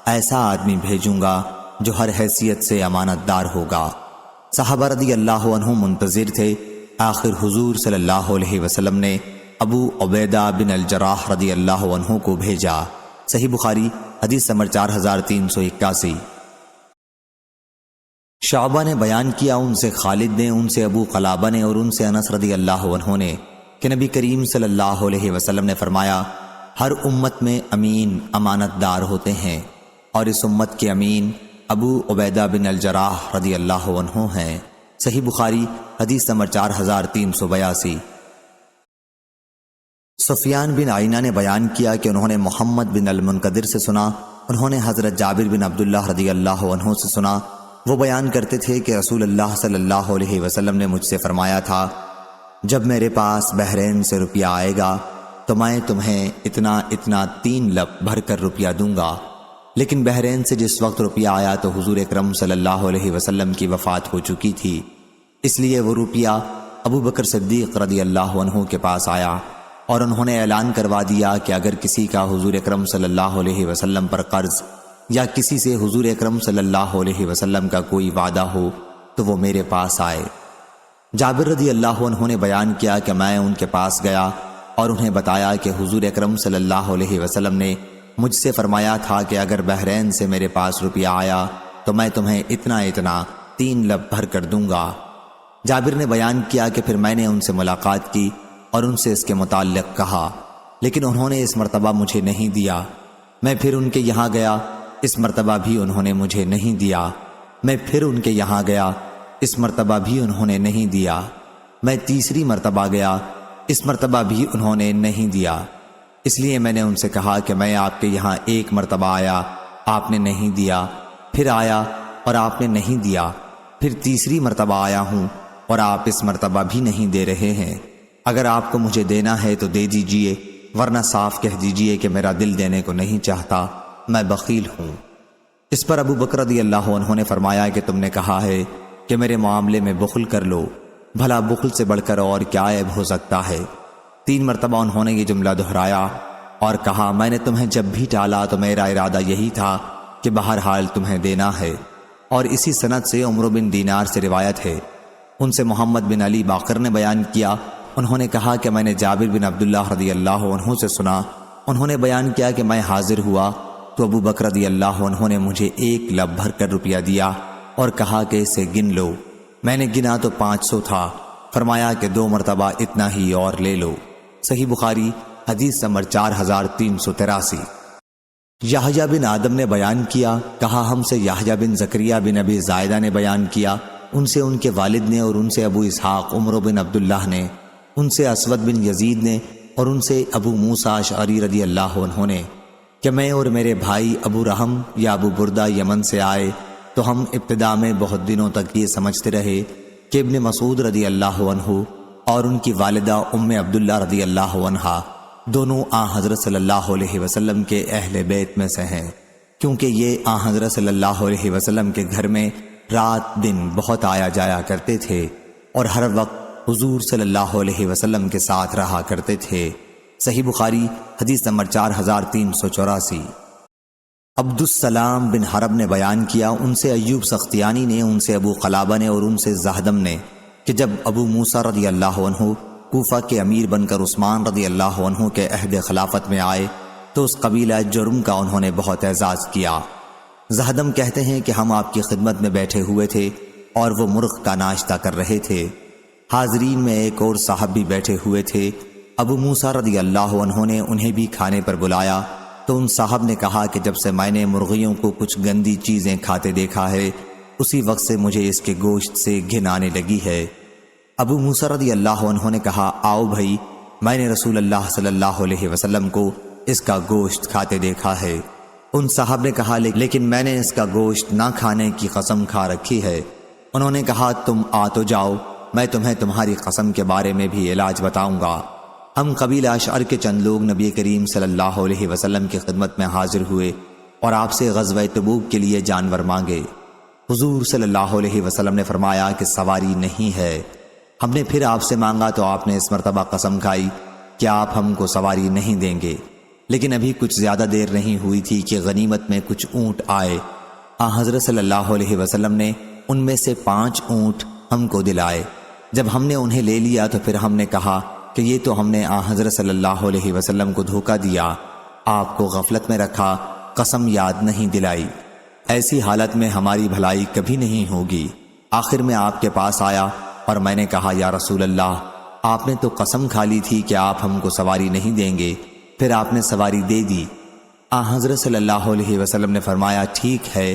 ایسا آدمی بھیجوں گا جو ہر حیثیت سے امانت دار ہوگا۔ صحابہ رضی اللہ عنہ منتظر تھے۔ آخر حضور صلی اللہ علیہ وسلم نے ابو عبیدہ بن الجراح رضی اللہ عنہ کو بھیجا۔ صحیح بخاری حدیث نمبر 4381۔ شعبہ نے بیان کیا، ان سے خالد نے، ان سے ابو قلابہ نے اور ان سے انس رضی اللہ عنہ نے کہ نبی کریم صلی اللہ علیہ وسلم نے فرمایا ہر امت میں امین امانت دار ہوتے ہیں اور اس امت کے امین ابو عبیدہ بن الجراح رضی اللہ عنہ ہیں۔ صحیح بخاری حدیث نمبر 4382۔ سفیان بن عینہ نے بیان کیا کہ انہوں نے محمد بن المنقدر سے سنا، انہوں نے حضرت جابر بن عبداللہ رضی اللہ عنہ سے سنا، وہ بیان کرتے تھے کہ رسول اللہ صلی اللہ علیہ وسلم نے مجھ سے فرمایا تھا، جب میرے پاس بحرین سے روپیہ آئے گا تو میں تمہیں اتنا 3 لب بھر کر روپیہ دوں گا۔ لیکن بحرین سے جس وقت روپیہ آیا تو حضور اکرم صلی اللہ علیہ وسلم کی وفات ہو چکی تھی، اس لیے وہ روپیہ ابو بکر صدیق رضی اللہ عنہ کے پاس آیا اور انہوں نے اعلان کروا دیا کہ اگر کسی کا حضور اکرم صلی اللہ علیہ وسلم پر قرض یا کسی سے حضور اکرم صلی اللہ علیہ وسلم کا کوئی وعدہ ہو تو وہ میرے پاس آئے۔ جابر رضی اللہ عنہ نے بیان کیا کہ میں ان کے پاس گیا اور انہیں بتایا کہ حضور اکرم صلی اللہ علیہ وسلم نے مجھ سے فرمایا تھا کہ اگر بحرین سے میرے پاس روپیہ آیا تو میں تمہیں اتنا 3 لب بھر کر دوں گا۔ جابر نے بیان کیا کہ پھر میں نے ان سے ملاقات کی اور ان سے اس کے متعلق کہا، لیکن انہوں نے اس مرتبہ مجھے نہیں دیا۔ میں پھر ان کے یہاں گیا، اس مرتبہ بھی انہوں نے مجھے نہیں دیا۔ میں پھر ان کے یہاں گیا، اس مرتبہ بھی انہوں نے نہیں دیا۔ میں تیسری مرتبہ گیا، اس مرتبہ بھی انہوں نے نہیں دیا۔ اس لیے میں نے ان سے کہا کہ میں آپ کے یہاں 1 مرتبہ آیا، آپ نے نہیں دیا، پھر آیا اور آپ نے نہیں دیا، پھر تیسری مرتبہ آیا ہوں اور آپ اس مرتبہ بھی نہیں دے رہے ہیں۔ اگر آپ کو مجھے دینا ہے تو دے دیجئے، ورنہ صاف کہہ دیجئے کہ میرا دل دینے کو نہیں چاہتا، میں بخیل ہوں۔ اس پر ابو بکر رضی اللہ عنہ نے فرمایا کہ تم نے کہا ہے کہ میرے معاملے میں بخل کر لو، بھلا بخل سے بڑھ کر اور کیا عیب ہو سکتا ہے؟ 3 مرتبہ انہوں نے یہ جملہ دہرایا اور کہا، میں نے تمہیں جب بھی ٹالا تو میرا ارادہ یہی تھا کہ بہرحال تمہیں دینا ہے۔ اور اسی سند سے عمرو بن دینار سے روایت ہے، ان سے محمد بن علی باقر نے بیان کیا، انہوں نے کہا کہ میں نے جابر بن عبداللہ رضی اللہ عنہ سے سنا، انہوں نے بیان کیا کہ میں حاضر ہوا تو ابو بکر رضی اللہ عنہ نے مجھے 1 لب بھر کر روپیہ دیا اور کہا کہ اسے گن لو۔ میں نے گنا تو 500 تھا، فرمایا کہ 2 مرتبہ اتنا ہی اور لے لو۔ صحیح بخاری حدیث نمبر 4383۔ یحییٰ بن آدم نے بیان کیا، کہا ہم سے یحییٰ بن زکریا بن ابی زائدہ نے بیان کیا، ان سے ان کے والد نے، اور ان سے ابو اسحاق عمرو بن عبداللہ نے، ان سے اسود بن یزید نے، اور ان سے ابو موسیٰ اشعری رضی اللہ عنہ نے، کہ میں اور میرے بھائی ابو رحم یا ابو بردہ یمن سے آئے تو ہم ابتدا میں بہت دنوں تک یہ سمجھتے رہے کہ ابن مسعود رضی اللہ عنہ اور ان کی والدہ ام عبداللہ رضی اللہ عنہا دونوں حضرت صلی اللہ علیہ وسلم کے اہل بیت میں سے ہیں، کیونکہ یہ حضرت صلی اللہ علیہ وسلم کے گھر میں رات دن بہت آیا جایا کرتے تھے اور ہر وقت حضور صلی اللہ علیہ وسلم کے ساتھ رہا کرتے تھے۔ صحیح بخاری حدیث نمبر 4384۔ عبد السلام بن حرب نے بیان کیا، ان سے ایوب سختیانی نے، ان سے ابو قلابہ نے، اور ان سے زہدم نے، کہ جب ابو موسیٰ رضی اللہ عنہ کوفہ کے امیر بن کر عثمان رضی اللہ عنہ کے عہد خلافت میں آئے تو اس قبیلہ جرم کا انہوں نے بہت اعزاز کیا۔ زہدم کہتے ہیں کہ ہم آپ کی خدمت میں بیٹھے ہوئے تھے اور وہ مرغ کا ناشتہ کر رہے تھے، حاضرین میں ایک اور صاحب بھی بیٹھے ہوئے تھے۔ ابو موسیٰ رضی اللہ عنہ نے انہیں بھی کھانے پر بلایا تو ان صاحب نے کہا کہ جب سے میں نے مرغیوں کو کچھ گندی چیزیں کھاتے دیکھا ہے اسی وقت سے مجھے اس کے گوشت سے گھن آنے لگی ہے۔ ابو موسیٰ رضی اللہ عنہ نے کہا، آؤ بھائی، میں نے رسول اللہ صلی اللہ علیہ وسلم کو اس کا گوشت کھاتے دیکھا ہے۔ ان صاحب نے کہا، لیکن میں نے اس کا گوشت نہ کھانے کی قسم کھا رکھی ہے۔ انہوں نے کہا، تم آ تو جاؤ، میں تمہیں تمہاری قسم کے بارے میں بھی علاج بتاؤں گا۔ ہم قبیلہ اشعر کے چند لوگ نبی کریم صلی اللہ علیہ وسلم کی خدمت میں حاضر ہوئے اور آپ سے غزوہ تبوک کے لیے جانور مانگے۔ حضور صلی اللہ علیہ وسلم نے فرمایا کہ سواری نہیں ہے۔ ہم نے پھر آپ سے مانگا تو آپ نے اس مرتبہ قسم کھائی کہ آپ ہم کو سواری نہیں دیں گے، لیکن ابھی کچھ زیادہ دیر نہیں ہوئی تھی کہ غنیمت میں کچھ اونٹ آئے۔ حضرت صلی اللہ علیہ وسلم نے ان میں سے 5 اونٹ ہم کو دلائے۔ جب ہم نے انہیں لے لیا تو پھر ہم نے کہا کہ یہ تو ہم نے حضرت صلی اللہ علیہ وسلم کو دھوکہ دیا، آپ کو غفلت میں رکھا، قسم یاد نہیں دلائی۔ ایسی حالت میں ہماری بھلائی کبھی نہیں ہوگی۔ آخر میں آپ کے پاس آیا اور میں نے کہا، یا رسول اللہ، آپ نے تو قسم کھا لی تھی کہ آپ ہم کو سواری نہیں دیں گے، پھر آپ نے سواری دے دی۔ حضرت صلی اللہ علیہ وسلم نے فرمایا، ٹھیک ہے،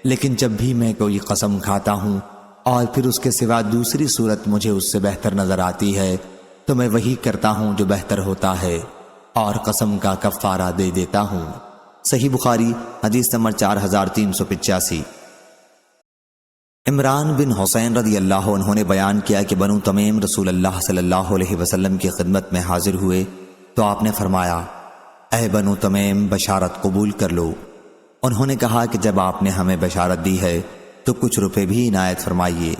لیکن جب بھی میں کوئی قسم کھاتا ہوں اور پھر اس کے سوا دوسری صورت مجھے اس سے بہتر نظر آتی ہے تو میں وہی کرتا ہوں جو بہتر ہوتا ہے اور قسم کا کفارہ دے دیتا ہوں۔ صحیح بخاری حدیث نمبر 4385۔ عمران بن حسین رضی اللہ عنہ نے بیان کیا کہ بنو تمیم رسول اللہ صلی اللہ علیہ وسلم کی خدمت میں حاضر ہوئے تو آپ نے فرمایا، اے بنو تمیم بشارت قبول کر لو۔ انہوں نے کہا کہ جب آپ نے ہمیں بشارت دی ہے تو کچھ روپے بھی عنایت فرمائیے۔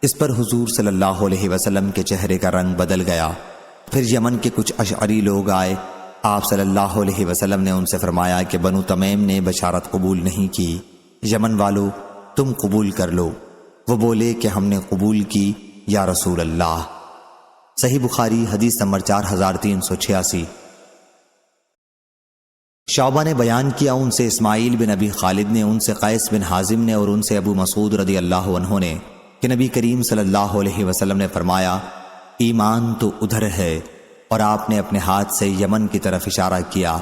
اس پر حضور صلی اللہ علیہ وسلم کے چہرے کا رنگ بدل گیا۔ پھر یمن کے کچھ اشعری لوگ آئے، آپ صلی اللہ علیہ وسلم نے ان سے فرمایا کہ بنو تمیم نے بشارت قبول نہیں کی، یمن والو تم قبول کر لو۔ وہ بولے کہ ہم نے قبول کی یا رسول اللہ۔ صحیح بخاری حدیث نمبر 4386۔ شعبہ نے بیان کیا ان سے اسماعیل بن ابی خالد نے، ان سے قیس بن حازم نے اور ان سے ابو مسعود رضی اللہ عنہ نے کہ نبی کریم صلی اللہ علیہ وسلم نے فرمایا، ایمان تو ادھر ہے، اور آپ نے اپنے ہاتھ سے یمن کی طرف اشارہ کیا،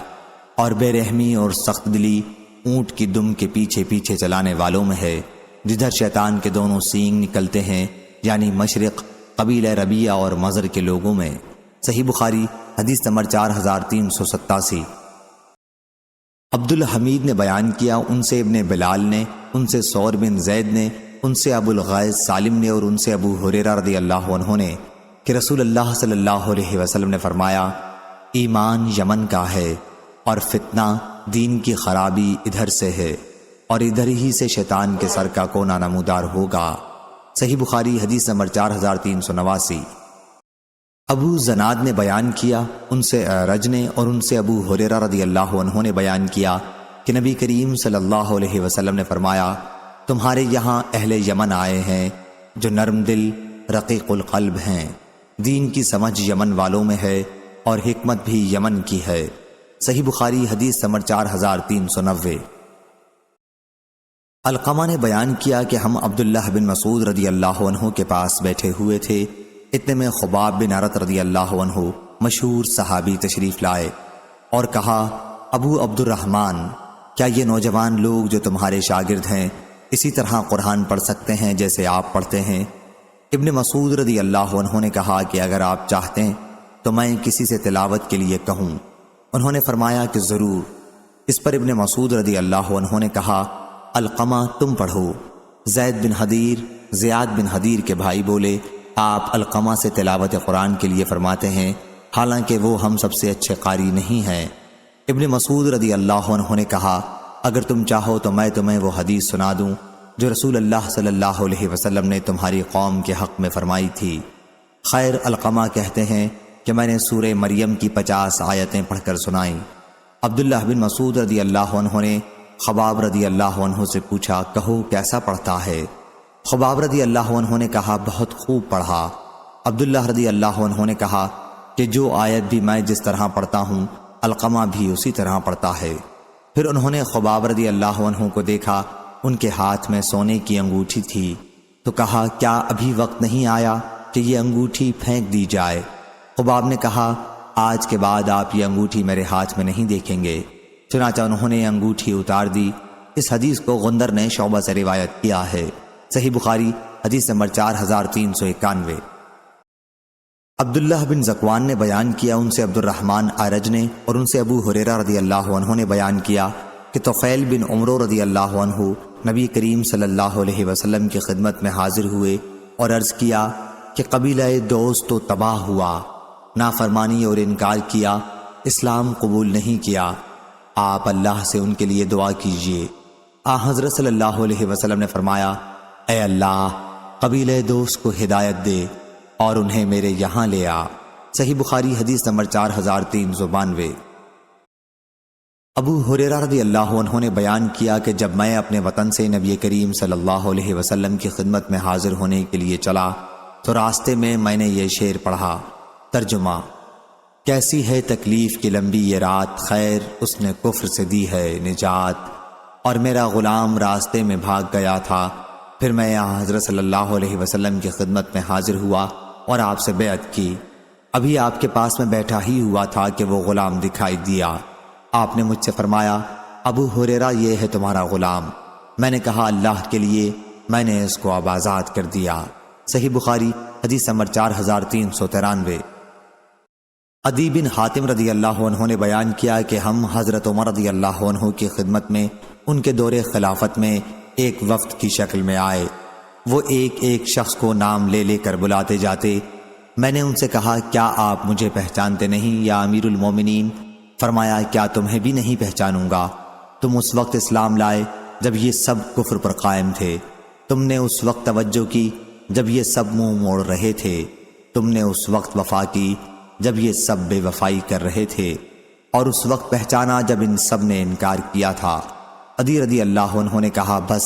اور بے رحمی اور سخت دلی اونٹ کی دم کے پیچھے پیچھے چلانے والوں میں ہے، جدھر شیطان کے دونوں سینگ نکلتے ہیں، یعنی مشرق قبیلہ ربیہ اور مضر کے لوگوں میں۔ صحیح بخاری حدیث نمبر 4387۔ عبد الحمید نے بیان کیا ان سے ابن بلال نے، ان سے ثور بن زید نے، ان سے ابو الغیث سالم نے اور ان سے ابو ہریرہ رضی اللہ عنہ نے کہ رسول اللہ صلی اللہ علیہ وسلم نے فرمایا، ایمان یمن کا ہے اور فتنہ دین کی خرابی ادھر سے ہے، اور ادھر ہی سے شیطان کے سر کا کونا نمودار ہوگا۔ صحیح بخاری حدیث نمبر 4389۔ ابو زناد نے بیان کیا ان سے اعرج نے اور ان سے ابو ہریرہ رضی اللہ عنہ نے بیان کیا کہ نبی کریم صلی اللہ علیہ وسلم نے فرمایا، تمہارے یہاں اہل یمن آئے ہیں جو نرم دل رقیق القلب ہیں، دین کی سمجھ یمن والوں میں ہے اور حکمت بھی یمن کی ہے۔ صحیح بخاری حدیث نمبر 4390۔ علقمہ نے بیان کیا کہ ہم عبداللہ بن مسعود رضی اللہ عنہ کے پاس بیٹھے ہوئے تھے، اتنے میں خباب بن عرط رضی اللہ عنہ مشہور صحابی تشریف لائے اور کہا، ابو عبد الرحمن، کیا یہ نوجوان لوگ جو تمہارے شاگرد ہیں اسی طرح قرآن پڑھ سکتے ہیں جیسے آپ پڑھتے ہیں؟ ابن مسعود رضی اللہ عنہ نے کہا کہ اگر آپ چاہتے ہیں تو میں کسی سے تلاوت کے لیے کہوں۔ انہوں نے فرمایا کہ ضرور۔ اس پر ابن مسعود رضی اللہ عنہ نے کہا، علقمہ تم پڑھو۔ زید بن حدیر زیاد بن حدیر کے بھائی بولے، آپ علقمہ سے تلاوت قرآن کے لیے فرماتے ہیں، حالانکہ وہ ہم سب سے اچھے قاری نہیں ہیں۔ ابن مسعود رضی اللہ عنہ نے کہا، اگر تم چاہو تو میں تمہیں وہ حدیث سنا دوں جو رسول اللہ صلی اللہ علیہ وسلم نے تمہاری قوم کے حق میں فرمائی تھی۔ خیر، علقمہ کہتے ہیں کہ میں نے سورہ مریم کی 50 آیتیں پڑھ کر سنائیں۔ عبداللہ بن مسعود رضی اللہ عنہ نے خباب رضی اللہ عنہ سے پوچھا، کہو کیسا پڑھتا ہے؟ خباب رضی اللہ عنہ نے کہا، بہت خوب پڑھا۔ عبداللہ رضی اللہ عنہ نے کہا کہ جو آیت بھی میں جس طرح پڑھتا ہوں علقمہ بھی اسی طرح پڑھتا ہے۔ پھر انہوں نے خباب رضی اللہ عنہ کو دیکھا، ان کے ہاتھ میں سونے کی انگوٹھی تھی، تو کہا، کیا ابھی وقت نہیں آیا کہ یہ انگوٹھی پھینک دی جائے؟ خباب نے کہا، آج کے بعد آپ یہ انگوٹھی میرے ہاتھ میں نہیں دیکھیں گے۔ چنانچہ انہوں نے انگوٹھی اتار دی۔ اس حدیث کو غندر نے شعبہ سے روایت کیا ہے۔ صحیح بخاری حدیث نمبر 4391۔ عبداللہ بن ذکوان نے بیان کیا ان سے عبد الرحمن اعرج نے اور ان سے ابو ہریرہ رضی اللہ عنہ نے بیان کیا کہ طفیل بن عمرو رضی اللہ عنہ نبی کریم صلی اللہ علیہ وسلم کی خدمت میں حاضر ہوئے اور عرض کیا کہ قبیلہ دوست تو تباہ ہوا، نافرمانی اور انکار کیا، اسلام قبول نہیں کیا، آپ اللہ سے ان کے لیے دعا کیجیے۔ حضرت صلی اللہ علیہ وسلم نے فرمایا، اے اللہ قبیلہ دوست کو ہدایت دے اور انہیں میرے یہاں لے آ۔ صحیح بخاری حدیث نمبر 4392۔ ابو ہریرہ رضی اللہ عنہ نے بیان کیا کہ جب میں اپنے وطن سے نبی کریم صلی اللہ علیہ وسلم کی خدمت میں حاضر ہونے کے لیے چلا تو راستے میں نے یہ شعر پڑھا۔ ترجمہ: کیسی ہے تکلیف کی لمبی یہ رات، خیر اس نے کفر سے دی ہے نجات، اور میرا غلام راستے میں بھاگ گیا تھا، پھر میں یہاں حضرت صلی اللہ علیہ وسلم کی خدمت میں حاضر ہوا اور آپ سے بیعت کی۔ ابھی آپ کے پاس میں بیٹھا ہی ہوا تھا کہ وہ غلام دکھائی دیا۔ آپ نے مجھ سے فرمایا، ابو ہریرہ یہ ہے تمہارا غلام۔ میں نے کہا، اللہ کے لیے، میں نے اس کو اب آزاد کر دیا۔ صحیح بخاری حدیث نمبر 4393۔ عدی بن حاتم رضی اللہ عنہ نے بیان کیا کہ ہم حضرت عمر رضی اللہ عنہ کی خدمت میں ان کے دور خلافت میں ایک وفد کی شکل میں آئے۔ وہ ایک ایک شخص کو نام لے لے کر بلاتے جاتے۔ میں نے ان سے کہا کیا آپ مجھے پہچانتے نہیں یا امیر المومنین؟ فرمایا کیا تمہیں بھی نہیں پہچانوں گا؟ تم اس وقت اسلام لائے جب یہ سب کفر پر قائم تھے، تم نے اس وقت توجہ کی جب یہ سب منہ موڑ رہے تھے، تم نے اس وقت وفا کی جب یہ سب بے وفائی کر رہے تھے، اور اس وقت پہچانا جب ان سب نے انکار کیا تھا۔ عدی رضی اللہ عنہ نے کہا بس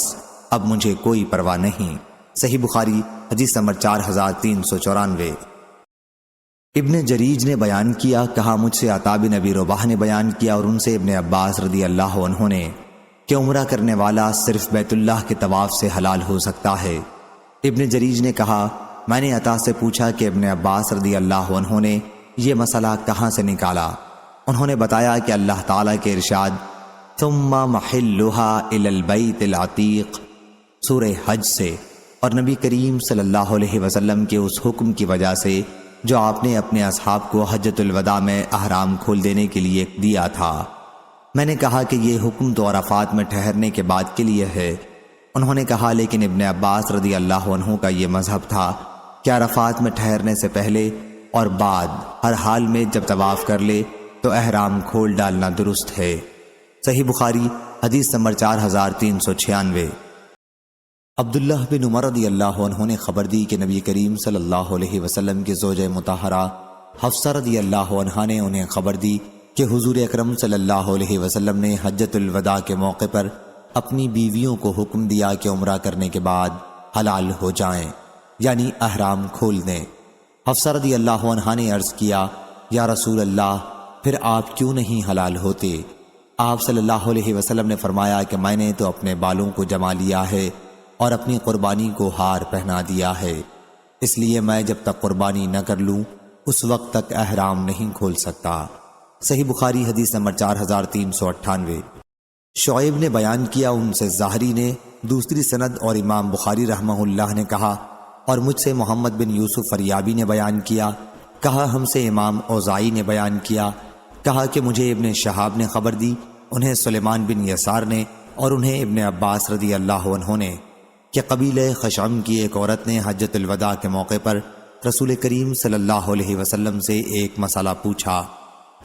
اب مجھے کوئی پرواہ نہیں۔ صحیح بخاری حدیث نمبر 4394۔ ابن جریج نے بیان کیا، کہا مجھ سے عطا بن ابی رباح نے بیان کیا اور ان سے ابن عباس رضی اللہ عنہ نے کہ عمرہ کرنے والا صرف بیت اللہ کے طواف سے حلال ہو سکتا ہے۔ ابن جریج نے کہا میں نے عطا سے پوچھا کہ ابن عباس رضی اللہ عنہ نے یہ مسئلہ کہاں سے نکالا؟ انہوں نے بتایا کہ اللہ تعالیٰ کے ارشاد ثم محلها الی البیت العتیق سورہ حج سے، اور نبی کریم صلی اللہ علیہ وسلم کے اس حکم کی وجہ سے جو آپ نے اپنے اصحاب کو حجۃ الوداع میں احرام کھول دینے کے لیے دیا تھا۔ میں نے کہا کہ یہ حکم تو عرفات میں ٹھہرنے کے بعد کے لیے ہے۔ انہوں نے کہا لیکن ابن عباس رضی اللہ عنہ کا یہ مذہب تھا کہ عرفات میں ٹھہرنے سے پہلے اور بعد ہر حال میں جب طواف کر لے تو احرام کھول ڈالنا درست ہے۔ صحیح بخاری حدیث نمبر 4396۔ عبداللہ بن عمر رضی اللہ عنہ نے خبر دی کہ نبی کریم صلی اللہ علیہ وسلم کی زوجہ مطہرہ حفصہ رضی اللہ عنہا نے انہیں خبر دی کہ حضور اکرم صلی اللہ علیہ وسلم نے حجۃ الوداع کے موقع پر اپنی بیویوں کو حکم دیا کہ عمرہ کرنے کے بعد حلال ہو جائیں، یعنی احرام کھول دیں۔ حفصہ رضی اللہ عنہا نے عرض کیا یا رسول اللہ پھر آپ کیوں نہیں حلال ہوتے؟ آپ صلی اللہ علیہ وسلم نے فرمایا کہ میں نے تو اپنے بالوں کو جما لیا ہے اور اپنی قربانی کو ہار پہنا دیا ہے، اس لیے میں جب تک قربانی نہ کر لوں اس وقت تک احرام نہیں کھول سکتا۔ صحیح بخاری حدیث نمبر 4398۔ شعیب نے بیان کیا ان سے ظاہری نے دوسری سند اور امام بخاری رحمہ اللہ نے کہا، اور مجھ سے محمد بن یوسف فریابی نے بیان کیا، کہا ہم سے امام اوزائی نے بیان کیا، کہا کہ مجھے ابن شہاب نے خبر دی، انہیں سلیمان بن یسار نے اور انہیں ابن عباس رضی اللہ عنہ نے کہ قبیلہ خشعم کی ایک عورت نے حجۃ الوداع کے موقع پر رسول کریم صلی اللہ علیہ وسلم سے ایک مسئلہ پوچھا۔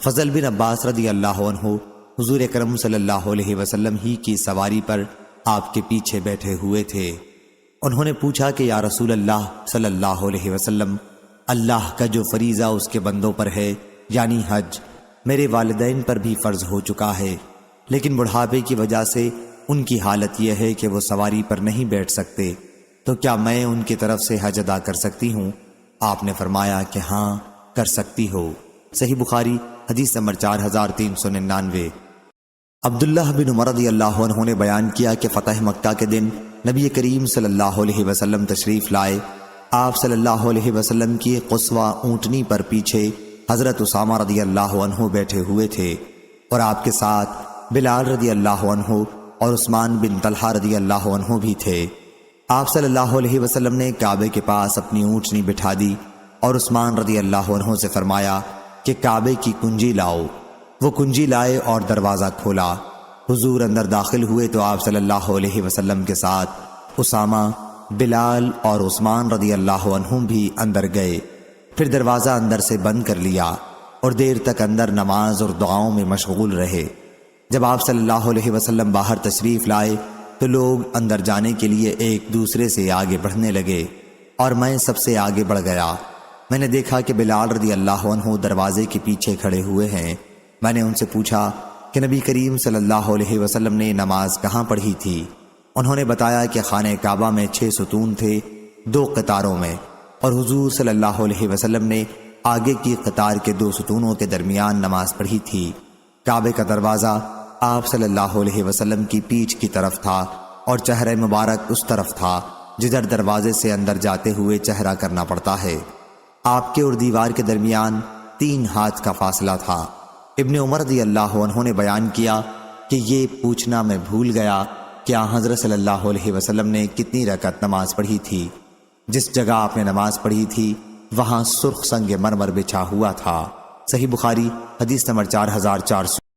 فضل بن عباس رضی اللہ عنہ حضور اکرم صلی اللہ علیہ وسلم ہی کی سواری پر آپ کے پیچھے بیٹھے ہوئے تھے۔ انہوں نے پوچھا کہ یا رسول اللہ صلی اللہ علیہ وسلم، اللہ کا جو فریضہ اس کے بندوں پر ہے یعنی حج میرے والدین پر بھی فرض ہو چکا ہے، لیکن بڑھاپے کی وجہ سے ان کی حالت یہ ہے کہ وہ سواری پر نہیں بیٹھ سکتے، تو کیا میں ان کی طرف سے حج ادا کر سکتی ہوں؟ آپ نے فرمایا کہ ہاں کر سکتی ہو۔ صحیح بخاری حدیث نمبر 4399۔ عبداللہ بن عمر رضی اللہ عنہ نے بیان کیا کہ فتح مکہ کے دن نبی کریم صلی اللہ علیہ وسلم تشریف لائے۔ آپ صلی اللہ علیہ وسلم کی قصوہ اونٹنی پر پیچھے حضرت اسامہ رضی اللہ عنہ بیٹھے ہوئے تھے، اور آپ کے ساتھ بلال رضی اللہ عنہ اور عثمان بن طلحہ رضی اللہ عنہ بھی تھے۔ آپ صلی اللہ علیہ وسلم نے کعبے کے پاس اپنی اونٹنی بٹھا دی اور عثمان رضی اللہ عنہ سے فرمایا کہ کعبے کی کنجی لاؤ۔ وہ کنجی لائے اور دروازہ کھولا۔ حضور اندر داخل ہوئے تو آپ صلی اللہ علیہ وسلم کے ساتھ اسامہ، بلال اور عثمان رضی اللہ عنہ بھی اندر گئے، پھر دروازہ اندر سے بند کر لیا اور دیر تک اندر نماز اور دعاؤں میں مشغول رہے۔ جب آپ صلی اللہ علیہ وسلم باہر تشریف لائے تو لوگ اندر جانے کے لیے ایک دوسرے سے آگے بڑھنے لگے اور میں سب سے آگے بڑھ گیا۔ میں نے دیکھا کہ بلال رضی اللہ عنہ دروازے کے پیچھے کھڑے ہوئے ہیں۔ میں نے ان سے پوچھا کہ نبی کریم صلی اللہ علیہ وسلم نے نماز کہاں پڑھی تھی؟ انہوں نے بتایا کہ خانہ کعبہ میں 6 ستون تھے 2 قطاروں میں، اور حضور صلی اللہ علیہ وسلم نے آگے کی قطار کے 2 ستونوں کے درمیان نماز پڑھی تھی۔ کعبے کا دروازہ آپ صلی اللہ علیہ وسلم کی پیٹھ کی طرف تھا اور چہرہ مبارک اس طرف تھا جدھر دروازے سے اندر جاتے ہوئے چہرہ کرنا پڑتا ہے۔ آپ کے اور دیوار کے درمیان 3 ہاتھ کا فاصلہ تھا۔ ابن عمر رضی اللہ عنہ نے بیان کیا کہ یہ پوچھنا میں بھول گیا کہ حضرت صلی اللہ علیہ وسلم نے کتنی رکعت نماز پڑھی تھی۔ جس جگہ آپ نے نماز پڑھی تھی وہاں سرخ سنگ مرمر بچھا ہوا تھا۔ صحیح بخاری حدیث نمبر 4400۔